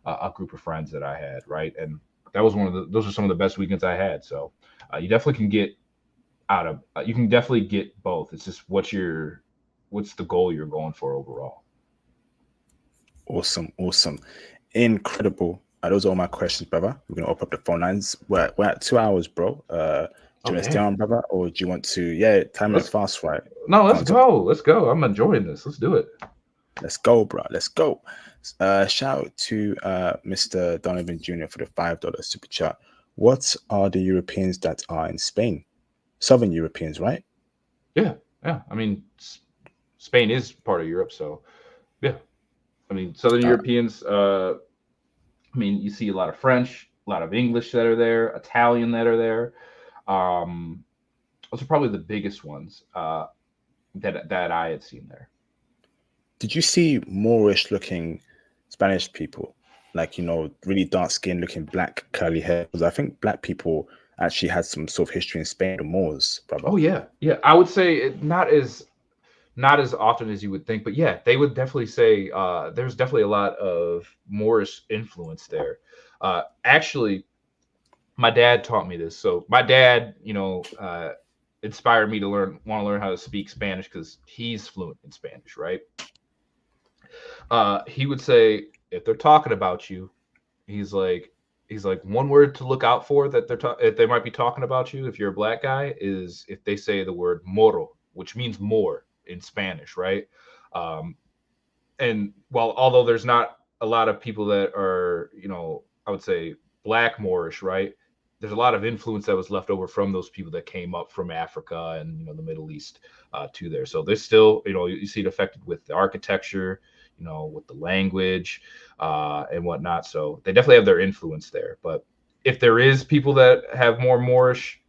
a group of friends that I had, right? And that was those are some of the best weekends I had. So you definitely can get you can definitely get both. It's just what's the goal you're going for overall. Awesome, awesome, incredible. Those are all my questions, brother. We're gonna open up the phone lines. We're at 2 hours, bro. Do you want to stay on, brother, or do you want to? Yeah, time went fast, right? No, let's go. Let's go. I'm enjoying this. Let's do it. Let's go, bro. Let's go. Shout out to Mr. Donovan Jr. for the $5 super chat. What are the Europeans that are in Spain? Southern Europeans, right? Yeah, yeah. I mean, Spain is part of Europe, so yeah. I mean, Southern Europeans. I mean, you see a lot of French, a lot of English that are there, Italian that are there. Those are probably the biggest ones that I had seen there. Did you see Moorish looking Spanish people? Like, really dark skin, looking black, curly hair? Because I think black people actually had some sort of history in Spain, the Moors, brother. Oh, yeah. Yeah. I would say not as not as often as you would think, but yeah, they would definitely say there's definitely a lot of Moorish influence there. Actually, my dad taught me this. So my dad, inspired me to want to learn how to speak Spanish because he's fluent in Spanish, right? He would say if they're talking about you, he's like one word to look out for that if they might be talking about you if you're a black guy is if they say the word moro, which means more in Spanish, right? Um, and while although there's not a lot of people that are, I would say black Moorish, right? There's a lot of influence that was left over from those people that came up from Africa and the Middle East to there. So there's still, you see it affected with the architecture, with the language and whatnot. So they definitely have their influence there. But if there is people that have more Moorish,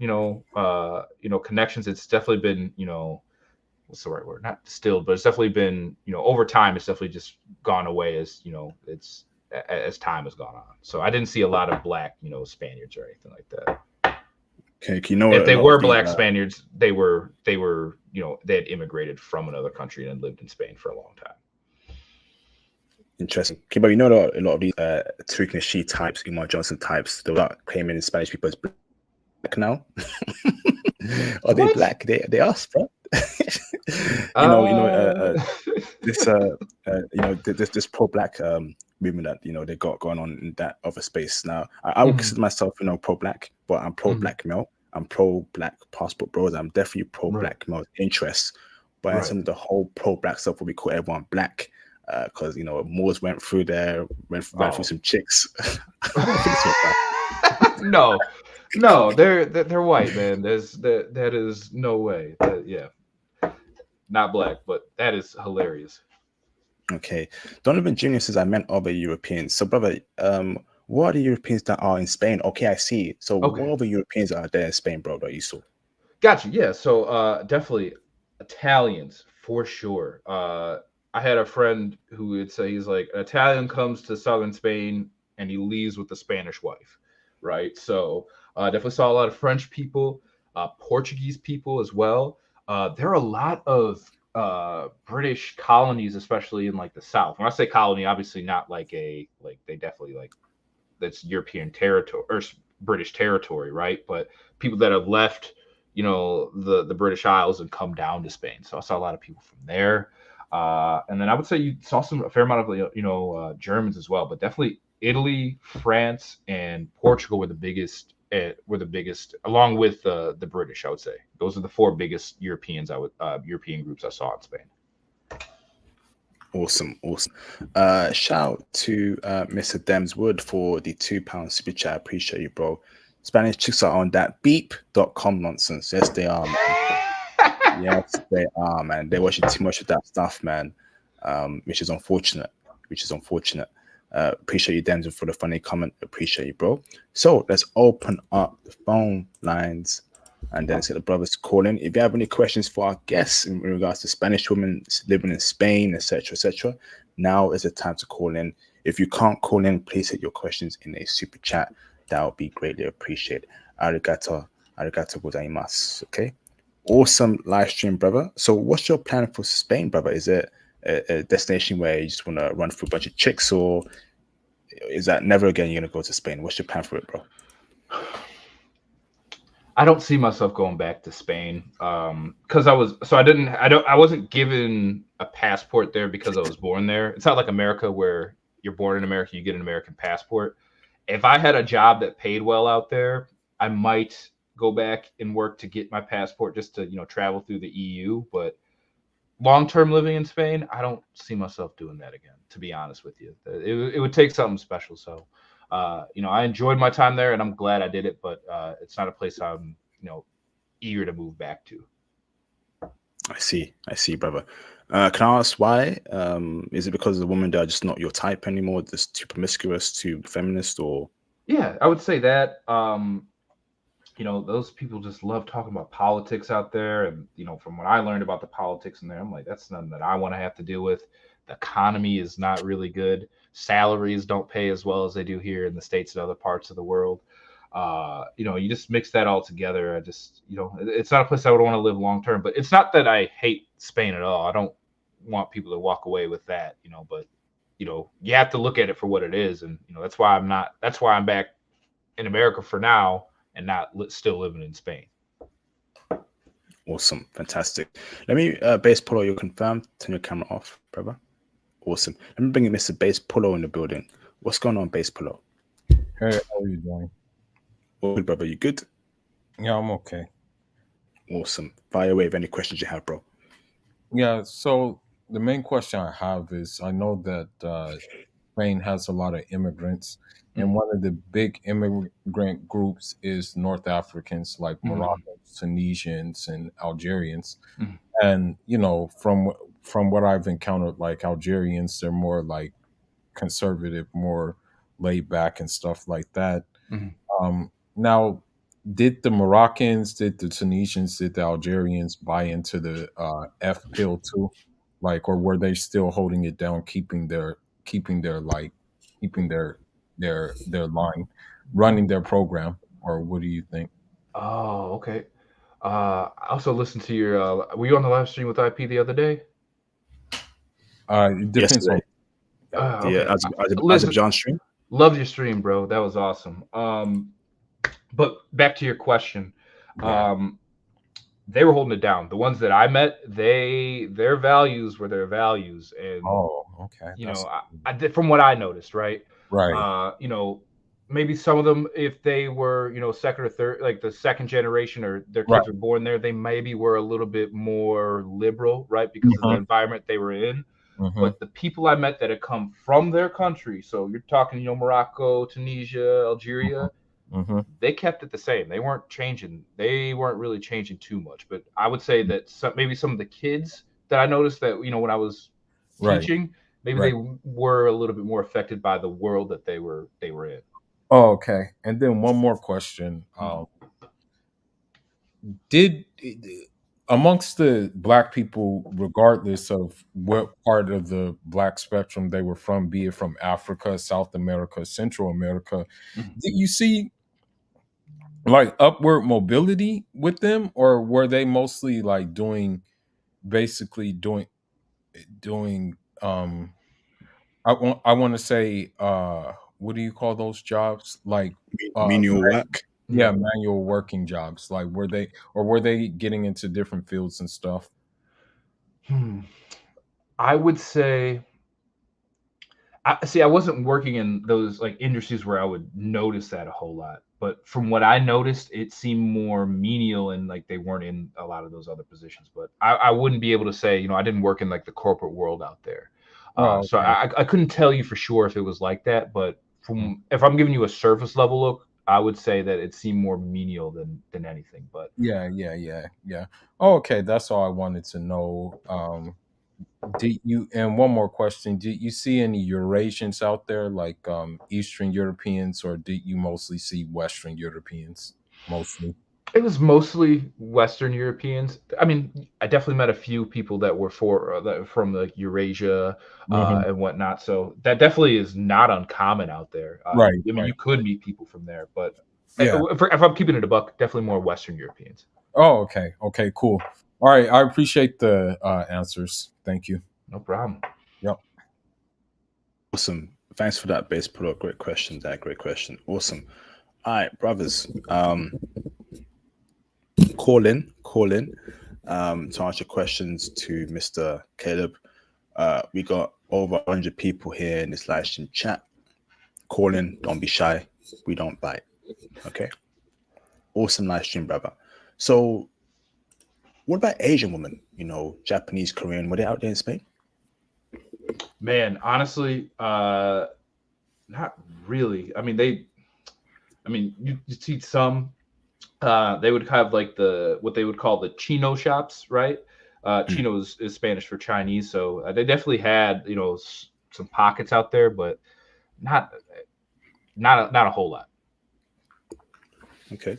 connections, it's definitely been, what's the right word? Not distilled, but it's definitely been, over time, it's definitely just gone away as, it's as time has gone on. So I didn't see a lot of black, Spaniards or anything like that. Okay, you know, If a they lot of were the black Spaniards, they were, they had immigrated from another country and lived in Spain for a long time. interesting. Okay, but you know that a lot of these Tariq Nasheed types, Umar Johnson types, they're not claiming in Spanish people as black now. Are they What? black? They are, bro. Uh, This this pro-black movement that they got going on in that other space. Now, I would mhm, consider myself pro-black, but I'm mhm. pro-black male. I'm pro-black passport bros. I'm definitely Right, pro-black male interests. But in right. terms of the whole pro-black stuff, where we call everyone black, because Moors went through there, ran through Oh. some chicks. I don't think so, bro. No, no, they're white, man. That is no way. Yeah, not black, but that is hilarious. Okay. Donovan Jr. says I meant other Europeans. So, brother, what are the Europeans that are in Spain? Okay, I see. So, Okay, what other Europeans are there in Spain, bro, that you saw? got you. Yeah, so definitely Italians for sure. I had a friend who would say he's like an Italian comes to southern Spain and he leaves with a Spanish wife, right? So definitely saw a lot of French people, Portuguese people as well. There are a lot of British colonies, especially in like the South. When I say colony, obviously not like they definitely like that's European territory or British territory, right? But people that have left, the British Isles and come down to Spain. So I saw a lot of people from there, and then I would say you saw a fair amount of Germans as well, but definitely Italy, France, and Portugal were the biggest. Along with the British. I would say those are the four biggest European groups I saw in Spain. Awesome, awesome. Shout out to Mr. Demswood for the £2 super chat. I appreciate you, bro. Spanish chicks are on that beep.com nonsense. Yes, they are, man. Yes, they are, man. They're watching too much of that stuff, man. Which is unfortunate. Which is unfortunate. Appreciate you, Denzel, for the funny comment. Appreciate you, bro. So let's open up the phone lines and then get the brothers calling. If you have any questions for our guests in regards to Spanish women living in Spain, etc., now is the time to call in. If you can't call in, please hit your questions in a super chat. That would be greatly appreciated. Arigato, arigato gozaimasu. Okay. Awesome live stream, brother. So, what's your plan for Spain, brother? Is it a destination where you just want to run through a bunch of chicks, or is that never again you're gonna go to Spain? What's your plan for it, bro? I don't see myself going back to Spain because I wasn't given a passport there because I was born there. It's not like America where you're born in America, you get an American passport. If I had a job that paid well out there, I might go back and work to get my passport just to travel through the EU. But long term living in Spain, I don't see myself doing that again. To be honest with you, it would take something special. So I enjoyed my time there, and I'm glad I did it. But it's not a place I'm, eager to move back to. I see, brother. Can I ask why? Is it because the women that are just not your type anymore, just too promiscuous, too feminist, or Yeah, I would say that. Those people just love talking about politics out there, and from what I learned about the politics in there, I'm like, that's nothing that I want to have to deal with. The economy is not really good. Salaries don't pay as well as they do here in the States and other parts of the world. You just mix that all together. It's not a place I would want to live long term. But it's not that I hate Spain at all. I don't want people to walk away with that, but you have to look at it for what it is, and that's why I'm back in America for now and not still living in Spain. Awesome, fantastic. Let me Base Polo, you're confirmed. Turn your camera off, brother. Awesome. Let me bring in Mr. Base Polo in the building. What's going on, Base Polo? Hey, how are you doing? All good, brother. You good? Yeah, I'm okay. Awesome. Fire away with any questions you have, bro. Yeah, so the main question I have is I know that Spain has a lot of immigrants, and one of the big immigrant groups is North Africans like Moroccans, Tunisians, and Algerians. Mhm. And from what I've encountered, like Algerians, they're more like conservative, more laid back, and stuff like that. Now, did the Moroccans, did the Tunisians, did the Algerians buy into the F pill too? Like, or were they still holding it down, keeping their like keeping their line, running their program, or what do you think? Oh, okay. I also listened to your. Were you on the live stream with IP the other day? It depends on. Yesterday, Okay. as a Listen, John stream. loved your stream, bro. That was awesome. But back to your question. Yeah. They were holding it down. The ones that I met, their values were their values, and Oh, okay. I did from what I noticed, right? Right. Maybe some of them, if they were, second or third, like the second generation, or their Right. kids were born there, they maybe were a little bit more liberal, right, because of the environment they were in. But the people I met that had come from their country, so you're talking, Morocco, Tunisia, Algeria, they kept it the same. They weren't changing. They weren't really changing too much. But I would say that maybe some of the kids that I noticed that, when I was Right. teaching, maybe Right. they were a little bit more affected by the world that they were in. Oh, okay. And then one more question. Did amongst the black people, regardless of what part of the black spectrum they were from, be it from Africa, South America, Central America, did you see like upward mobility with them, or were they mostly like basically doing I want to say what do you call those jobs, like Menial work. yeah, manual working jobs, like were they getting into different fields and stuff? I would say, I wasn't working in those like industries where I would notice that a whole lot. But from what I noticed, it seemed more menial, and like they weren't in a lot of those other positions. But I wouldn't be able to say, I didn't work in like the corporate world out there. Oh, So okay. I couldn't tell you for sure if it was like that. But if I'm giving you a surface level look, I would say that it seemed more menial than anything. But Yeah. Oh, okay, that's all I wanted to know. Did you, and one more question, did you see any Eurasians out there, like Eastern Europeans, or did you mostly see Western Europeans mostly? it was mostly Western Europeans. I mean, I definitely met a few people that were from like Eurasia Hmm. and whatnot. So that definitely is not uncommon out there. Right, I mean, right. you could meet people from there, but Yeah. if I'm keeping it a buck, definitely more Western Europeans. Oh, okay. Okay, cool. All right. I appreciate the answers. Thank you. No problem. Yep. Awesome. Thanks for that, Base Polo. Great question, Dad. Great question. Awesome. All right, brothers. Call in to answer questions to Mr. Caleb. We got over 100 people here in this live stream chat. Call in, don't be shy. We don't bite. Okay. Awesome live stream, brother. So, what about Asian women? Japanese, Korean, were they out there in Spain? Man, honestly, not really. I mean, you see some. They would have like what they would call the chino shops, right? Chino is Spanish for Chinese, so they definitely had some pockets out there, but not a whole lot. Okay,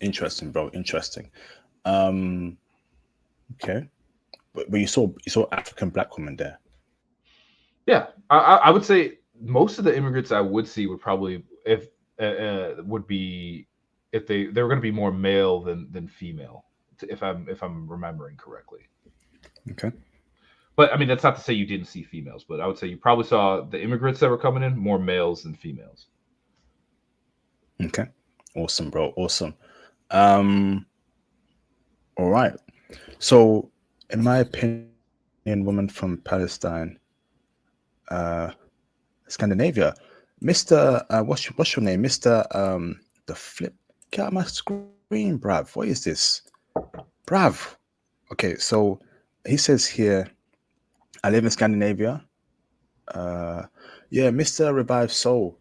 interesting, bro. Interesting. Okay, but you saw African black women there. Yeah, I would say most of the immigrants I would see would probably would be if they were going to be more male than female, if I'm remembering correctly. Okay. But I mean, that's not to say you didn't see females, but I would say you probably saw the immigrants that were coming in more males than females. Okay. Awesome, bro. Awesome. Um. All right. So, in my opinion, woman from Palestine, uh, Scandinavia, Mister, what's your name, Mister? The flip. Get out my screen, bruv. What is this, bruv? Okay, so he says here, I live in Scandinavia. Uh, yeah, Mister Revive Soul.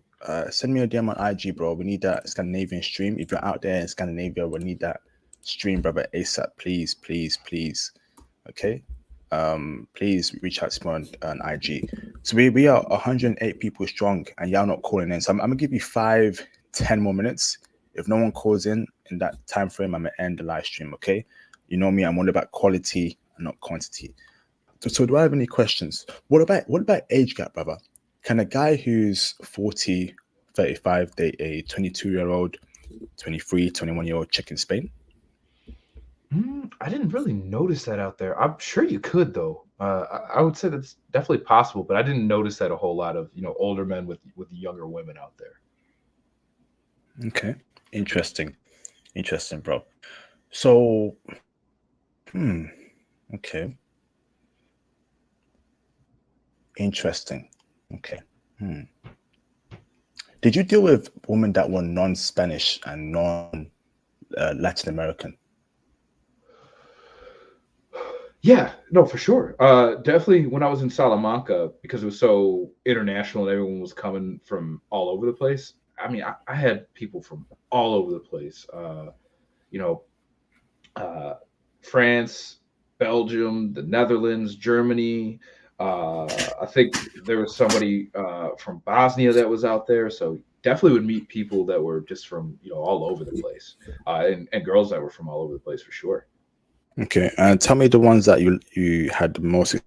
Send me a DM on IG, bro. We need that Scandinavian stream. If you're out there in Scandinavia, we need that stream, brother, ASAP. Please, please, please. Okay. Please reach out to me on IG. So we are 108 people strong, and y'all not calling in. So I'm gonna give you 5, 10 more minutes. If no one calls in that time frame, I'm gonna end the live stream. Okay. You know me, I'm all about quality and not quantity. So do I have any questions? What about age gap, brother? Can a guy who's 40, 35 date a 22-year-old, 23, 21-year-old chick in Spain? I didn't really notice that out there. I'm sure you could though. I would say that's definitely possible, but I didn't notice that a whole lot of older men with younger women out there. Okay. Interesting. Interesting, bro. So, okay. Interesting. Okay. Did you deal with women that were non-Spanish and non-Latin American? Yeah, no, for sure. Definitely when I was in Salamanca, because it was so international and everyone was coming from all over the place. I mean, I had people from all over the place. You know, uh, France, Belgium, the Netherlands, Germany. I think there was somebody from Bosnia that was out there. So definitely would meet people that were just from all over the place, and girls that were from all over the place for sure. Okay, and tell me the ones that you had the most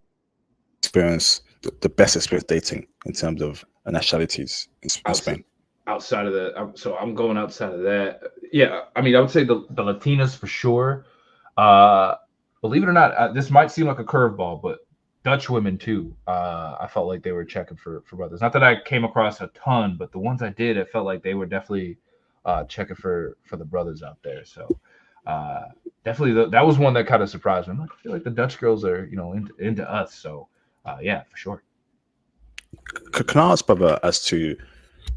experience, the best experience dating in terms of nationalities in Outside, Spain. outside of that, so I'm going outside of that. Yeah, I mean, I would say the Latinas for sure. Uh, Believe it or not, this might seem like a curveball, but Dutch women too. I felt like they were checking for brothers. Not that I came across a ton, but the ones I did, I felt like they were definitely checking for the brothers out there. So uh, definitely that was one that kind of surprised me. I'm like, I feel like the Dutch girls are into us. So yeah, for sure. Can I ask, brother, as to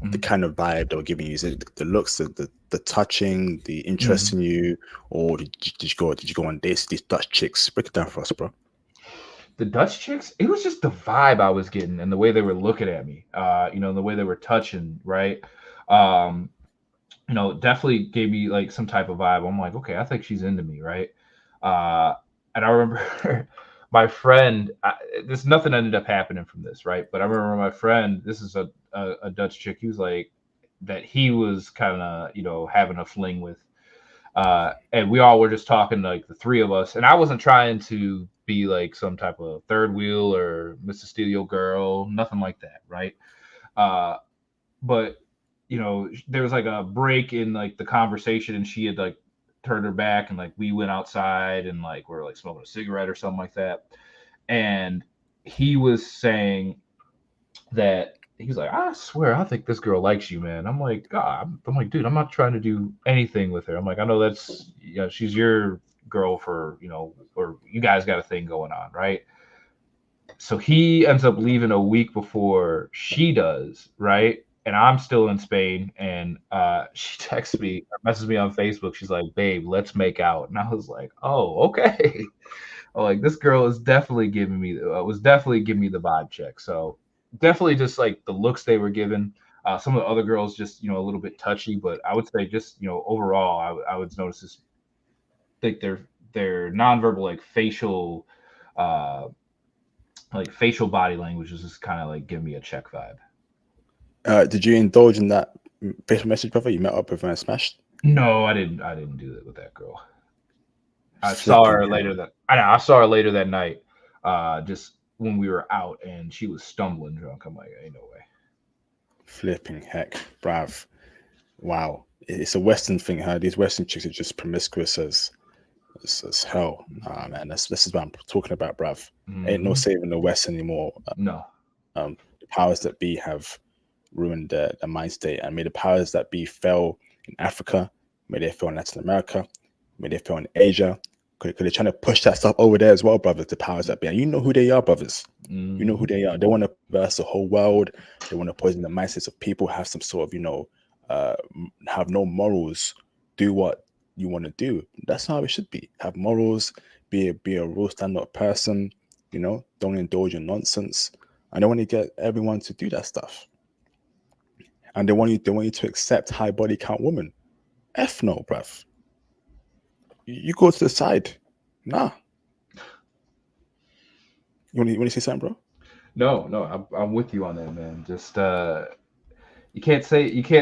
the Mhm. kind of vibe they were giving you? Is it the looks, the touching, the interest Mhm. in you, or did you go on dates with these Dutch chicks? Break it down for us, bro. The Dutch chicks, it was just the vibe I was getting and the way they were looking at me, the way they were touching, right? Um, definitely gave me like some type of vibe. I'm like, okay, I think she's into me, right? Uh, and I remember my friend, this nothing ended up happening from this, right? But I remember my friend, this is a Dutch chick, he was like, that he was kind of, having a fling with. And we all were just talking like the three of us, and I wasn't trying to be like some type of third wheel or Mr. Steal Your Girl, nothing like that, right? Uh, but there was like a break in like the conversation, and she had like turned her back, and like we went outside and like we're like smoking a cigarette or something like that, and he was saying that he was like, I swear, I think this girl likes you, man. I'm like, God, I'm like, dude, I'm not trying to do anything with her. I'm like, I know that's, she's your girl for, or you guys got a thing going on, right? So he ends up leaving a week before she does, right? And I'm still in Spain, and she texts me, or messages me on Facebook. She's like, "Babe, let's make out." And I was like, "Oh, okay." I'm like, this girl is definitely giving me was definitely giving me the vibe check. So definitely just like the looks they were given. Some of the other girls just a little bit touchy, but I would say just overall I would notice this like their nonverbal uh like facial body language is just kind of like giving me a check vibe. Did you indulge in that Facebook message, brother? You met up with her and smashed? No, I didn't do that with that girl. I saw Flipping her heck, later that I know I saw her later that night. Just when we were out and she was stumbling drunk. I'm like, ain't no way. flipping heck, bruv. Wow. it's a Western thing. Huh? These Western chicks are just promiscuous as hell. Man, this is what I'm talking about, bruv. Ain't no saving the West anymore. No. The powers that be have ruined the mind state, and may the powers that be fail in Africa, may they fail in Latin America, may they fail in Asia, because they're trying to push that stuff over there as well, brothers. The powers that be, and you know who they are, brothers. You know who they are. They want to perverse the whole world. They want to poison the mindsets of people. Have some sort of, have no morals. Do what you want to do. That's how it should be. Have morals. Be a real stand-up person. Don't indulge in nonsense. And they want to get everyone to do that stuff. And they want you to accept high body count women. F no, bruv. You go to the side. Nah. You want to say something, bro? No, I'm with you on that, man. Just you can't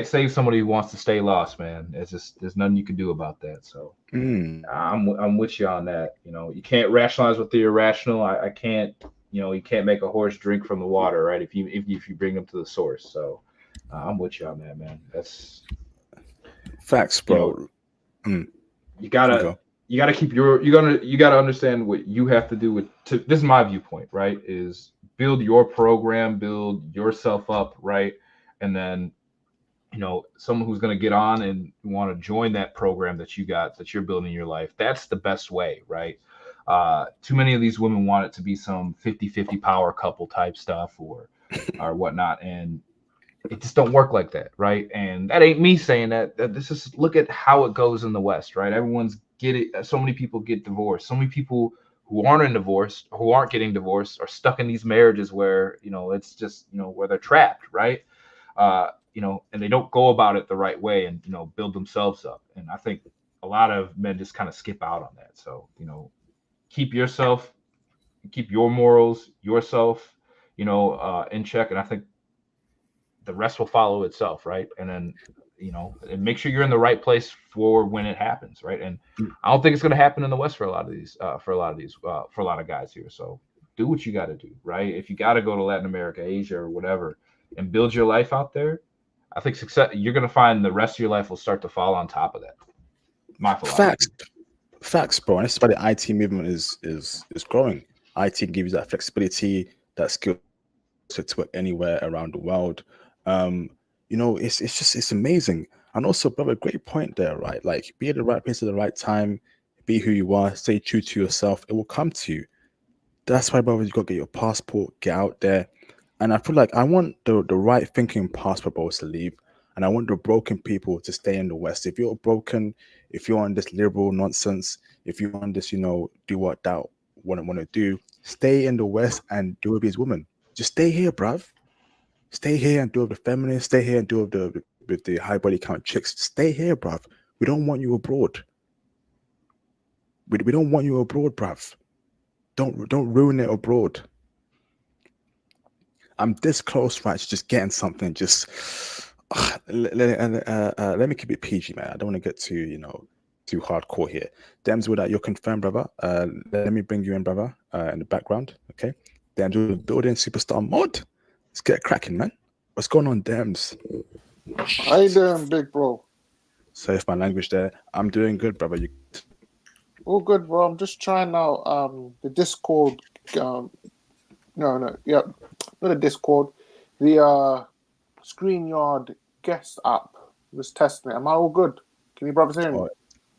save somebody who wants to stay lost, man. It's just there's nothing you can do about that. So I'm with you on that. You can't rationalize with the irrational. I can't. You can't make a horse drink from the water, right? If you bring them to the source. So I'm with you on that, man. That's facts, bro. You gotta keep you gotta understand what you have to do this is my viewpoint, right? Is build your program, build yourself up, right? And then someone who's going to get on and want to join that program that you're building in your life, that's the best way, right? Too many of these women want it to be some 50-50 power couple type stuff or whatnot, and it just don't work like that, right? And that ain't me saying that. This is, look at how it goes in the West, right? Everyone's so many people get divorced. So many people who aren't getting divorced are stuck in these marriages where it's just where they're trapped, right? And they don't go about it the right way and build themselves up. And I think a lot of men just kind of skip out on that. So keep your morals, yourself, in check, and I think the rest will follow itself, right? And then and make sure you're in the right place for when it happens, right? And I don't think it's going to happen in the West for a lot of guys here. So do what you got to do, right? If you got to go to Latin America, Asia, or whatever, and build your life out there, I think you're going to find the rest of your life will start to fall on top of that. My philosophy. Facts, bro. And that's why the IT movement is growing. IT gives you that flexibility, that skill to work anywhere around the world. It's amazing. And also, brother, great point there, right? Like, be at the right place at the right time, be who you are, stay true to yourself. It will come to you. That's why, brother, you got to get your passport, get out there. And I feel like I want the right thinking passport bros to leave, and I want the broken people to stay in the West. If you're broken, if you're on this liberal nonsense, if you're on this, do what thou want to do, stay in the West and do with these women. Just stay here, bruv. Stay here and do with the feminists. Stay here and do with the high body count chicks. Stay here, bruv. We don't want you abroad. We don't want you abroad, bruv. Don't ruin it abroad. I'm this close, right, to just getting something. Just let me keep it PG, man. I don't want to get too hardcore here. Dems, with that, you're confirmed, brother. Let me bring you in, brother, in the background. Okay. Dems, we're building superstar mod. Let's get cracking, man. What's going on, Dems? How you doing, big bro? So if my language there, I'm doing good, brother. All good, bro. I'm just trying out the Discord. Not the Discord. The StreamYard guest app. Just testing it. Am I all good? Can you brothers hear me?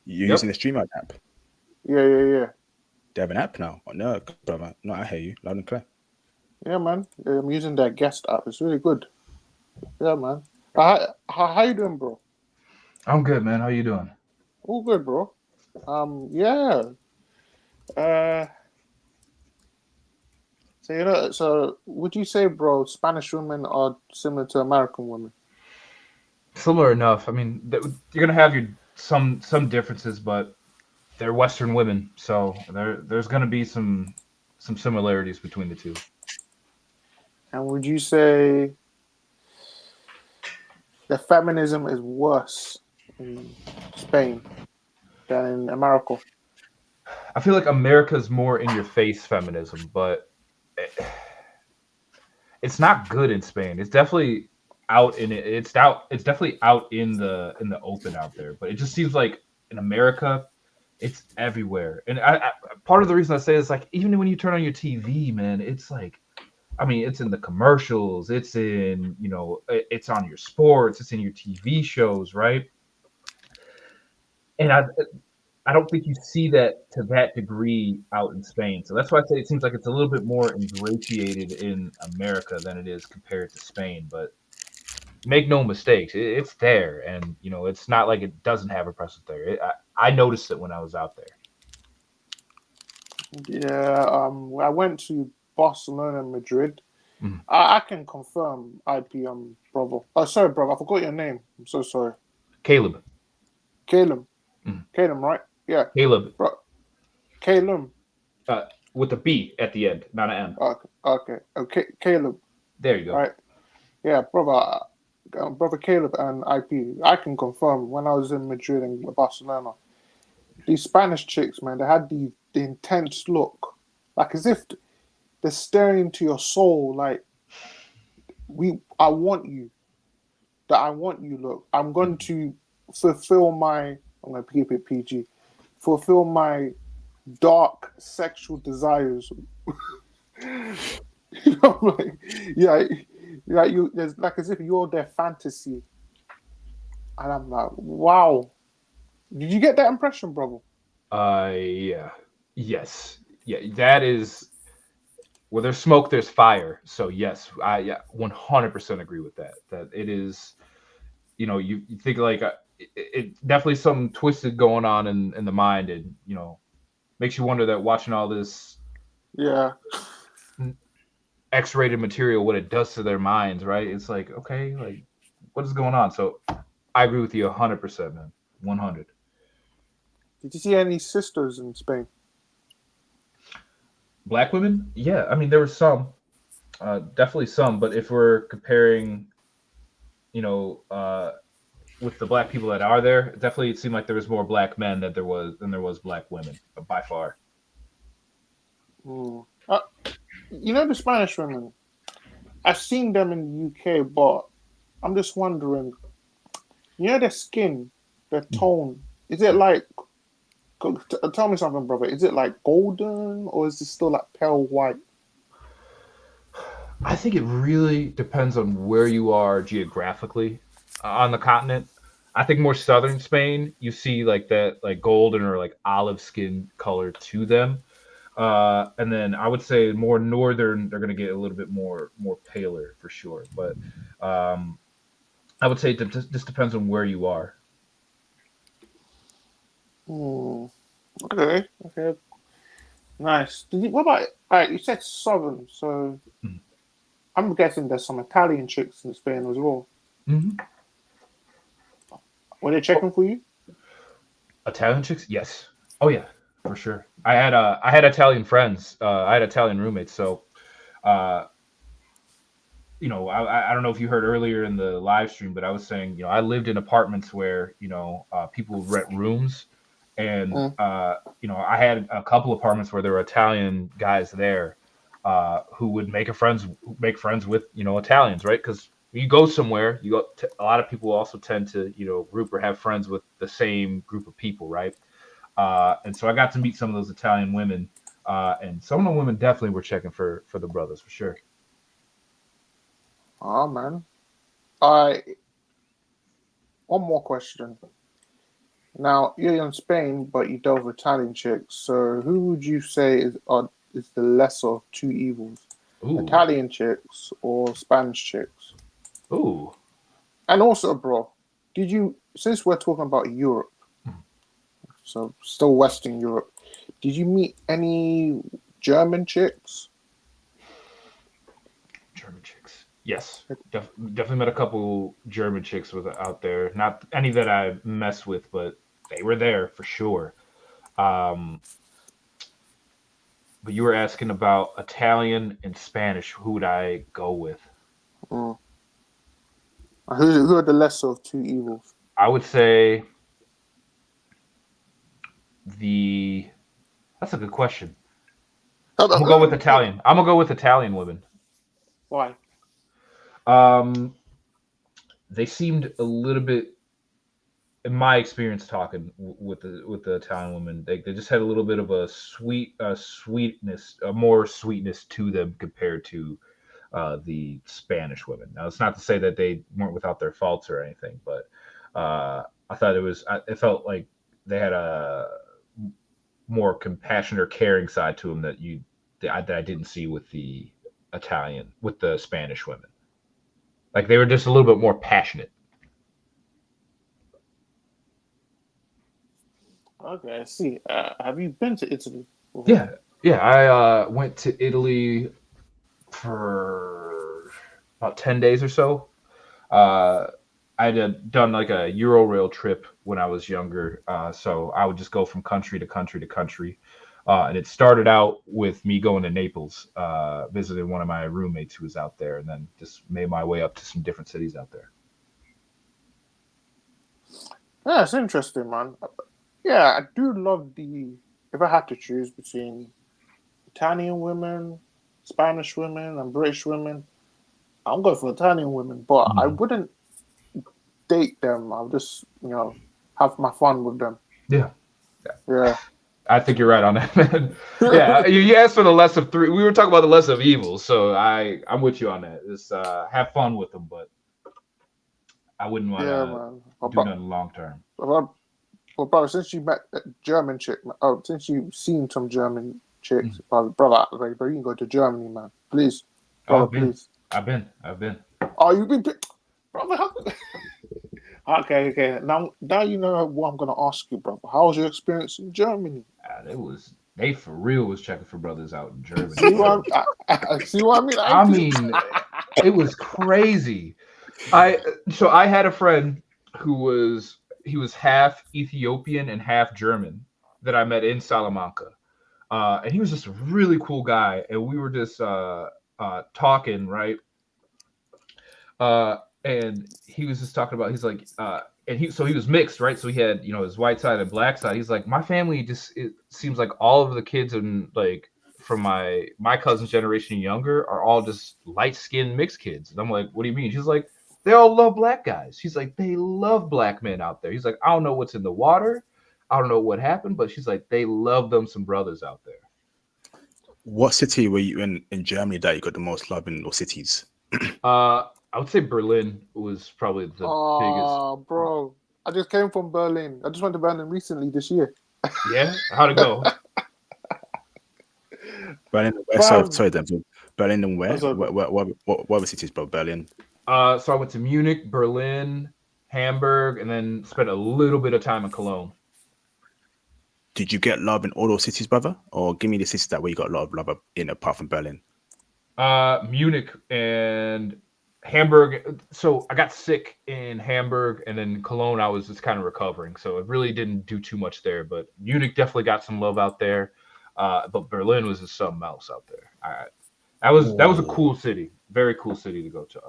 You're using the StreamYard app? Yeah. They have an app now? Oh, no, brother. No, I hear you loud and clear. Yeah, man. I'm using that guest app. It's really good. Yeah, man. How you doing, bro? I'm good, man. How you doing? All good, bro. Yeah. So would you say, bro, Spanish women are similar to American women? Similar enough. I mean, you're gonna have some differences, but they're Western women, so there's gonna be some similarities between the two. And would you say the feminism is worse in Spain than in America? I feel like America's more in your face feminism, but it's not good in Spain. It's definitely out in it. It's definitely out in the open out there. But it just seems like in America, it's everywhere. And part of the reason I say is like even when you turn on your TV, man, it's like I mean, it's in the commercials, it's in it's on your sports, it's in your TV shows, right? And I don't think you see that to that degree out in Spain. So that's why I say it seems like it's a little bit more ingratiated in America than it is compared to Spain. But make no mistakes, it's there, and it's not like it doesn't have a presence there. I noticed it when I was out there. Yeah, I went to Barcelona and Madrid. Mhm. I can confirm IP, brother. Oh, sorry, brother, I forgot your name. I'm so sorry. Caleb, Caleb. Mhm. Caleb, right? Yeah. Caleb, Caleb. with a B at the end, not an M. Okay. Caleb. There you go. Right. Yeah, brother. Brother Caleb and IP. I can confirm when I was in Madrid and Barcelona, these Spanish chicks, man, they had the intense look, like as if they're staring into your soul, like I want you, that I want you. Look, I'm going to fulfill my. I'm going to keep it PG. Fulfill my dark sexual desires. Like, yeah, like you. There's like as if you're their fantasy, and I'm like, wow. Did you get that impression, brother? Yeah. Yes. Yeah. That is where there's smoke, there's fire. So yes, I 100% agree with that. That it is. You think like it definitely something twisted going on in the mind, and makes you wonder that watching all this Yeah. X-rated material, what it does to their minds, right? It's like, okay, like what is going on? So I agree with you 100%, man. 100. Did you see any sisters in Spain? Black women? Yeah, I mean there were some, definitely some. But if we're comparing, you know, uh, with the black people that are there, definitely it seemed like there was more black men than there was black women, by far. Hmm. The Spanish women. I've seen them in the UK, but I'm just wondering. Their skin, their tone. Is it like? Tell me something, brother. Is it like golden, or is it still like pale white? I think it really depends on where you are geographically on the continent. I think more southern Spain, you see like that, like golden or like olive skin color to them. And then I would say more northern, they're going to get a little bit more paler for sure. But I would say it just depends on where you are. Hmm. Okay. Nice. What about? All right, you said southern, so Mhm. I'm guessing there's some Italian chicks in Spain as well. Mm-hmm. Were they checking for you? Italian chicks? Yes. Oh yeah, for sure. I had Italian friends. I had Italian roommates. So uh, I don't know if you heard earlier in the live stream, but I was saying, I lived in apartments where, people would rent rooms, and Mm. I had a couple apartments where there were Italian guys there, who would make friends with, Italians, right? Because you go somewhere, a lot of people also tend to, group or have friends with the same group of people, right? And so I got to meet some of those Italian women, and some of the women definitely were checking for the brothers for sure. Oh man. I One more question. Now you're in Spain, but you dealt with Italian chicks. So who would you say is the lesser of two evils? Ooh, Italian chicks or Spanish chicks? ooh. And also, bro, since we're talking about Europe, so still Western Europe, did you meet any German chicks? German chicks. Yes, definitely met a couple German chicks out there. Not any that I messed with, but they were there for sure. Um, but you were asking about Italian and Spanish. Who would I go with? Mm. Who are the lesser of two evils? I would say the. That's a good question. I'm gonna go with Italian. I'm gonna go with Italian women. Why? Um, they seemed a little bit, in my experience talking with the Italian women, they just had a little bit of a sweetness, more sweetness to them compared to the Spanish women. Now, it's not to say that they weren't without their faults or anything, but I thought it felt like they had a more compassionate or caring side to them that I didn't see with the Spanish women. Like they were just a little bit more passionate. Okay, I see. Have you been to Italy? Yeah, yeah. I went to Italy for about 10 days or so. I had done like a Eurorail trip when I was younger, so I would just go from country to country to country. And it started out with me going to Naples, visiting one of my roommates who was out there, and then just made my way up to some different cities out there. Yeah, it's interesting, man. Yeah, I do love if I had to choose between Italian women, Spanish women, and British women, I'm going for Italian women, but I wouldn't date them. I'll just, have my fun with them. Yeah. Yeah. I think you're right on that, man. Yeah, you asked for the less of three. We were talking about the less of evil, so I'm with you on that. Just have fun with them, but I wouldn't want to do nothing long term. Well, brother, since you met a German chick, since you've seen some German chicks, brother, you can go to Germany, man. Please, brother, please. I've been. Oh, you've been, brother. Okay. Now you know what I'm gonna ask you, brother. How was your experience in Germany? They for real was checking for brothers out in Germany. See what I mean? I mean, it was crazy. I had a friend who was half Ethiopian and half German that I met in Salamanca, and he was just a really cool guy. And we were just talking, right? And he was just talking about, he's like, and he was mixed, right? So he had, his white side and black side. He's like, my family it seems like all of the kids and like from my cousin's generation and younger are all just light-skinned mixed kids. And I'm like, what do you mean? She's like, they all love black guys. She's like, they love black men out there. He's like, I don't know what's in the water. I don't know what happened, but she's like, they love them some brothers out there. What city were you in Germany that you got the most love in, or cities? I would say Berlin was probably the biggest. Oh, bro. I just came from Berlin. I just went to Berlin recently this year. Yeah? How'd it go? Berlin, sorry, then. Berlin and where? What were cities, bro? Berlin. So I went to Munich, Berlin, Hamburg, and then spent a little bit of time in Cologne. Did you get love in all those cities, brother? Or give me the cities that where you got a lot of love in apart from Berlin? Munich and Hamburg. So I got sick in Hamburg, and then Cologne I was just kind of recovering. So it really didn't do too much there. But Munich definitely got some love out there. But Berlin was just something else out there. That was a cool city. Very cool city to go to.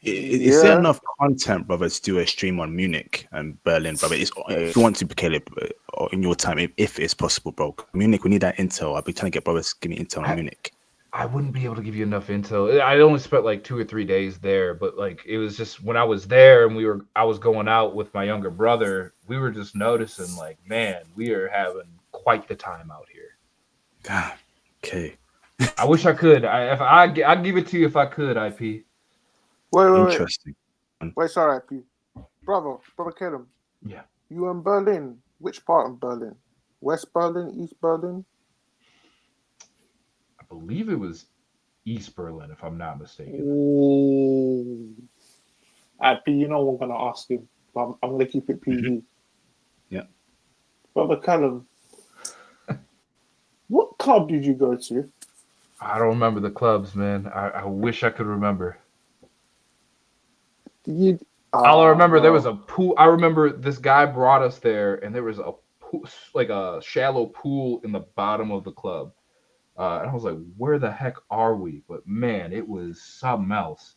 Is there enough content, brother, to do a stream on Munich and Berlin, brother? If you want to, Caleb, or in your time, if it's possible, bro. Munich, we need that intel. I've been trying to get brothers to give me intel on Munich. I wouldn't be able to give you enough intel. I only spent like 2 or 3 days there, but like it was just when I was there and I was going out with my younger brother, we were just noticing like, man, we are having quite the time out here. God, okay. I wish I could. I'd give it to you if I could, IP. Wait. Interesting. Wait, sorry, IP. Brother Caleb. Yeah. You in Berlin? Which part of Berlin? West Berlin, East Berlin? I believe it was East Berlin, if I'm not mistaken. Ooh. IP, you know what I'm gonna ask you. I'm gonna keep it PG. Mm-hmm. Yeah. Brother Callum, what club did you go to? I don't remember the clubs, man. I wish I could remember. All I remember, there was a pool. I remember this guy brought us there, and there was a pool, like a shallow pool in the bottom of the club. And I was like, where the heck are we? But man, it was something else.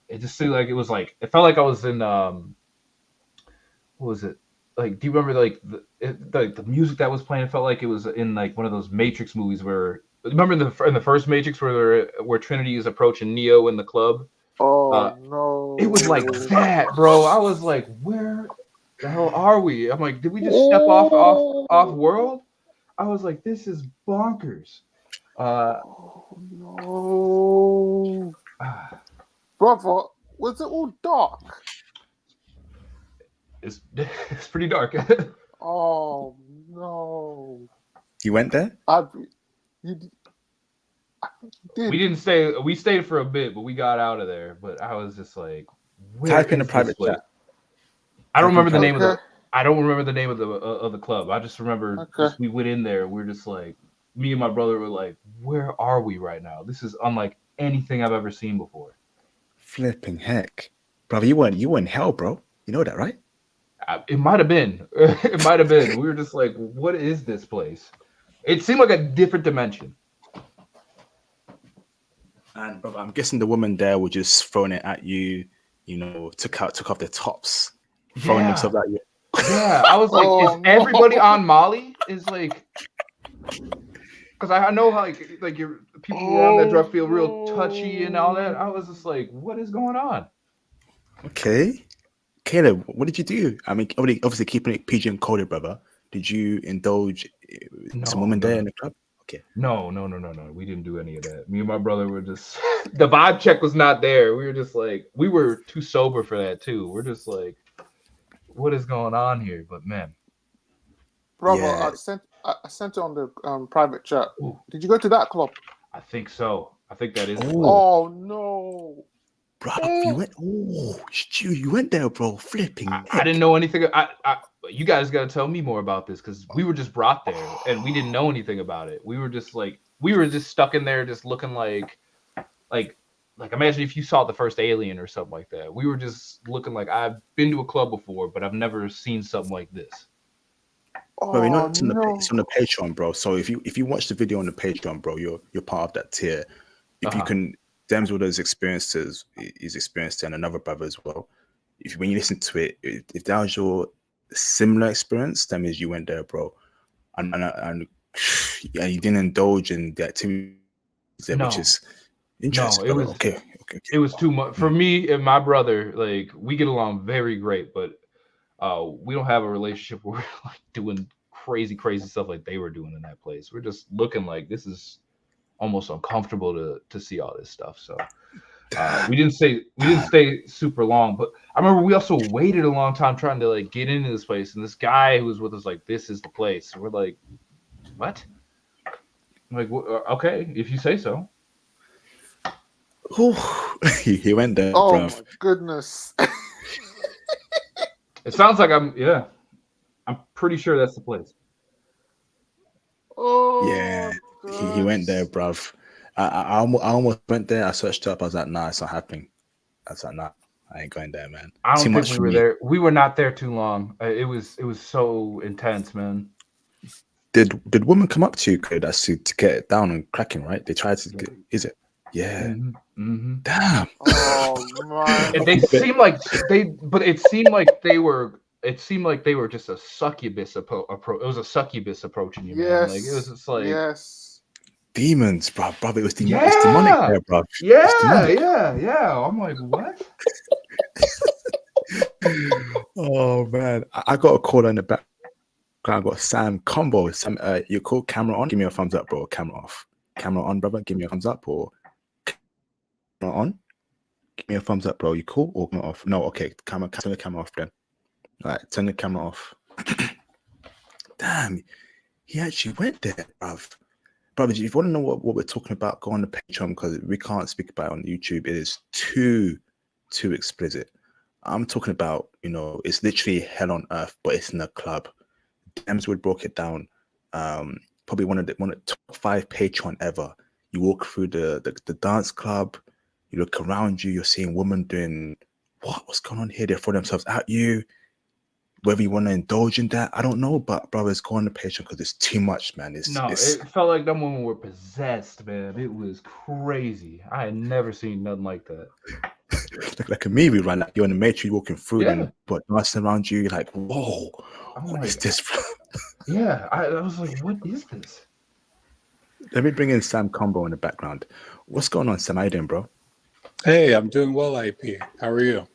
It just seemed like it felt like I was in, what was it? Like, do you remember like the music that was playing? It felt like it was in like one of those Matrix movies where, remember in the first Matrix where Trinity is approaching Neo in the club? Oh no! It was like that, bro. I was like, where the hell are we? I'm like, did we just step off world? I was like, this is bonkers. Oh no, brother! Was it all dark? It's pretty dark. Oh no! You went there? You did. We didn't stay. We stayed for a bit, but we got out of there. But I was just like, where Type in a is private this place? chat. I don't remember the name of Okay. I don't remember the name of the club. I just remember Okay. we went in there. We're just like, me and my brother were like, where are we right now? This is unlike anything I've ever seen before. Flipping heck, brother! You were in hell, bro. You know that, right? It might have been. It might have been. We were just like, what is this place? It seemed like a different dimension. And brother, I'm guessing the woman there was just throwing it at you. You know, took off their tops, throwing themselves at you. Yeah, I was like, Oh, is everybody on Molly? Is like, because I know how like your people who are on that drug feel real touchy and all that. I was just like, what is going on? Okay, Caleb, what did you do? I mean, obviously keeping it PG and coded, brother. Did you indulge some woman there in the club? Okay. No. We didn't do any of that. Me and my brother were just the vibe check was not there. We were just like, we were too sober for that too. We're just like, what is going on here? But man, brother, Yeah. I sent it on the private chat. Ooh. Did you go to that club? I think so. I think that is. Oh no, bro, you went. Oh, Stu, you went there, bro. Flipping. I didn't know anything. You guys got to tell me more about this because we were just brought there and we didn't know anything about it. We were just stuck in there, just looking like imagine if you saw the first Alien or something like that. We were just looking like I've been to a club before, but I've never seen something like this. Bro, you know it's on the Patreon, bro. So if you watch the video on the Patreon, bro, you're part of that tier. If you can, Dems with those experiences, he's experienced it, and another brother as well. When you listen to it, if that was your similar experience, that means you went there, bro, and you didn't indulge in the activities there, which is interesting. No, it was okay. It was too much for me and my brother. Like we get along very great, but we don't have a relationship where we're like doing crazy stuff like they were doing in that place. We're just looking like this is almost uncomfortable to see all this stuff. So we didn't stay super long, but I remember we also waited a long time trying to like get into this place, and this guy who was with us like, this is the place. And we're like, what? I'm like, okay, if you say so. He went there, oh bruv. my goodness. It sounds like I'm pretty sure that's the place. Oh yeah, he went there, bruv. I almost went there. I searched up. I was like, nah, it's not happening. I was like, nah, I ain't going there, man. I don't think we were there. We were not there too long. It was so intense, man. Did women come up to you, to get it down and cracking, right? They tried to get, is it? Yeah. Mm-hmm. Damn. Oh man. And it seemed like they were just a succubus approach. It was a succubus approaching you, man. Like it was just like demons, bro. It was demonic. It's demonic there, bro. Yeah. I'm like, what? Oh man, I got a call in the back. I got Sam Combo. Sam, you call camera on? Give me a thumbs up, bro. Camera off. Camera on, brother. Give me a thumbs up, or camera on. Give me a thumbs up, bro. You cool or not off? No, okay. Turn the camera off then. All right, turn the camera off. Damn, he actually went there, bruv. Brother, if you want to know what we're talking about, go on the Patreon because we can't speak about it on YouTube. It is too explicit. I'm talking about, it's literally hell on earth, but it's in a club. Demswood broke it down. Probably one of the top 5 Patreon ever. You walk through the dance club, you look around you, you're seeing women doing what's going on here? They throw themselves at you. Whether you want to indulge in that, I don't know, but brothers, go on the Patreon because it's too much, man. It felt like them women were possessed, man. It was crazy. I had never seen nothing like that. like a movie, right? Like you're in the Matrix walking through them, but dancing around you, you're like, whoa, what is this, bro? Yeah, I was like, what is this? Let me bring in Sam Combo in the background. What's going on, Sam? How you doing, bro? Hey, I'm doing well, IP. How are you?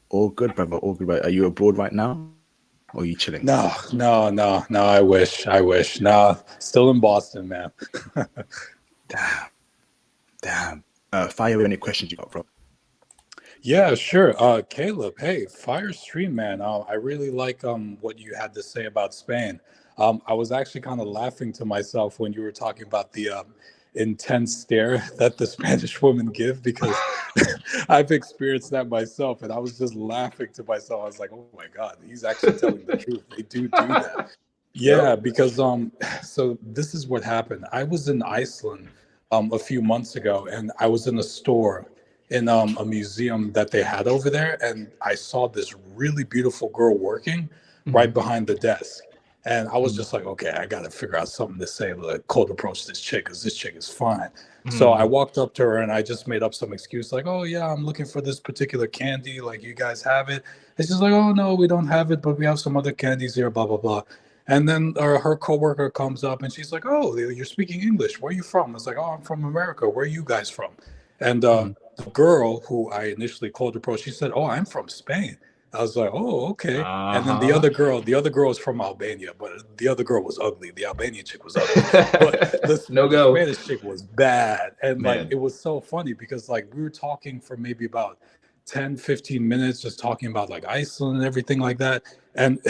All good, brother. All good, brother. Are you abroad right now, or are you chilling? No. I wish. No, still in Boston, man. Damn. Fire any questions you got, bro. Yeah, sure. Caleb, hey, fire stream, man. I really like what you had to say about Spain. I was actually kind of laughing to myself when you were talking about the intense stare that the Spanish women give because I've experienced that myself, and I was just laughing to myself. I was like, "Oh my God, he's actually telling the truth. They do that." Yep. Yeah, because so this is what happened. I was in Iceland a few months ago, and I was in a store in a museum that they had over there, and I saw this really beautiful girl working right Mhm. behind the desk. And I was Mhm. just like, okay, I got to figure out something to say, like cold approach this chick because this chick is fine. So I Mhm. walked up to her and I just made up some excuse like, oh yeah, I'm looking for this particular candy. Like, you guys have it? And she's like, oh no, we don't have it, but we have some other candies here, blah blah blah. And then her coworker comes up and she's like, oh, you're speaking English. Where are you from? I was like, oh, I'm from America. Where are you guys from? And Mhm. the girl who I initially called her pro, she said, "Oh, I'm from Spain." I was like, "Oh, okay." And then Uh-huh. the other girl is from Albania, but the other girl was ugly. The Albanian chick was ugly, but No the go, Spanish chick was bad. And like man. it was so funny because like we were talking for maybe about 10, 15 minutes, just talking about like Iceland and everything like that. And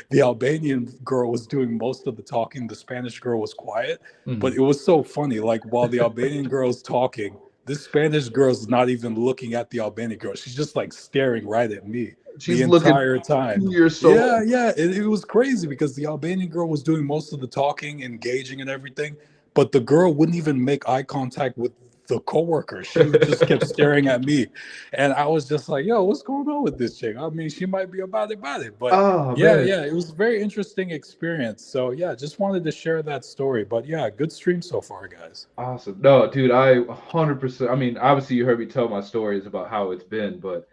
the Albanian girl was doing most of the talking. The Spanish girl was quiet, but Mhm. it was so funny. Like while the Albanian girl's talking, this Spanish girl's not even looking at the Albanian girl. She's just like staring right at me the She's looking entire time. through your soul. Yeah. It was crazy because the Albanian girl was doing most of the talking, engaging and everything, but the girl wouldn't even make eye contact with the coworker. She just kept staring at me. And I was just like, yo, what's going on with this chick? I mean, she might be about it. But Oh yeah, man, it was a very interesting experience. So yeah, just wanted to share that story. But yeah, good stream so far, guys. awesome. No, dude, I 100%. I mean, obviously, you heard me tell my stories about how it's been, but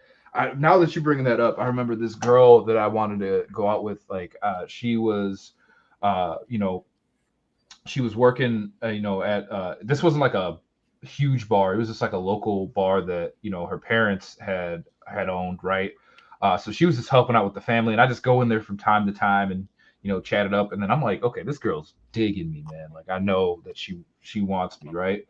now that you're bringing that up, I remember this girl that I wanted to go out with. Like, she was, you know, she was working, at this wasn't like a huge bar. It was just like a local bar that her parents had owned, right? So she was just helping out with the family, and I just go in there from time to time and chat it up, and then I'm like, okay, this girl's digging me, man. Like I know that she wants me, right?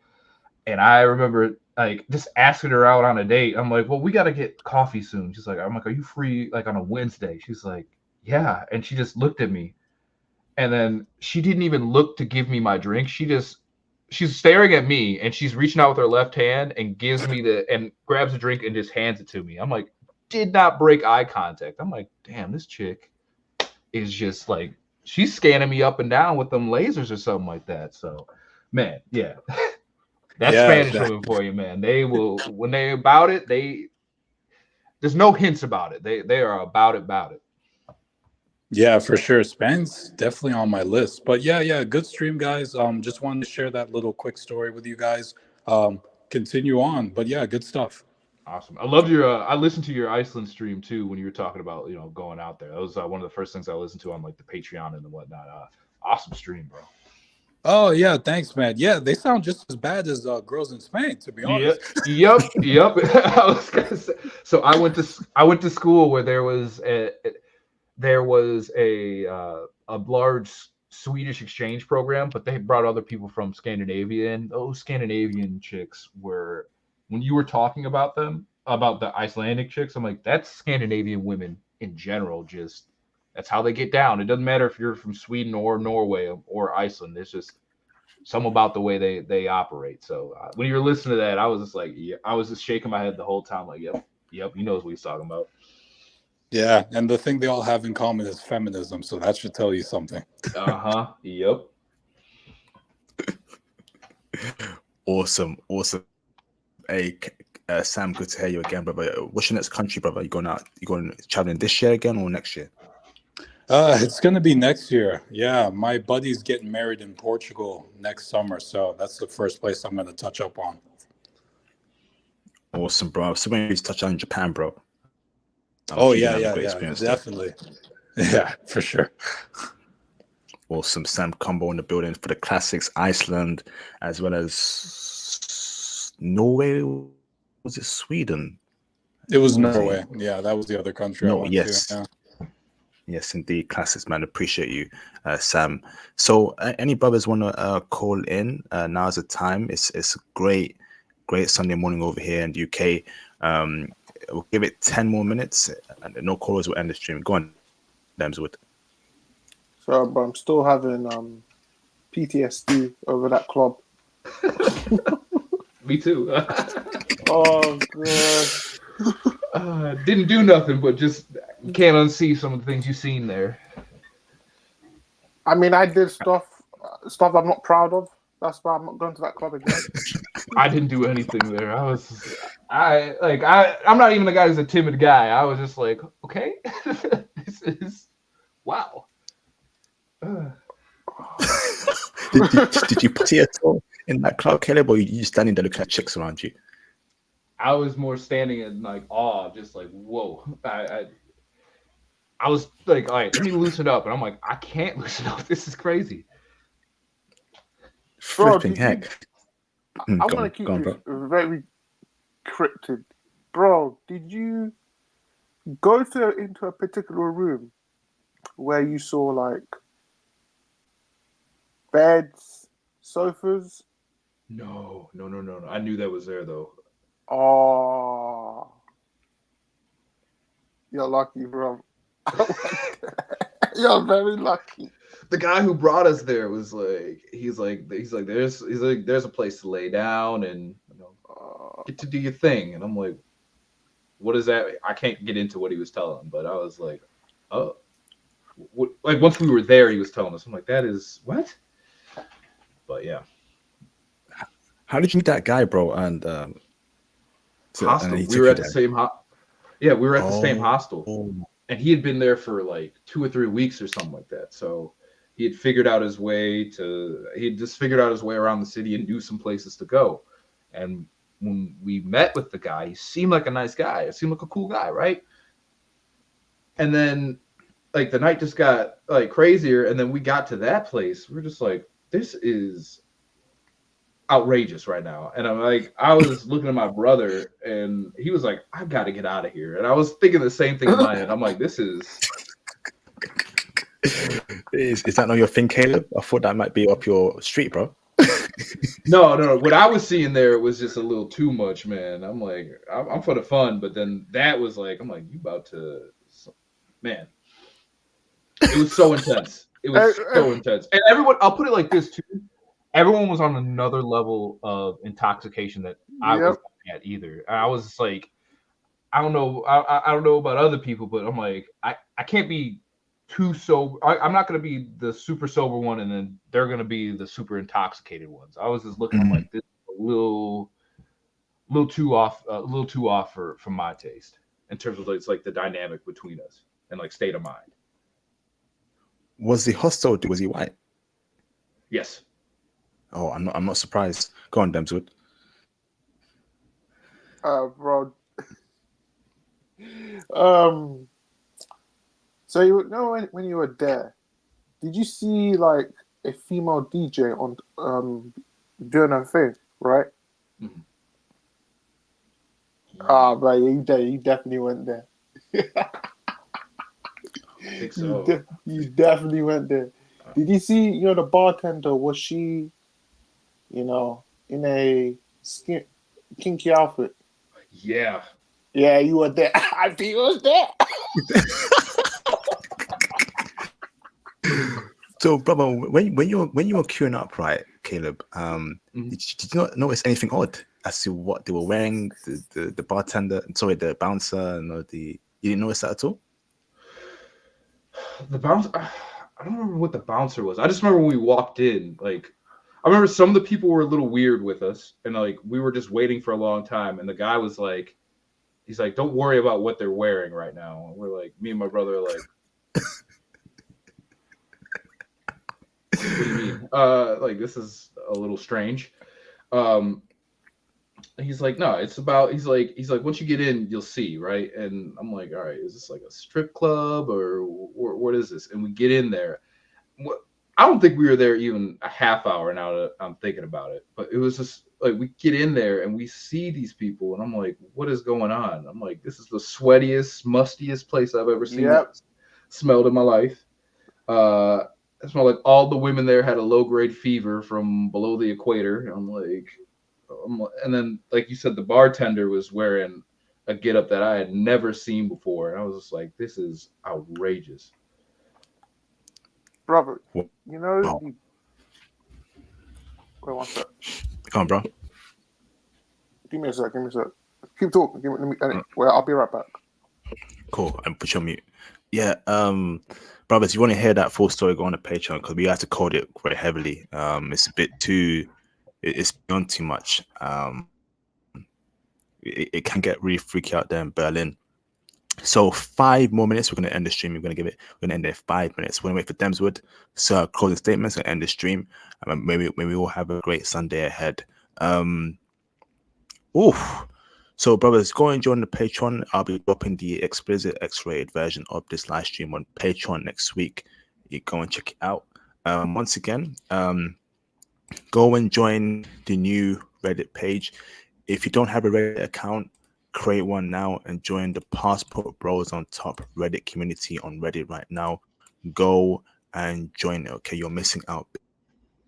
And I remember like just asking her out on a date. I'm like, well, we got to get coffee soon. She's like, I'm like, are you free like on a Wednesday? She's like, yeah, and she just looked at me and then she didn't even look to give me my drink. She's staring at me and she's reaching out with her left hand and gives me and grabs a drink and just hands it to me. I'm like, did not break eye contact. I'm like, damn, this chick is just like she's scanning me up and down with them lasers or something like that. So, man, yeah, that's Yeah, Spanish women for you, man. They will when they about it. There's no hints about it. They are about it. yeah, for sure. Spain's definitely on my list. But yeah, good stream, guys. Just wanted to share that little quick story with you guys. Continue on. But yeah, good stuff. Awesome. I loved your. I listened to your Iceland stream too when you were talking about going out there. That was one of the first things I listened to on like the Patreon and whatnot. Awesome stream, bro. Oh yeah, thanks, man. Yeah, they sound just as bad as girls in Spain, to be honest. Yep. I was gonna say. So I went to school where there was a large Swedish exchange program, but they brought other people from Scandinavia in. Those Scandinavian chicks were, when you were talking about them, about the Icelandic chicks, I'm like, that's Scandinavian women in general. Just that's how they get down. It doesn't matter if you're from Sweden or Norway or Iceland. It's just some about the way they operate. So when you were listening to that, I was just like, yeah, I was just shaking my head the whole time, like, yep, he knows what he's talking about. Yeah, and the thing they all have in common is feminism, so that should tell you something. Yep. Awesome. Hey, Sam, good to hear you again, brother. What's your next country, brother? You going traveling this year again or next year? It's gonna be next year. Yeah, my buddy's getting married in Portugal next summer, so that's the first place I'm gonna touch up on. Awesome, bro. So when you touch on Japan, bro. Oh You're yeah, gonna have a great experience there. definitely. Yeah, for sure. Awesome. Sam Combo in the building for the classics, Iceland, as well as Norway. was it Sweden? It was What was Norway. it? Yeah, that was the other country I No, went yes. to. Yeah. Yes, indeed. Classics, man. Appreciate you, Sam. So, any brothers want to call in? Now's the time. It's a great Sunday morning over here in the UK. We'll give it 10 more minutes, and no callers will end the stream. Go on, Damswood. So, but I'm still having PTSD over that club. Me too. Oh god. Didn't do nothing, but just can't unsee some of the things you've seen there. I mean, I did stuff I'm not proud of. That's why I'm not going to that club again. I didn't do anything there. I'm not even a guy who's a timid guy. I was just like, okay, this is wow. Did you party at all in that club, Caleb, or you standing there looking at chicks around you? I was more standing in like awe, just like whoa. I was like, all right, let me loosen up, and I'm like, I can't loosen up. This is crazy. Flipping heck. I want to keep this very cryptic. Bro, did you go into a particular room where you saw like beds, sofas? No. I knew that was there though. Oh, you're lucky, bro. You're very lucky. The guy who brought us there was like, he's like, there's a place to lay down and get to do your thing. And I'm like, what is that? I can't get into what he was telling, but I was like, oh, like once we were there, he was telling us. I'm like, that is what? But yeah. How did you meet that guy, bro? And hostel. We were at the same we were at the same hostel. And he had been there for like 2 or 3 weeks or something like that. So he had just figured out his way around the city and knew some places to go. And when we met with the guy, he seemed like a nice guy. It seemed like a cool guy, right? And then like the night just got like crazier. And then we got to that place. We're just like, this is outrageous right now. And I'm like, I was looking at my brother and he was like, I've got to get out of here. And I was thinking the same thing in my head. I'm like, this is that not your thing, Caleb? I thought that might be up your street, bro. No. What I was seeing there was just a little too much, man. I'm like, I'm for the fun, but then that was like, I'm like, you about to, man. It was so intense. It was so intense. And everyone, I'll put it like this too. Everyone was on another level of intoxication that I wasn't at either. I was just like, I don't know about other people, but I'm like, I can't be too sober. I'm not going to be the super sober one, and then they're going to be the super intoxicated ones. I was just looking, I'm like, this is a little too off for my taste in terms of it's like the dynamic between us and like state of mind. Was the hostel? Was he white? Yes. Oh, I'm not surprised. Go on, Demswood. Bro. So you know when you were there, did you see like a female DJ on doing her thing, right? Mm-hmm. But you definitely went there. I think so. You definitely went there. Did you see, the bartender, was she, in a kinky outfit? Yeah. Yeah, you were there. I think you was there. So, brother, when you were queuing up, right, Caleb, did you not notice anything odd as to what they were wearing? The bartender, sorry, the bouncer, and you didn't notice that at all? The bouncer, I don't remember what the bouncer was. I just remember when we walked in, like, I remember some of the people were a little weird with us, and like we were just waiting for a long time, and the guy was like, he's like, don't worry about what they're wearing right now. And we're like, me and my brother are like, what do you mean? Like, this is a little strange. He's like, no, it's about, he's like, once you get in, you'll see, right? And I'm like, all right, is this like a strip club or what is this? And we get in there. I don't think we were there even a half hour now that I'm thinking about it. But it was just like we get in there and we see these people, and I'm like, what is going on? I'm like, this is the sweatiest, mustiest place I've ever seen Yep. smelled in my life. It smelled like all the women there had a low grade fever from below the equator. And then like you said, the bartender was wearing a getup that I had never seen before, and I was just like, this is outrageous. Brother, Wow. you know, wait one sec. Come on, bro. Give me a sec. Keep talking. Well, I'll be right back. Cool. And put you on mute. Yeah. Brothers, you want to hear that full story, go on the Patreon, because we have to code it quite heavily. It's a bit too, it's beyond too much. It can get really freaky out there in Berlin. So 5 more minutes, we're going to end the stream. We're going to end it in 5 minutes. We're going to wait for Demswood. So closing statements and end the stream. Maybe we all have a great Sunday ahead. So brothers, go and join the Patreon. I'll be dropping the explicit X-rated version of this live stream on Patreon next week. You go and check it out. Once again, go and join the new Reddit page. If you don't have a Reddit account, create one now and join the Passport Bros on Top Reddit community on Reddit right now. Go and join it, okay? You're missing out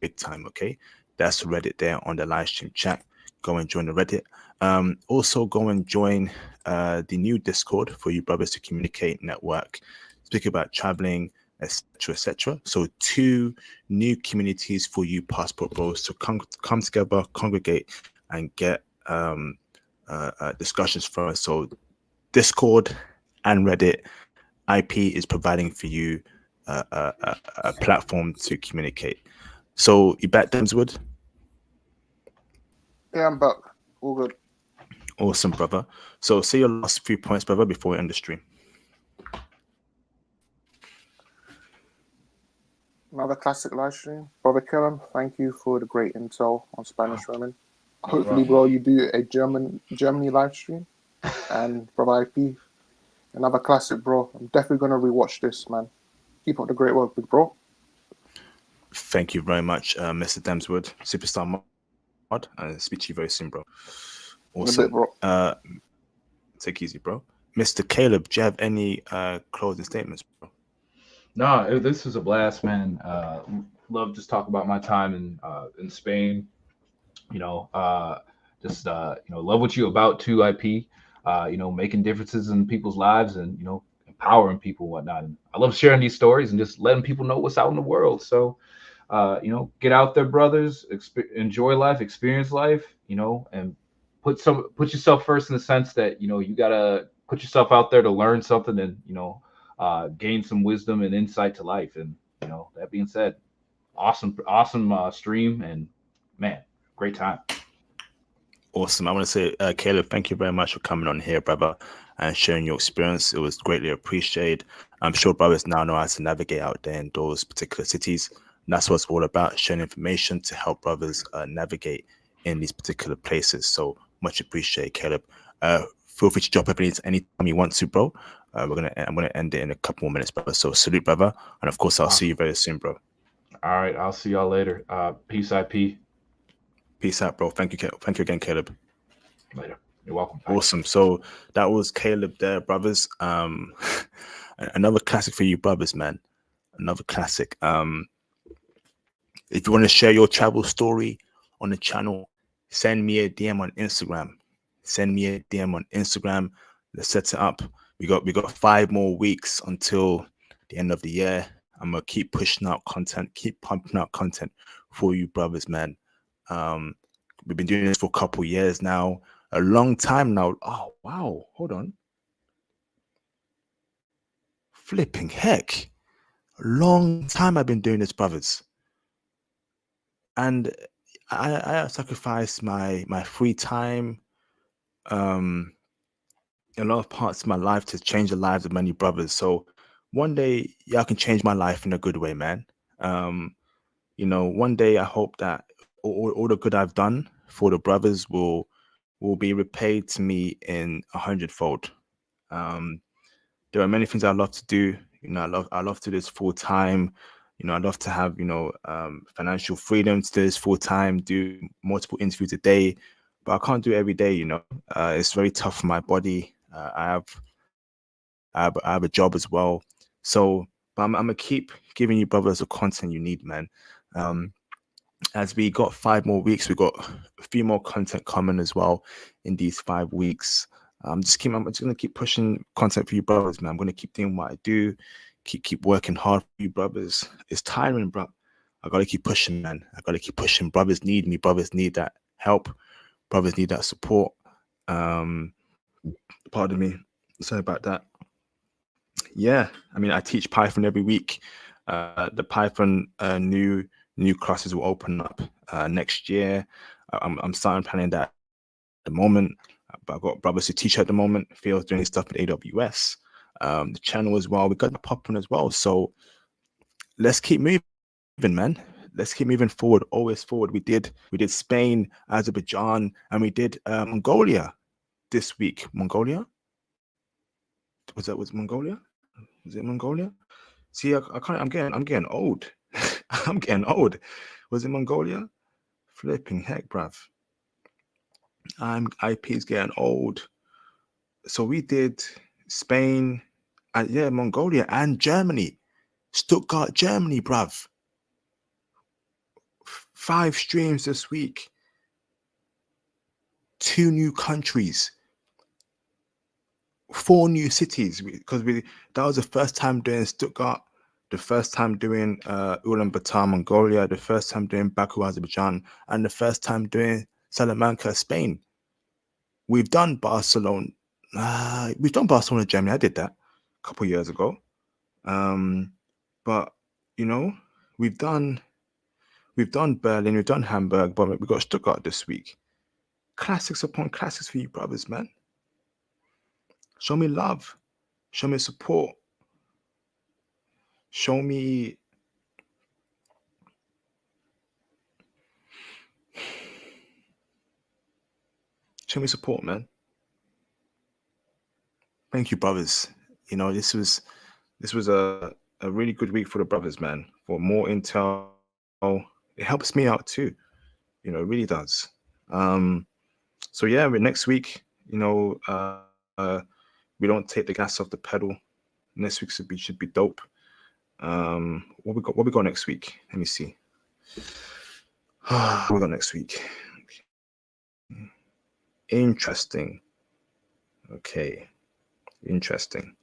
big time, okay? That's Reddit there on the live stream chat. Go and join the Reddit. Also go and join the new Discord for you brothers to communicate, network, speak about traveling, etc. So 2 new communities for you Passport Bros to come together, congregate, and get discussions from us. So Discord and Reddit IP is providing for you a platform to communicate. So you back, Demswood? Yeah, I'm back. All good. Awesome, brother. So say your last few points, brother, before we end the stream. Another classic live stream. Brother Kellum, thank you for the great intel on Spanish women. Hopefully, bro, you do a Germany live stream. And Brother IP, another classic, bro. I'm definitely going to rewatch this, man. Keep up the great work, big bro. Thank you very much, Mr. Demswood, Superstar Mod. Speak to you very soon, bro. Awesome. In a bit, bro. Take it easy, bro. Mr. Caleb, do you have any closing statements, bro? No, this was a blast, man. Love just talk about my time in Spain. Love what you about too, IP. Making differences in people's lives and empowering people and whatnot. And I love sharing these stories and just letting people know what's out in the world. So, get out there, brothers. Enjoy life, experience life. And put yourself first in the sense that you gotta put yourself out there to learn something and gain some wisdom and insight to life. And that being said, awesome stream, and man, great time. Awesome. I want to say, Caleb, thank you very much for coming on here, brother, and sharing your experience. It was greatly appreciated. I'm sure brothers now know how to navigate out there in those particular cities. And that's what it's all about, sharing information to help brothers navigate in these particular places. So much appreciated, Caleb. Feel free to drop everything anytime you want to, bro. I'm gonna end it in a couple more minutes, brother. So salute, brother, and of course I'll see you very soon, bro. All right, I'll see y'all later. Peace, IP. Peace out, bro. Thank you again, Caleb. Later. You're welcome. Awesome. So that was Caleb there, brothers. Another classic for you, brothers, man. Another classic. If you want to share your travel story on the channel, send me a DM on Instagram. Let's set it up. We got 5 more weeks until the end of the year. I'm gonna keep pushing out content, keep pumping out content for you, brothers, man. We've been doing this for a couple years now, a long time now. Oh wow, hold on. Flipping heck, a long time I've been doing this, brothers. And I sacrificed my free time, a lot of parts of my life to change the lives of many brothers. So one day y'all can change my life in a good way, man. One day I hope that all the good I've done for the brothers will be repaid to me in 100-fold. There are many things I love to do. I love to do this full time. I'd love to have, financial freedom to do this full time, do multiple interviews a day, but I can't do it every day. It's very tough for my body. I have a job as well. So, but I'm gonna keep giving you brothers the content you need, man. As we got 5 more weeks, we got a few more content coming as well in these 5 weeks. I'm just gonna keep pushing content for you brothers, man. I'm gonna keep doing what I do, keep working hard for you brothers. It's tiring, bro. I gotta keep pushing, man. I gotta keep pushing. Brothers need me. Brothers need that help. Brothers need that support. Pardon me. Sorry about that. Yeah, I mean, I teach Python every week. The Python new classes will open up next year. I'm starting planning that at the moment. But I've got brothers who teach at the moment. Phil's doing stuff at AWS. The channel as well. We got the popping as well. So let's keep moving, man. Let's keep moving forward. Always forward. We did Spain, Azerbaijan, and we did Mongolia this week. Mongolia? Was Mongolia? Was it Mongolia? See, I can't. I'm getting old. I'm getting old. Was it Mongolia? Flipping heck, bruv. IP is getting old. So we did Spain, and yeah, Mongolia and Germany, Stuttgart, Germany, bruv. 5 streams this week. 2 new countries. 4 new cities, because that was the first time doing Stuttgart, the first time doing Ulaanbaatar, Mongolia, the first time doing Baku, Azerbaijan, and the first time doing Salamanca, Spain. We've done Barcelona. Germany. I did that a couple years ago. But we've done Berlin, we've done Hamburg, but we've got Stuttgart this week. Classics upon classics for you brothers, man. Show me love. Show me support. Show me support, man. Thank you, brothers. This was a really good week for the brothers, man. For more intel, it helps me out too. It really does. So yeah, next week, we don't take the gas off the pedal. Next week should be dope. What we got next week? Let me see. What we got next week? Interesting. Okay. Interesting.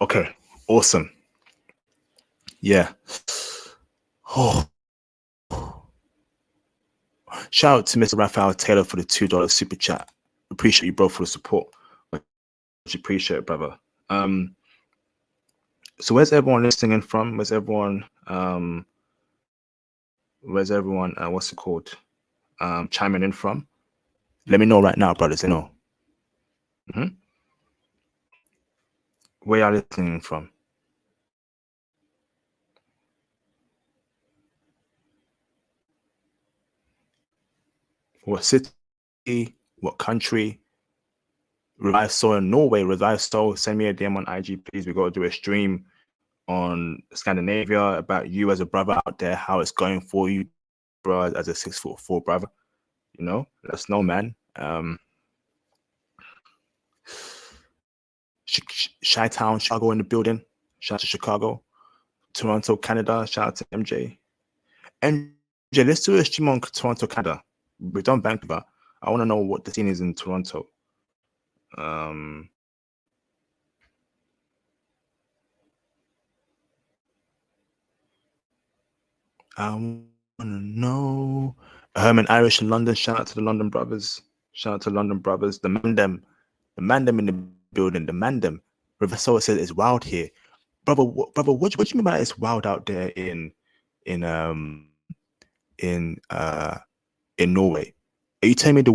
Okay. Awesome. Yeah. Oh. Shout out to Mr. Raphael Taylor for the $2 super chat. Appreciate you, bro, for the support. Much appreciate it, brother. So where's everyone listening in from? Where's everyone what's it called? Chiming in from? Let me know right now, brothers. Where y'all listening from? What city? What country? Revive Soul in Norway. Revive Soul. Send me a DM on IG, please. We got to do a stream on Scandinavia about you as a brother out there, how it's going for you, bro, as a 6'4" brother. Let us know, man. Chi-Town, Chicago in the building. Shout out to Chicago. Toronto, Canada. Shout out to MJ. MJ, let's do a stream on Toronto, Canada. We've done Vancouver. I want to know what the scene is in Toronto. I want to know. Herman Irish in London. Shout out to the London brothers. The Mandem in the building. The Mandem. River Soul says it's wild here, brother. What do you mean by it's wild out there in Norway? Are you telling me the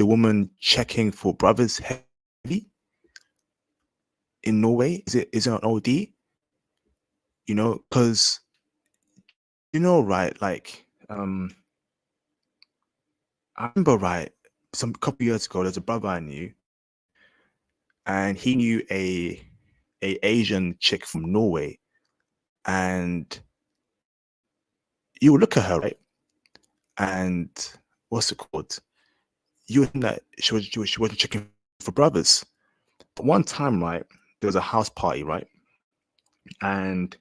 woman checking for brothers heavy in Norway? Is it an OD? Because right, like I remember some couple years ago, there's a brother I knew, and he knew a Asian chick from Norway, and you would look at her, right? And what's it called? You would think that she wasn't checking for brothers. But one time, right, there was a house party, right? And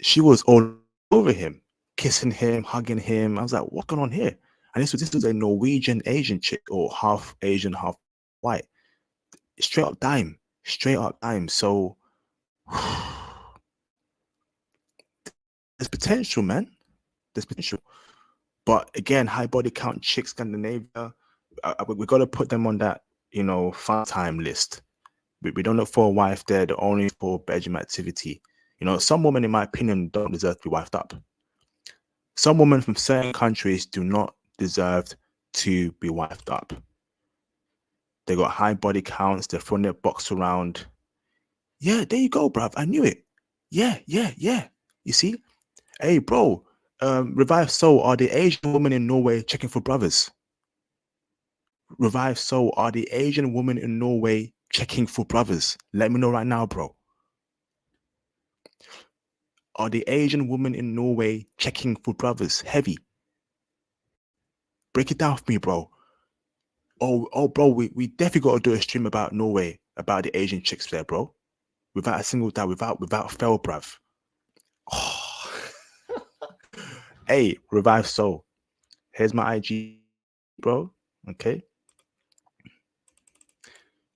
she was all over him, kissing him, hugging him. I was like, what's going on here? And this was a Norwegian Asian chick, or half Asian, half white. Straight up dime. So there's potential, man. There's potential. But again, high body count chicks, Scandinavia, we got to put them on that, fun time list. We don't look for a wife there. They're only for bedroom activity. Some women, in my opinion, don't deserve to be wifed up. Some women from certain countries do not deserve to be wifed up. They got high body counts. They're throwing their box around. Yeah, there you go, bruv. I knew it. Yeah. You see? Hey, bro, Revive Soul, are the Asian women in Norway checking for brothers? Revive Soul, are the Asian women in Norway checking for brothers? Let me know right now, bro. Are the Asian women in Norway checking for brothers? Heavy. Break it down for me, bro. Oh, bro, we definitely got to do a stream about Norway, about the Asian chicks there, bro. Without a single doubt, without fail, bruv. Oh. Hey, Revive Soul. Here's my IG, bro. Okay.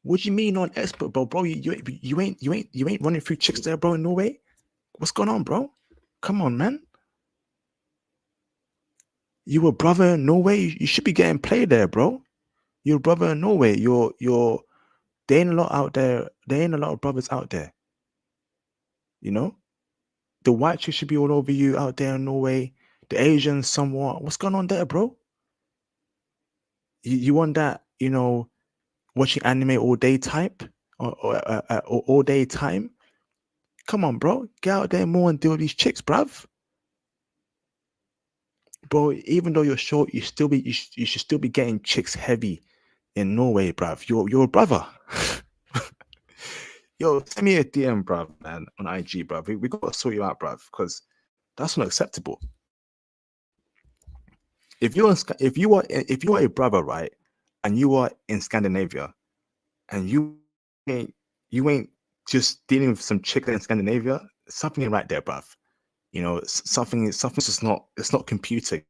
What do you mean on expert, bro? Bro, you ain't running through chicks there, bro, in Norway? What's going on, bro? Come on, man. You a brother in Norway? You should be getting played there, bro. You're a brother in Norway. There ain't a lot out there. There ain't a lot of brothers out there. The white chicks should be all over you out there in Norway. The Asians, somewhat. What's going on there, bro? You want that, watching anime all day type or all day time? Come on, bro. Get out there more and deal with these chicks, bruv. Bro, even though you're short, you should still be getting chicks heavy in Norway, bruv. You're a brother. Yo, send me a DM, bruv, man, on IG, bruv. We gotta sort you out, bruv, because that's not acceptable. If you are a brother, right, and you are in Scandinavia, and you ain't just dealing with some chick in Scandinavia, something right there, bruv. Something's just not. It's not computing.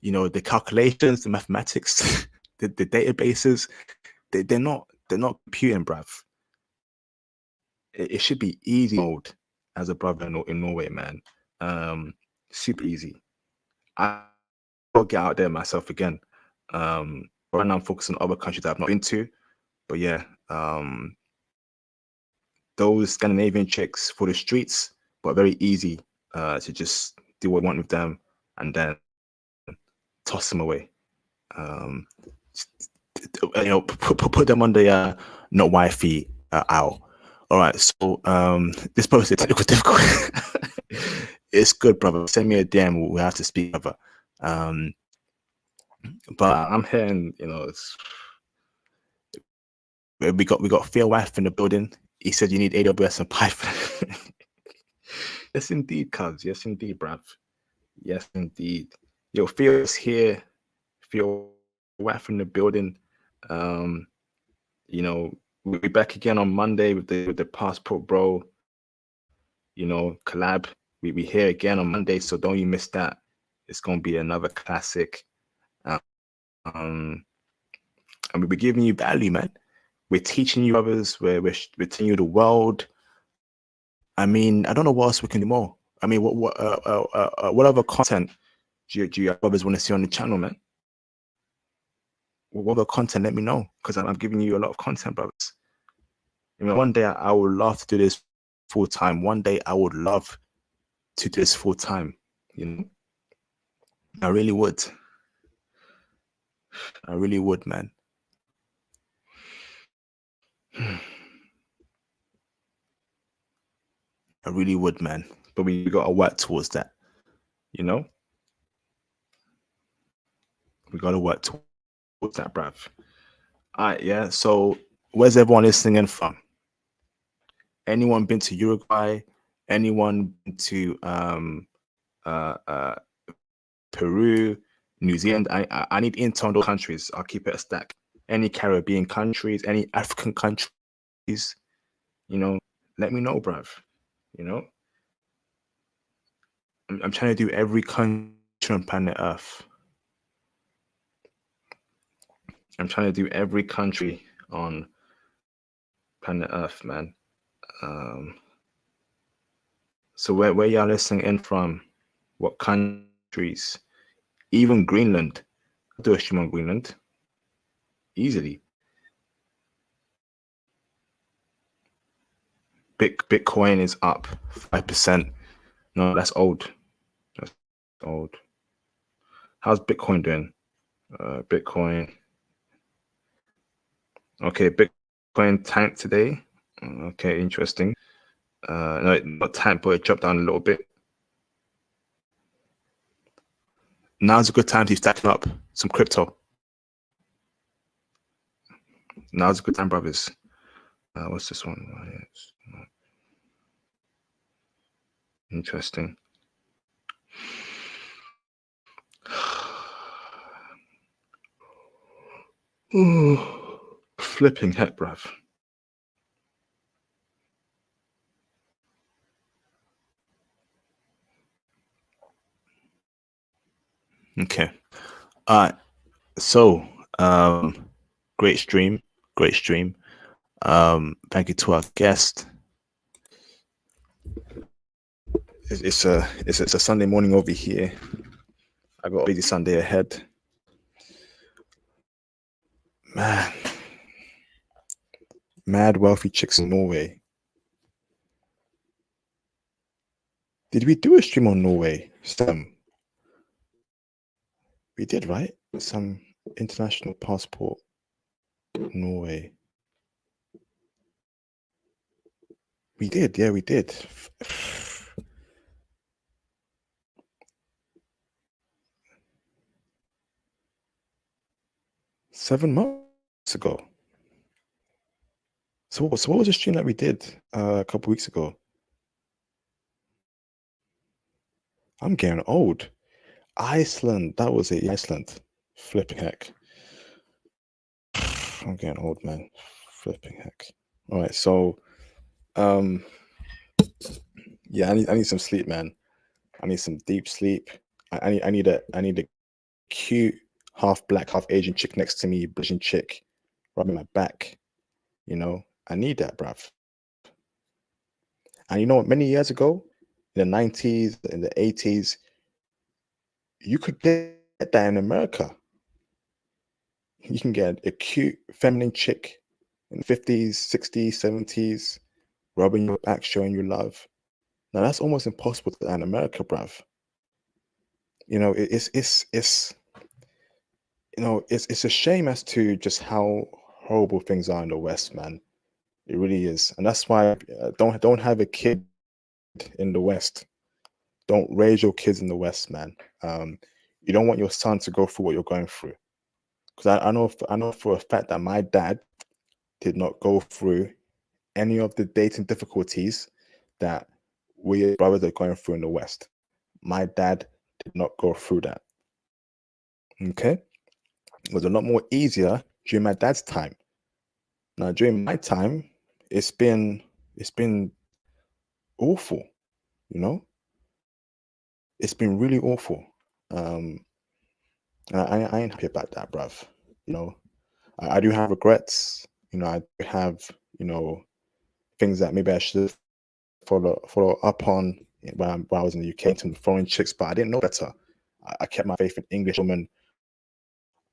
The calculations, the mathematics, the databases, they're not computing, bruv. It should be easy mode as a brother in Norway, man. Super easy. I'll get out there myself again. Right now I'm focusing on other countries that I've not been to. But yeah, those Scandinavian chicks for the streets, but very easy to just do what you want with them and then toss them away. Put them on the not wifey out. All right, so this post is technical difficult. It's good, brother. Send me a DM. We'll have to speak, brother. But I'm hearing, we got Phil Wife in the building. He said you need AWS and Python. Yes, indeed, cuz. Yes, indeed, bruv. Yes, indeed. Yo, Phil's here. Phil Wife in the building. We'll be back again on Monday with the Passport Bro, collab. We here again on Monday, so don't you miss that. It's gonna be another classic. And we'll be giving you value, man. We're teaching you others. We're teaching you the world. I mean, I don't know what else we can do more. I mean, what other content do you others want to see on the channel, man? What other content? Let me know, because I'm giving you a lot of content, brothers. One day I would love to do this full time. One day I would love to do this full time. I really would. I really would, man. I really would, man. But we got to work towards that, We gotta work towards that, bruv. All right, yeah. So where's everyone listening in from? Anyone been to Uruguay? Anyone been to Peru, New Zealand? I need intel on those countries. I'll keep it a stack. Any Caribbean countries, any African countries, let me know, bruv. I'm trying to do every country on planet Earth. I'm trying to do every country on planet Earth, man. So where y'all listening in from? What countries? Even Greenland. I'll do a stream on Greenland. Easily. Bitcoin is up 5%. No, that's old. That's old. How's Bitcoin doing? Bitcoin. Okay, Bitcoin tanked today. Okay, interesting. No, not tanked, but it dropped down a little bit. Now's a good time to stack up some crypto. Now's a good time, brothers. What's this one? Interesting. Flipping heck, bruv. Okay. So great stream. Thank you to our guest. It's a Sunday morning over here. I got a busy Sunday ahead. Man. Mad wealthy chicks in Norway. Did we do a stream on Norway? We did, right? Some international passport, Norway. We did, yeah, we did. Seven months ago. So what was the stream that we did a couple weeks ago? I'm getting old. Iceland, that was it. Iceland. Flipping heck. I'm getting old, man. Flipping heck. All right, so yeah, I need some sleep, man. I need some deep sleep. I need a cute half black, half Asian chick next to me, British chick, rubbing my back. I need that, bruv. And you know what? Many years ago, in the 90s, in the 80s, you could get that in America. You can get a cute feminine chick in the 50s, 60s, 70s, rubbing your back, showing you love. Now that's almost impossible to do in America, bruv. It's a shame as to just how horrible things are in the West, man. It really is, and that's why don't have a kid in the West. Don't raise your kids in the West, man. You don't want your son to go through what you're going through, because I know for a fact that my dad did not go through any of the dating difficulties that we brothers are going through in the West. My dad did not go through that. Okay, it was a lot more easier during my dad's time. Now during my time, it's been awful. It's been really awful. And I ain't happy about that, bruv. I do have regrets. I do have things that maybe I should follow up on when I was in the UK in terms of foreign chicks, but I didn't know better. I kept my faith in English women.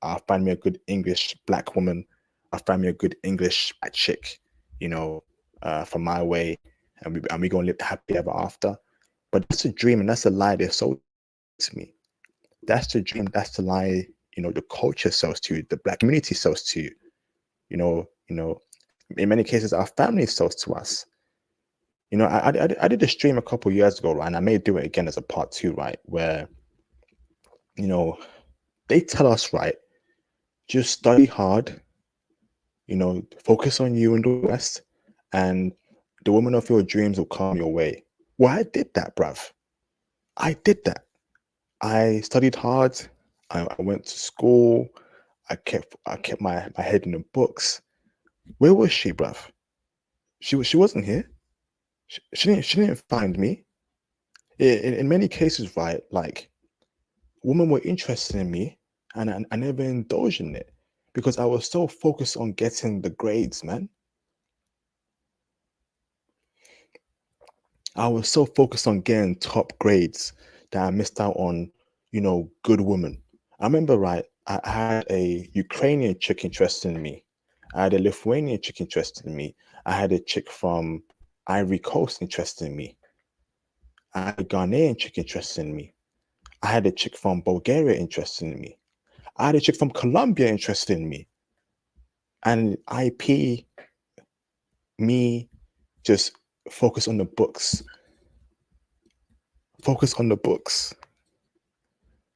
I'll find me a good English black woman. I'll find me a good English black chick, from my way, and we gonna live happy ever after. But that's a dream and that's a lie they sold to me. That's the dream, that's the lie, the culture sells to you, the black community sells to you. In many cases, our family sells to us. I did a stream a couple years ago, right? And I may do it again as a part 2, right? Where, they tell us, right, just study hard, focus on you in the West, and the woman of your dreams will come your way. Well, I did that, bruv. I did that. I studied hard. I went to school. I kept my head in the books. Where was she, bruv? She wasn't here. She didn't find me. In many cases, right? Like, women were interested in me, and I never indulged in it because I was so focused on getting the grades, man. I was so focused on getting top grades that I missed out on, good women. I remember, right, I had a Ukrainian chick interested in me. I had a Lithuanian chick interested in me. I had a chick from Ivory Coast interested in me. I had a Ghanaian chick interested in me. I had a chick from Bulgaria interested in me. I had a chick from Colombia interested in me. And IP, me, just focus on the books. Focus on the books.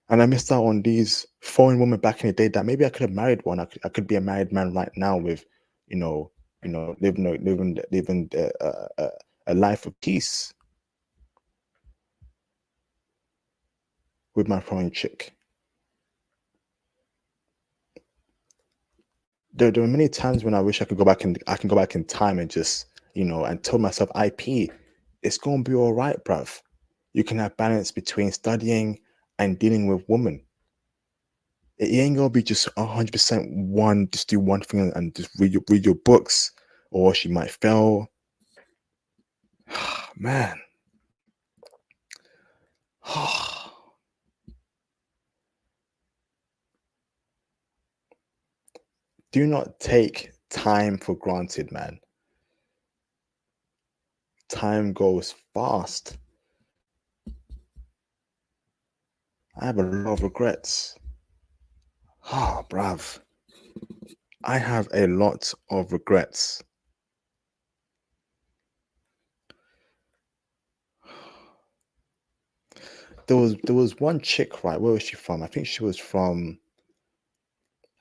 And I missed out on these foreign women back in the day that maybe I could have married one. I could be a married man right now with, living a life of peace with my foreign chick. There are many times when I wish I could go back and I can go back in time and just, and tell myself, IP, it's gonna be all right, bruv. You can have balance between studying and dealing with women. It ain't gonna be just 100% one, just do one thing and just read your books, or she might fail. Man. Do not take time for granted, man. Time goes fast. I have a lot of regrets. Bruv. I have a lot of regrets. There was one chick, right? Where was she from? I think she was from.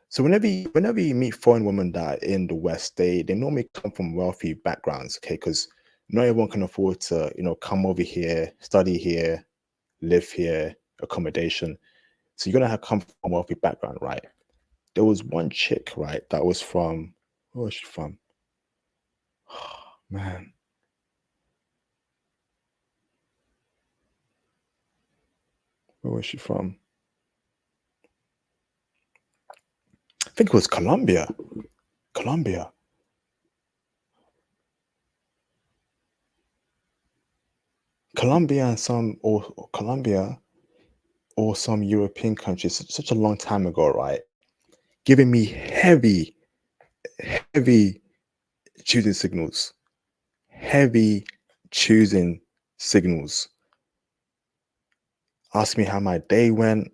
So whenever you meet foreign women that are in the West, they normally come from wealthy backgrounds, okay? Because not everyone can afford to, come over here, study here, live here, accommodation. So you're gonna have come from a wealthy background, right? There was one chick, right, that was from. Where was she from? Man. Where was she from? I think it was Colombia. Colombia and Colombia or some European countries such a long time ago, right? Giving me heavy choosing signals. Heavy choosing signals. Ask me how my day went,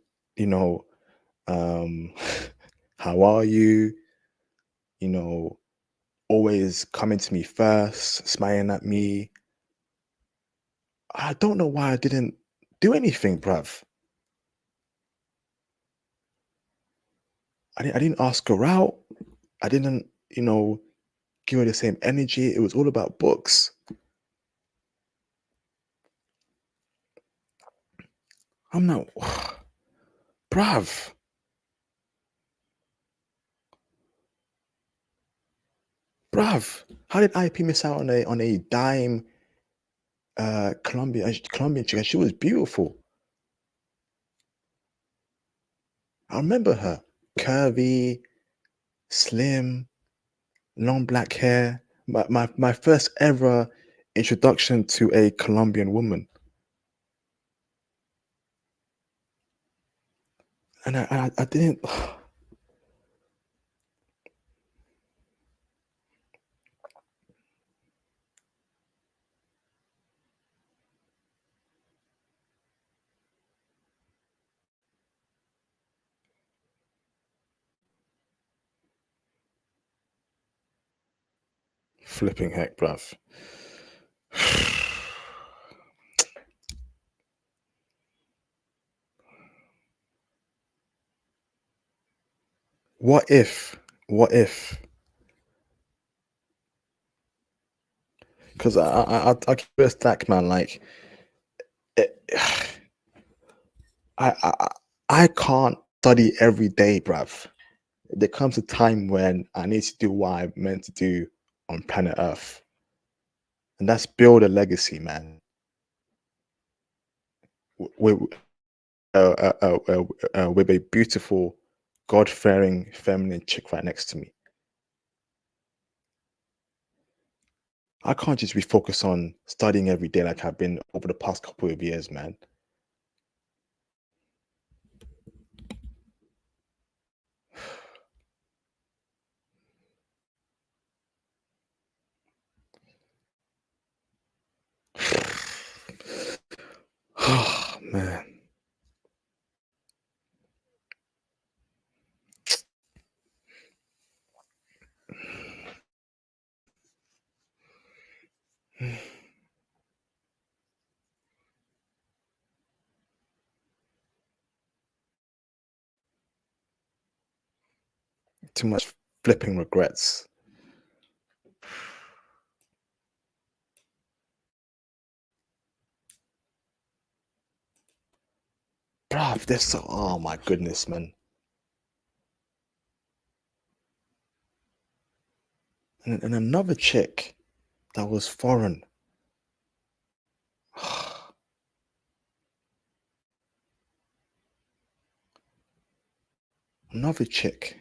how are you? Always coming to me first, smiling at me. I don't know why I didn't do anything, bruv. I didn't ask her out. I didn't, give her the same energy. It was all about books. I'm not, bruv. Bruv, how did IP miss out on a dime Colombian chick? She was beautiful. I remember her. Curvy, slim, long black hair. My first ever introduction to a Colombian woman. And I didn't. Flipping heck, bruv. What if? What if? Because I'll keep it a stack, man. Like, it, I can't study every day, bruv. There comes a time when I need to do what I'm meant to do on planet Earth, and that's build a legacy, man. With with a beautiful, God-fearing, feminine chick right next to me. I can't just be focused on studying every day like I've been over the past couple of years, man. Oh, man. Too much flipping regrets. Bruv, there's so, oh my goodness, man. And another chick that was foreign. Another chick.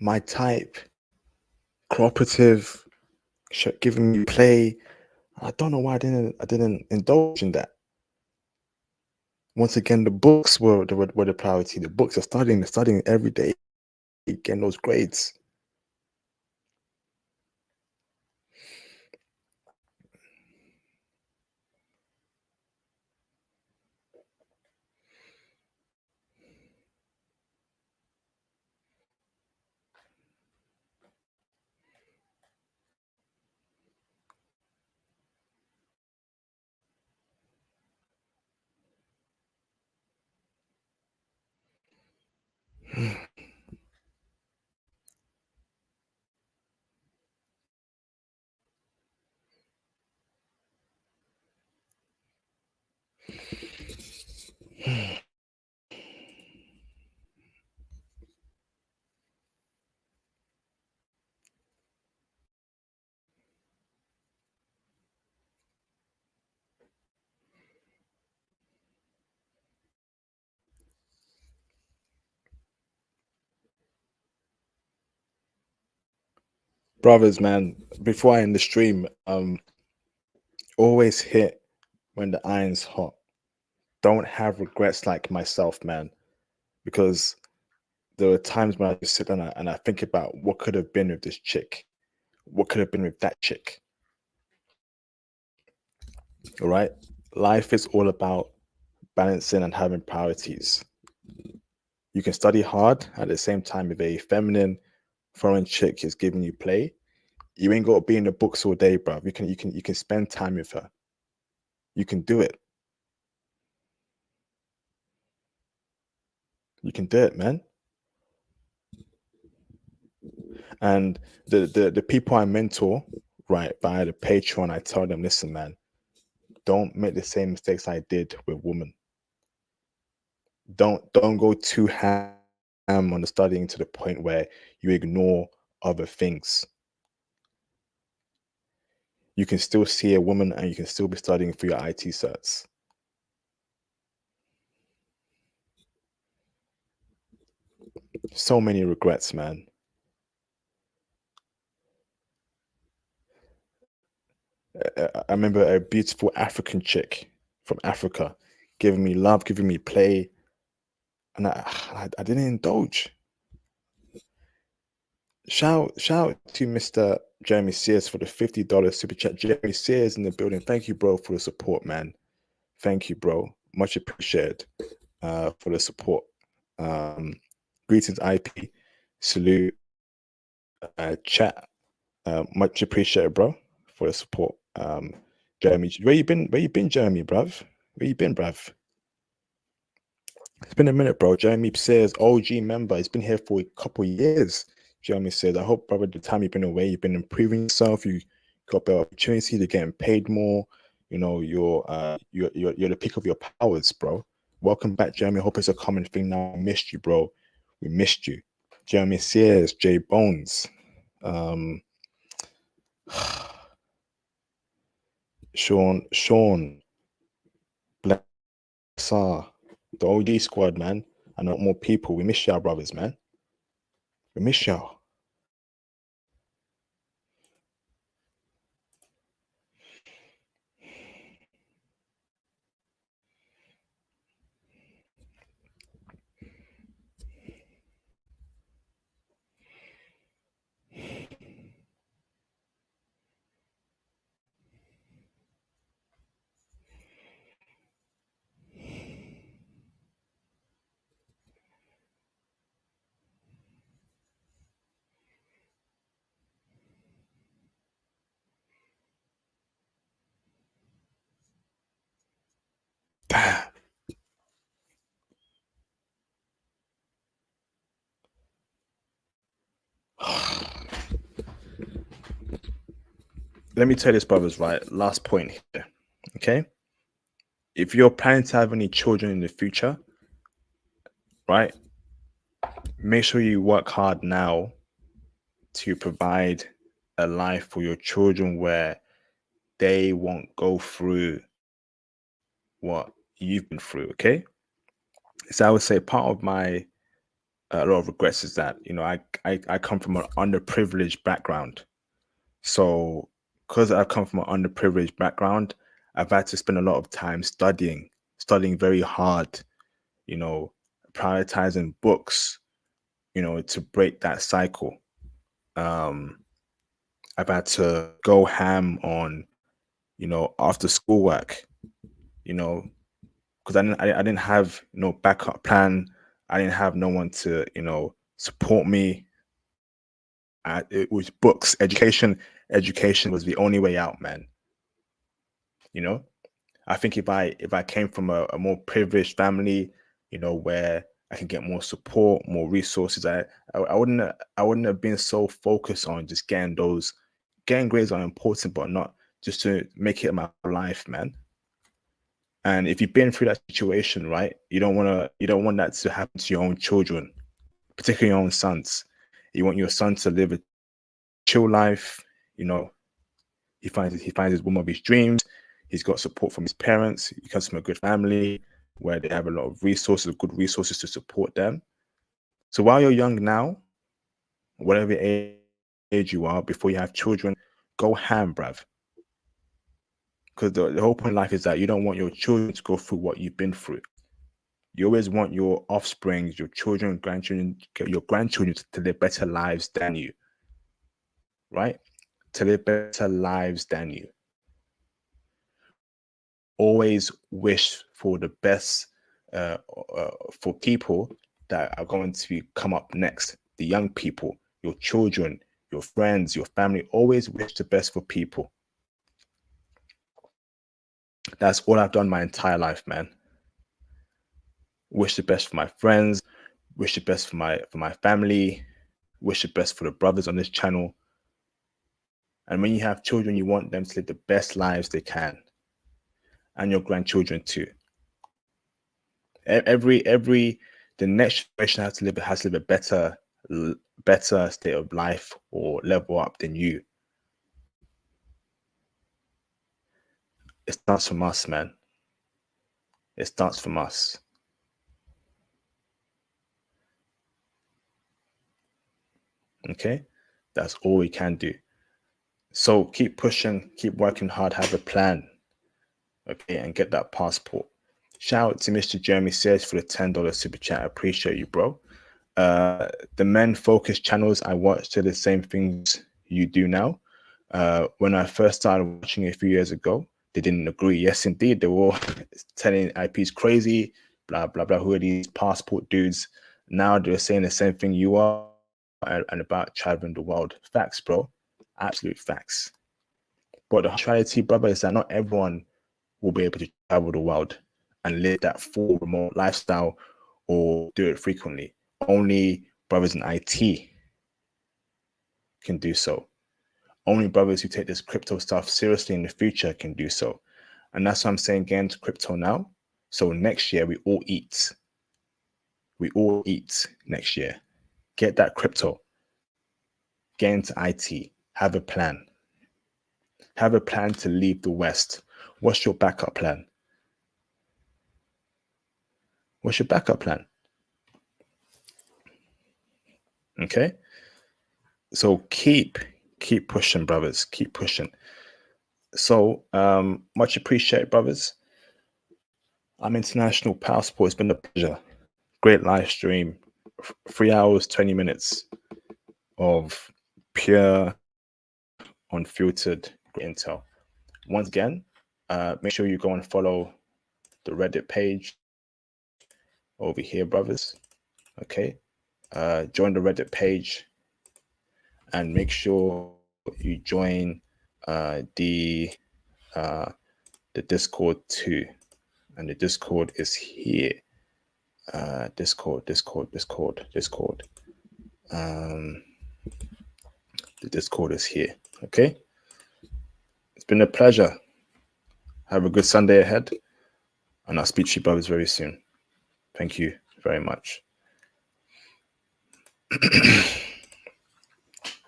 My type, cooperative, giving me play. I don't know why I didn't indulge in that. Once again, the books were the priority. The books are studying every day, getting those grades. Brothers, man, before I end the stream, always hit when the iron's hot. Don't have regrets like myself, man, because there are times when I just sit down and I think about what could have been with this chick, what could have been with that chick. All right, life is all about balancing and having priorities. You can study hard at the same time. If a feminine foreign chick is giving you play, you ain't got to be in the books all day, bro. You can spend time with her. You can do it. You can do it, man. And the people I mentor, right, via the Patreon, I tell them, listen, man, don't make the same mistakes I did with women. Don't go too ham on the studying to the point where you ignore other things. You can still see a woman and you can still be studying for your IT certs. So many regrets, man. I remember a beautiful African chick from Africa giving me love, giving me play, and I didn't indulge. Shout to Mr. Jeremy Sears for the $50 super chat. Jeremy Sears in the building. Thank you, bro, for the support, man. Thank you, bro. Much appreciated for the support. Greetings, IP. Salute, chat. Much appreciated, bro, for the support. Jeremy, where you been? Where you been, Jeremy, bruv? Where you been, bruv? It's been a minute, bro. Jeremy says, OG member. He's been here for a couple of years. Jeremy says, I hope, brother, the time you've been away, you've been improving yourself. You got better opportunities. You're getting paid more. You know, you're the peak of your powers, bro. Welcome back, Jeremy. I hope it's a common thing now. We missed you, bro. We missed you. Jeremy says, J Bones. Sean, Blessar, the OG squad, man. And not more people. We miss y'all, brothers, man. We miss y'all. Damn. Let me tell you this, brothers, right? Last point here. Okay. If you're planning to have any children in the future, right, make sure you work hard now to provide a life for your children where they won't go through what you've been through. Okay. So I would say part of my a lot of regrets is that, you know, I come from an underprivileged background. So because I come from an underprivileged background, I've had to spend a lot of time studying very hard, you know, prioritizing books, you know, to break that cycle. I've had to go ham on, you know, after schoolwork, you know, because I didn't have no backup plan. I didn't have no one to, you know, support me. It was books, education. Education was the only way out, man. You know, I think if I came from a more privileged family, you know, where I can get more support, more resources, I wouldn't have been so focused on just getting grades are important, but not just to make it my life, man. And if you've been through that situation, right, you don't want that to happen to your own children, particularly your own sons. You want your son to live a chill life, you know. He finds his woman of his dreams. He's got support from his parents. He comes from a good family where they have a lot of resources, good resources to support them. So while you're young now, whatever age you are, before you have children, go ham, bruv. Because the whole point of life is that you don't want your children to go through what you've been through. You always want your offspring, your children, grandchildren, your grandchildren to live better lives than you, right? To live better lives than you. Always wish for the best for people that are going to come up next. The young people, your children, your friends, your family. Always wish the best for people. That's all I've done my entire life, man. Wish the best for my friends. Wish the best for my family. Wish the best for the brothers on this channel. And when you have children, you want them to live the best lives they can, and your grandchildren too. The next generation has to live a better state of life or level up than you. It starts from us, man. It starts from us. Okay, that's all we can do. So keep pushing, keep working hard, have a plan. Okay, and get that passport. Shout out to Mr. Jeremy Says for the $10 super chat. I appreciate you, bro. The men focused channels I watch are the same things you do now. When I first started watching a few years ago, they didn't agree. Yes, indeed, they were all telling IP's crazy, blah blah blah. Who are these passport dudes? Now they're saying the same thing you are, and about traveling the world. Facts, bro. Absolute facts. But the reality, brother, is that not everyone will be able to travel the world and live that full remote lifestyle or do it frequently. Only brothers in IT can do so. Only brothers who take this crypto stuff seriously in the future can do so. And that's why I'm saying get into crypto now. So next year we all eat. We all eat next year. Get that crypto. Get into IT. Have a plan. Have a plan to leave the West. What's your backup plan? What's your backup plan? Okay. So keep pushing, brothers. Keep pushing. So much appreciated, brothers. I'm International Passport. It's been a pleasure. Great live stream. 3 hours, 20 minutes of pure, unfiltered intel. Once again, make sure you go and follow the Reddit page over here, brothers. Okay. Join the Reddit page and make sure you join the Discord too. And the Discord is here. Discord. The Discord is here. Okay. It's been a pleasure. Have a good Sunday ahead. And I'll speak to you brothers very soon. Thank you very much.